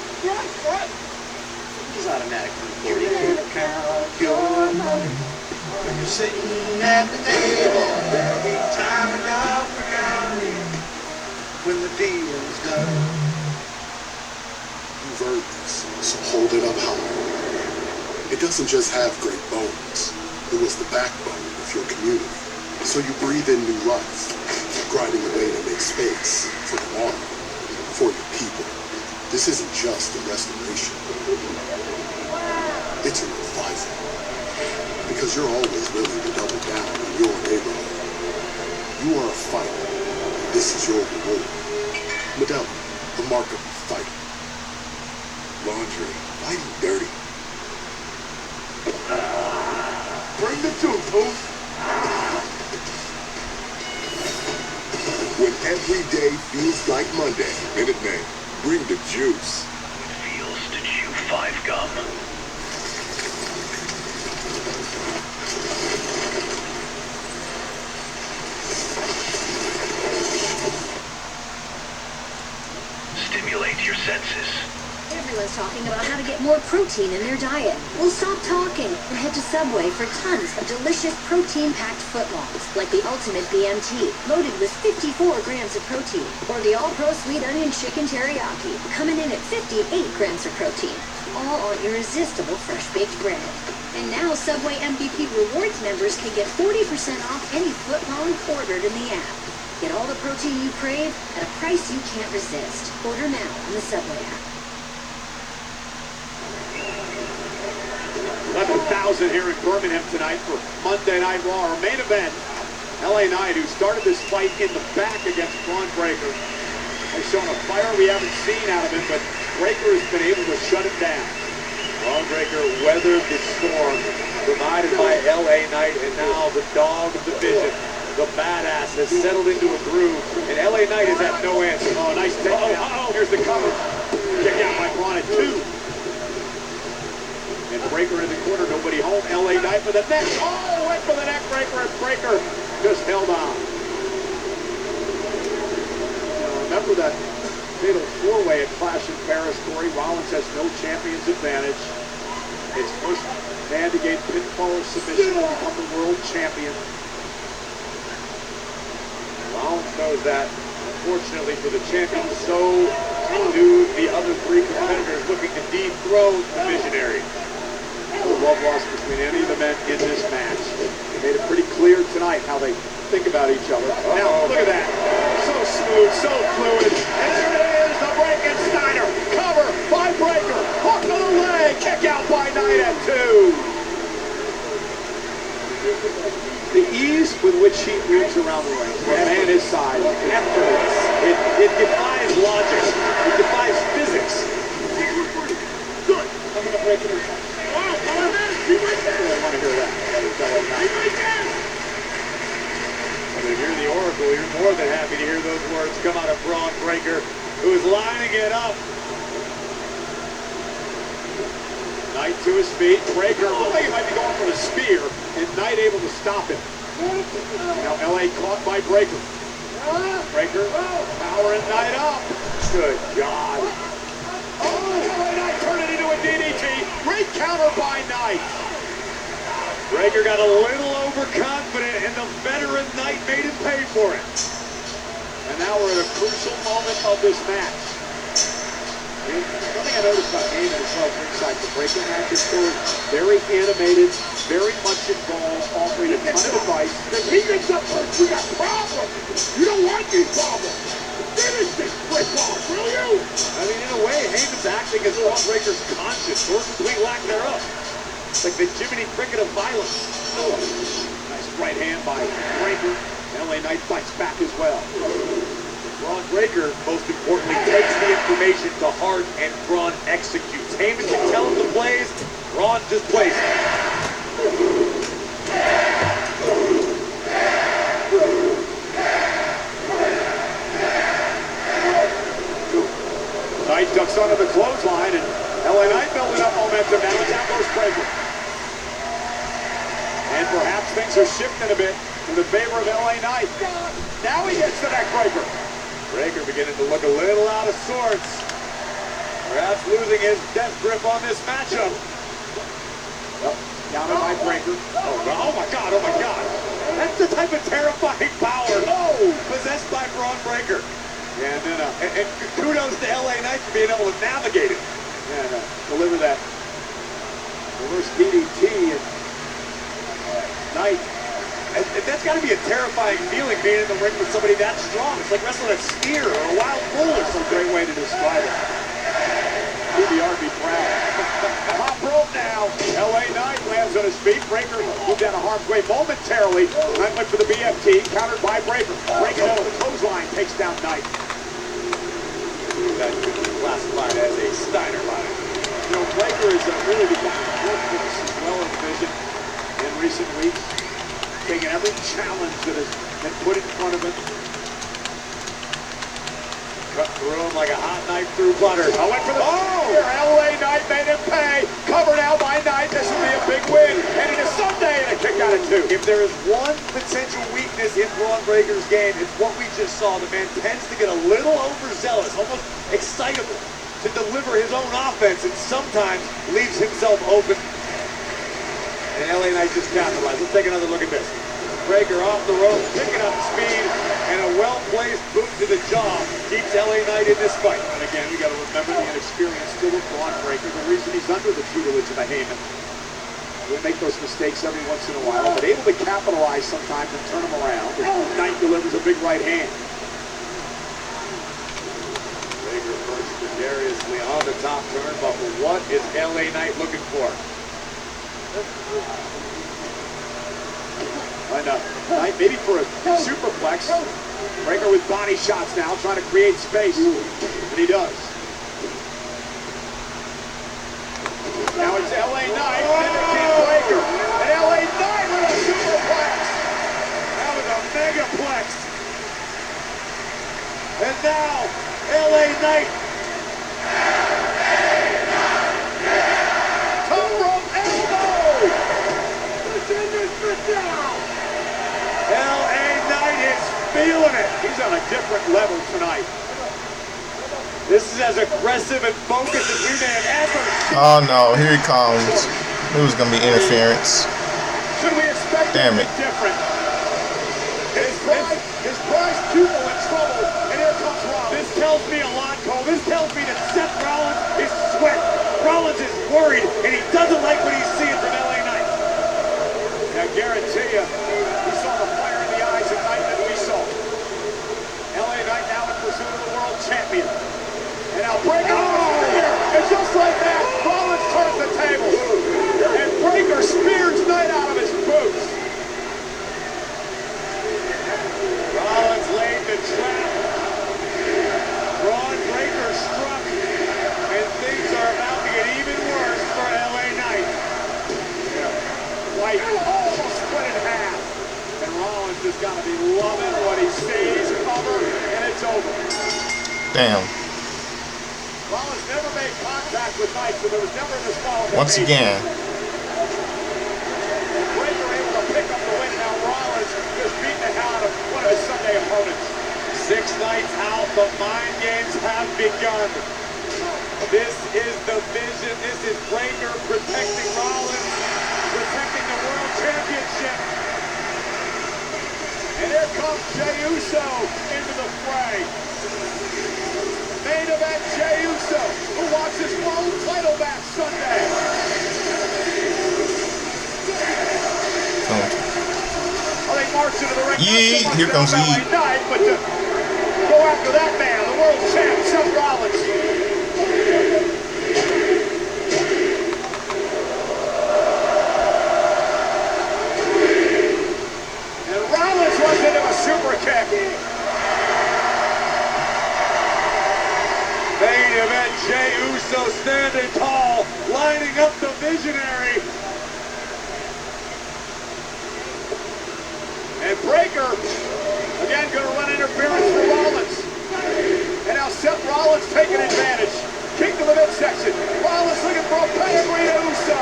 He's automatic from 40. Count your money. When you're sitting at the table, there'll be time enough for counting when the deal's done. You've earned this, so hold it up high. It doesn't just have great bones. It was the backbone of your community. So you breathe in new life, grinding away to make space for tomorrow, for your people. This isn't just a restoration. It's a revival. Because you're always willing to double down on your neighborhood. You are a fighter. This is your reward. Medalla, the mark of a fighter. Laundry, fighting dirty. Bring the two, Poof. When every day feels like Monday, Minute Maid, bring the juice. Feels to chew 5 gum. Stimulate your senses. Everyone's talking about how to get more protein in their diet. Well, stop talking and head to Subway for tons of delicious protein-packed footlongs, like the Ultimate BMT, loaded with 54 grams of protein, or the All-Pro Sweet Onion Chicken Teriyaki, coming in at 58 grams of protein, all on irresistible fresh-baked bread. And now Subway MVP Rewards members can get 40% off any footlong ordered in the app. Get all the protein you crave at a price you can't resist. Order now on the Subway app. 11,000 here in Birmingham tonight for Monday Night Raw, our main event. LA Knight, who started this fight in the back against Braun Breaker, has shown a fire we haven't seen out of him, but Breaker has been able to shut it down. Braun Breaker weathered the storm provided by LA Knight, and now the dog of the division, the badass, has settled into a groove, and LA Knight has had no answer. Oh, nice takedown. Here's the cover. Kick out by Braun at 2. And Breaker in the corner, nobody home. LA Knight for the neck. Oh, went for the neck breaker, and Breaker just held on. Now, remember that fatal four-way at Clash in Paris, Corey. Rollins has no champion's advantage. His first man to gain pinfall or submission will become the world champion. Rollins knows that. Unfortunately for the champion, so do the other 3 competitors looking to dethrone the visionary. No love lost between any of the men in this match. They made it pretty clear tonight how they think about each other. Now, look at that. So smooth, so fluid. And there it is, the Frankensteiner. Cover by Breaker. Hook to the leg. Kick out by Knight at 2. The ease with which he moves around the ring for a man his size, effortless. It defies logic. It defies physics. Good. I'm going to break it inside. I want to hear that. When you hear the Oracle, you're more than happy to hear those words come out of Braun Breaker, who is lining it up. Knight to his feet. Breaker, looked like he might be going for the spear, and Knight able to stop him. Now LA caught by Breaker. Breaker powering Knight up. Good God. Oh, Knight turned it into a DDT. Great counter by Knight. Breaker got a little overconfident, and the veteran Knight made him pay for it. And now we're at a crucial moment of this match. Something I noticed about Heyman as well ringside, the breaking match is very animated, very much involved, offering a ton of advice. If he gets up first, we got problems. You don't want these problems. Finish this rip off, will you? I mean, in a way, Heyman's acting as Braun Breaker's conscience, or complete lack thereof. It's like the Jiminy Cricket of violence. Oh, nice right hand by Breaker. LA Knight fights back as well. Braun Breaker, most importantly, takes the information to heart, and Braun executes. Heyman can tell him the plays, Braun just plays it. Knight ducks under the clothesline, and LA Knight building up momentum now. It's out goes Breaker. are shifting a bit in the favor of LA Knight. Now he gets the neck breaker. Breaker beginning to look a little out of sorts. Perhaps losing his death grip on this matchup. Yep, down by Breaker. Oh my God, oh my God. That's the type of terrifying power possessed by Braun Breaker. Yeah, and kudos to LA Knight for being able to navigate it. And deliver that reverse DDT. And Knight, and that's got to be a terrifying feeling, being in the ring with somebody that strong. It's like wrestling a steer or a wild bull or some great way to describe it. PBR be proud. Top rope now. LA Knight lands on his feet. Breaker moved out of harm's way momentarily. Knight went for the BFT, countered by Breaker. Breaker out of the clothesline, takes down Knight. That could be classified as a Steiner line. You know, Breaker has really become important for this as well as division in recent weeks, taking every challenge that has been put in front of him. Cut through him like a hot knife through butter. I went for the LA Knight made him pay. Cover now by Knight. This will be a big win. Heading to Sunday and a kick out of 2. If there is one potential weakness in Braun Breaker's game, it's what we just saw. The man tends to get a little overzealous, almost excitable to deliver his own offense, and sometimes leaves himself open. And LA Knight just capitalized. Let's take another look at this. Breaker off the rope, picking up speed, and a well-placed boot to the jaw keeps LA Knight in this fight. And again, we got to remember the inexperience still of Braun Breaker, the reason he's under the tutelage of a Heyman. We make those mistakes every once in a while, but able to capitalize sometimes and turn them around. Knight delivers a big right hand. Breaker first precariously on the top turnbuckle. What is LA Knight looking for? Knight maybe for a superplex. Breaker with body shots now, trying to create space. And he does. Now it's LA Knight, mimicking Breaker. And LA Knight with a superplex. That was a megaplex. And now, LA Knight. Top rope elbow. LA Knight is feeling it. He's on a different level tonight. This is as aggressive and focused as we may have ever seen. Oh no, here he comes. It was gonna be interference. Should we expect Damn it. different? His prize pupil in trouble, and here comes Rollins. This tells me a lot, Cole. This tells me that Seth Rollins is sweating. Rollins is worried, and he doesn't like what he's seeing from LA Knight. I guarantee you, we saw the fire in the eyes of Knight that we saw. LA Knight now in pursuit of the world champion. And now Breaker and just like that, Rollins turns the table. And Breaker spears Knight out of his boots. Rollins laid the trap. Braun Breaker struck. And things are about to get even worse for LA Knight. White almost split in half. And Rollins just got to be loving what he sees. Cover, and it's over. Damn. Rollins never made contact with Knight, so there was never a disqualification. Once again. Breaker able to pick up the win. Now Rollins just beating the hell out of one of his Sunday opponents. 6 nights out, the mind games have begun. This is the vision. This is Breaker protecting Rollins, protecting the World Championship. And here comes Jey Uso into the fray. Main event, Jey Uso, who wants his world title back Sunday. They march into the ring. Yee, here comes Yee. Night, but to go after that man, the world champ, Seth Rollins. And Rollins runs into a super kick. Main event, Jey Uso standing tall, lining up the visionary. And Breaker, again, going to run interference for Rollins. And now Seth Rollins taking advantage. Kick to the midsection. Rollins looking for a pedigree to Uso.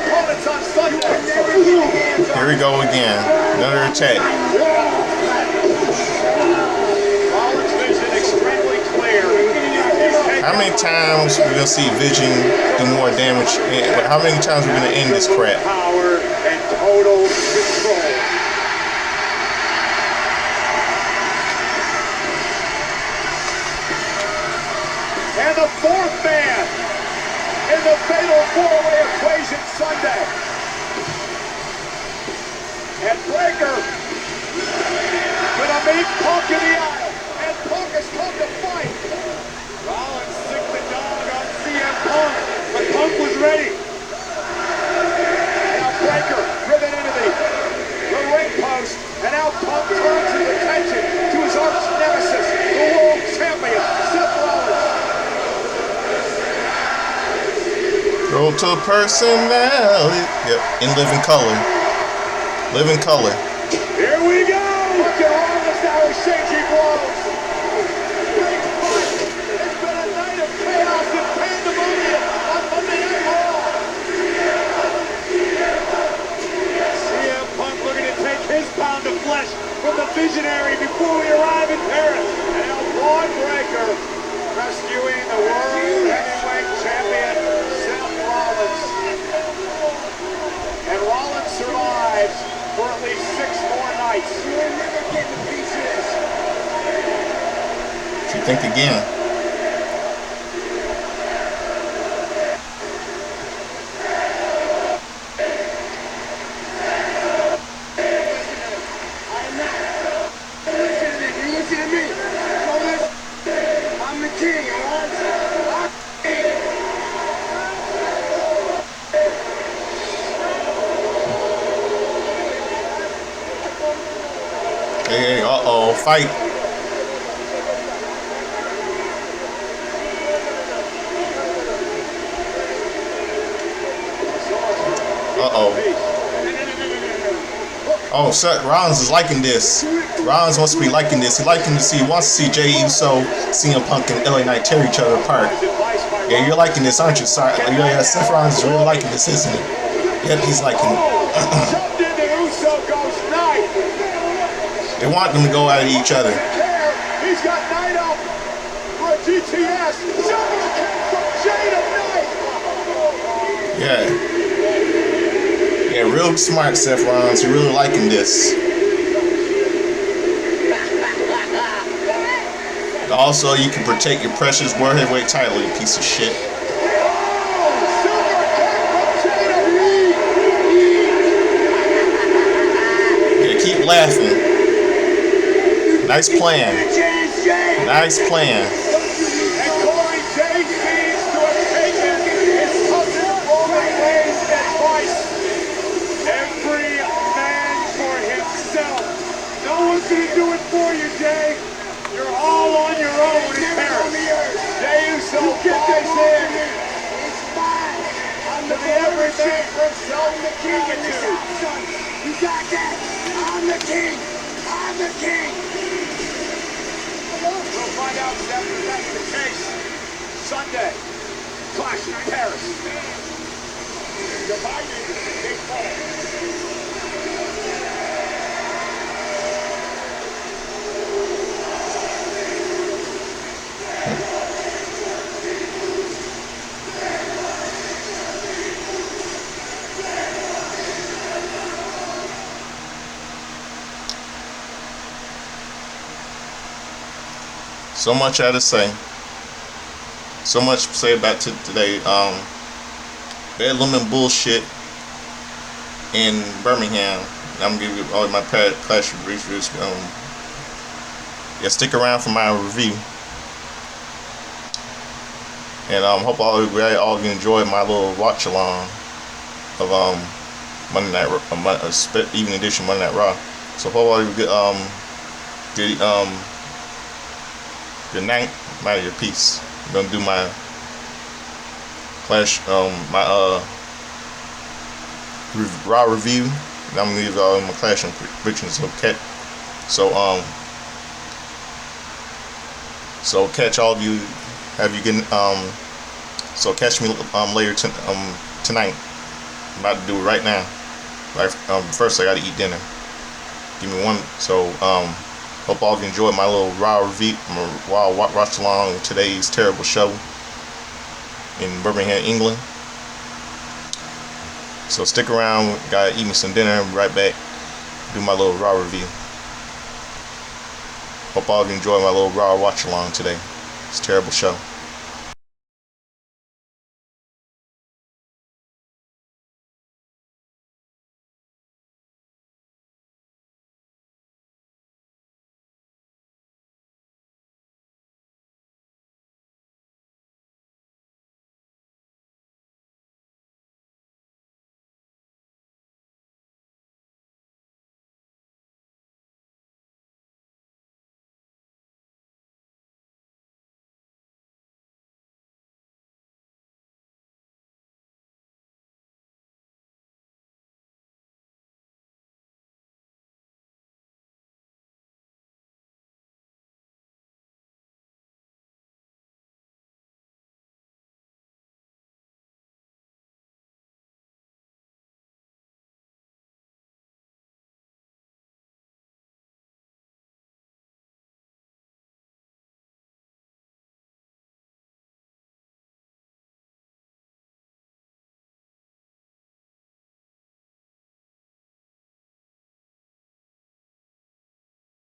opponents on Sunday. Here we go again. Another attack. Rollins' vision extremely clear. How many times we're gonna see Vision do more damage? And how many times we're gonna end this crap? Power and total control. And the fourth man in the fatal four-way equation Sunday. And Breakker gonna meet Punk in the aisle. And Punk has come to fight. Rollins sicked the dog on CM Punk, but Punk was ready. Now Breakker driven into the ring post, and now Punk turns his attention to his arch nemesis, the world champion, Seth Rollins. Roll to personality. Yep, in living color. Living color. Here we go! Look at Rollins now exchanging blows. Big fight. It's been a night of chaos and pandemonium on Monday Night Raw. CM Punk looking to take his pound of flesh from the Visionary before we arrive in Paris. And now Braun Breakker rescuing the World Heavyweight Champion, Seth Rollins. And Rollins survives for at least 6 more nights. You're never getting pieces. What you think again? Listen to me. I'm the king, alright? Hey, uh-oh, fight. Uh-oh. Oh, Seth Rollins is liking this. Rollins wants to be liking this. He wants to see Jey Uso, CM Punk, and LA Knight tear each other apart. Yeah, you're liking this, aren't you? Sorry. Yeah, Seth Rollins is really liking this, isn't he? Yep, he's liking it. They want them to go at each other. He's got Knight up for a GTS. Super kick from Jey to Knight. Yeah. Yeah, real smart, Seth Rollins. You're really liking this. Also, you can protect your precious World Heavyweight title, you piece of shit. Yeah, keep laughing. Nice plan. Nice plan. And Corey Jey seems to have taken his cousin Roman Reigns' advice. Every man for himself. No one's going to do it for you, Jey. You're all on your own in Paris. Jey Uso buys in to the everything for himself attitude. You got that? I'm the king. I'm the king. We'll find out if that's the case. Sunday, Clash in Paris. Divided, they fall. So much I had to say. So much to say about today. Bedlam and bullshit in Birmingham. I'm gonna give you all my Clash reviews. Yeah, stick around for my review. And hope all you enjoyed my little watch along of Monday Night Evening Edition Monday Night Raw. So hope all you good night, I'm out of your peace. I'm gonna do my Clash, Raw review. And I'm gonna leave all my Clash and predictions. Okay. So catch all of you. Have you getting so catch me later tonight I'm about to do it right now. Like, first I gotta eat dinner. Give me one. So hope all of you enjoyed my little Raw Watch Along with today's terrible show in Birmingham, England. So stick around. Gotta eat me some dinner. I'll be right back. Do my little Raw review. Hope all of you enjoyed my little Raw Watch Along today. It's a terrible show.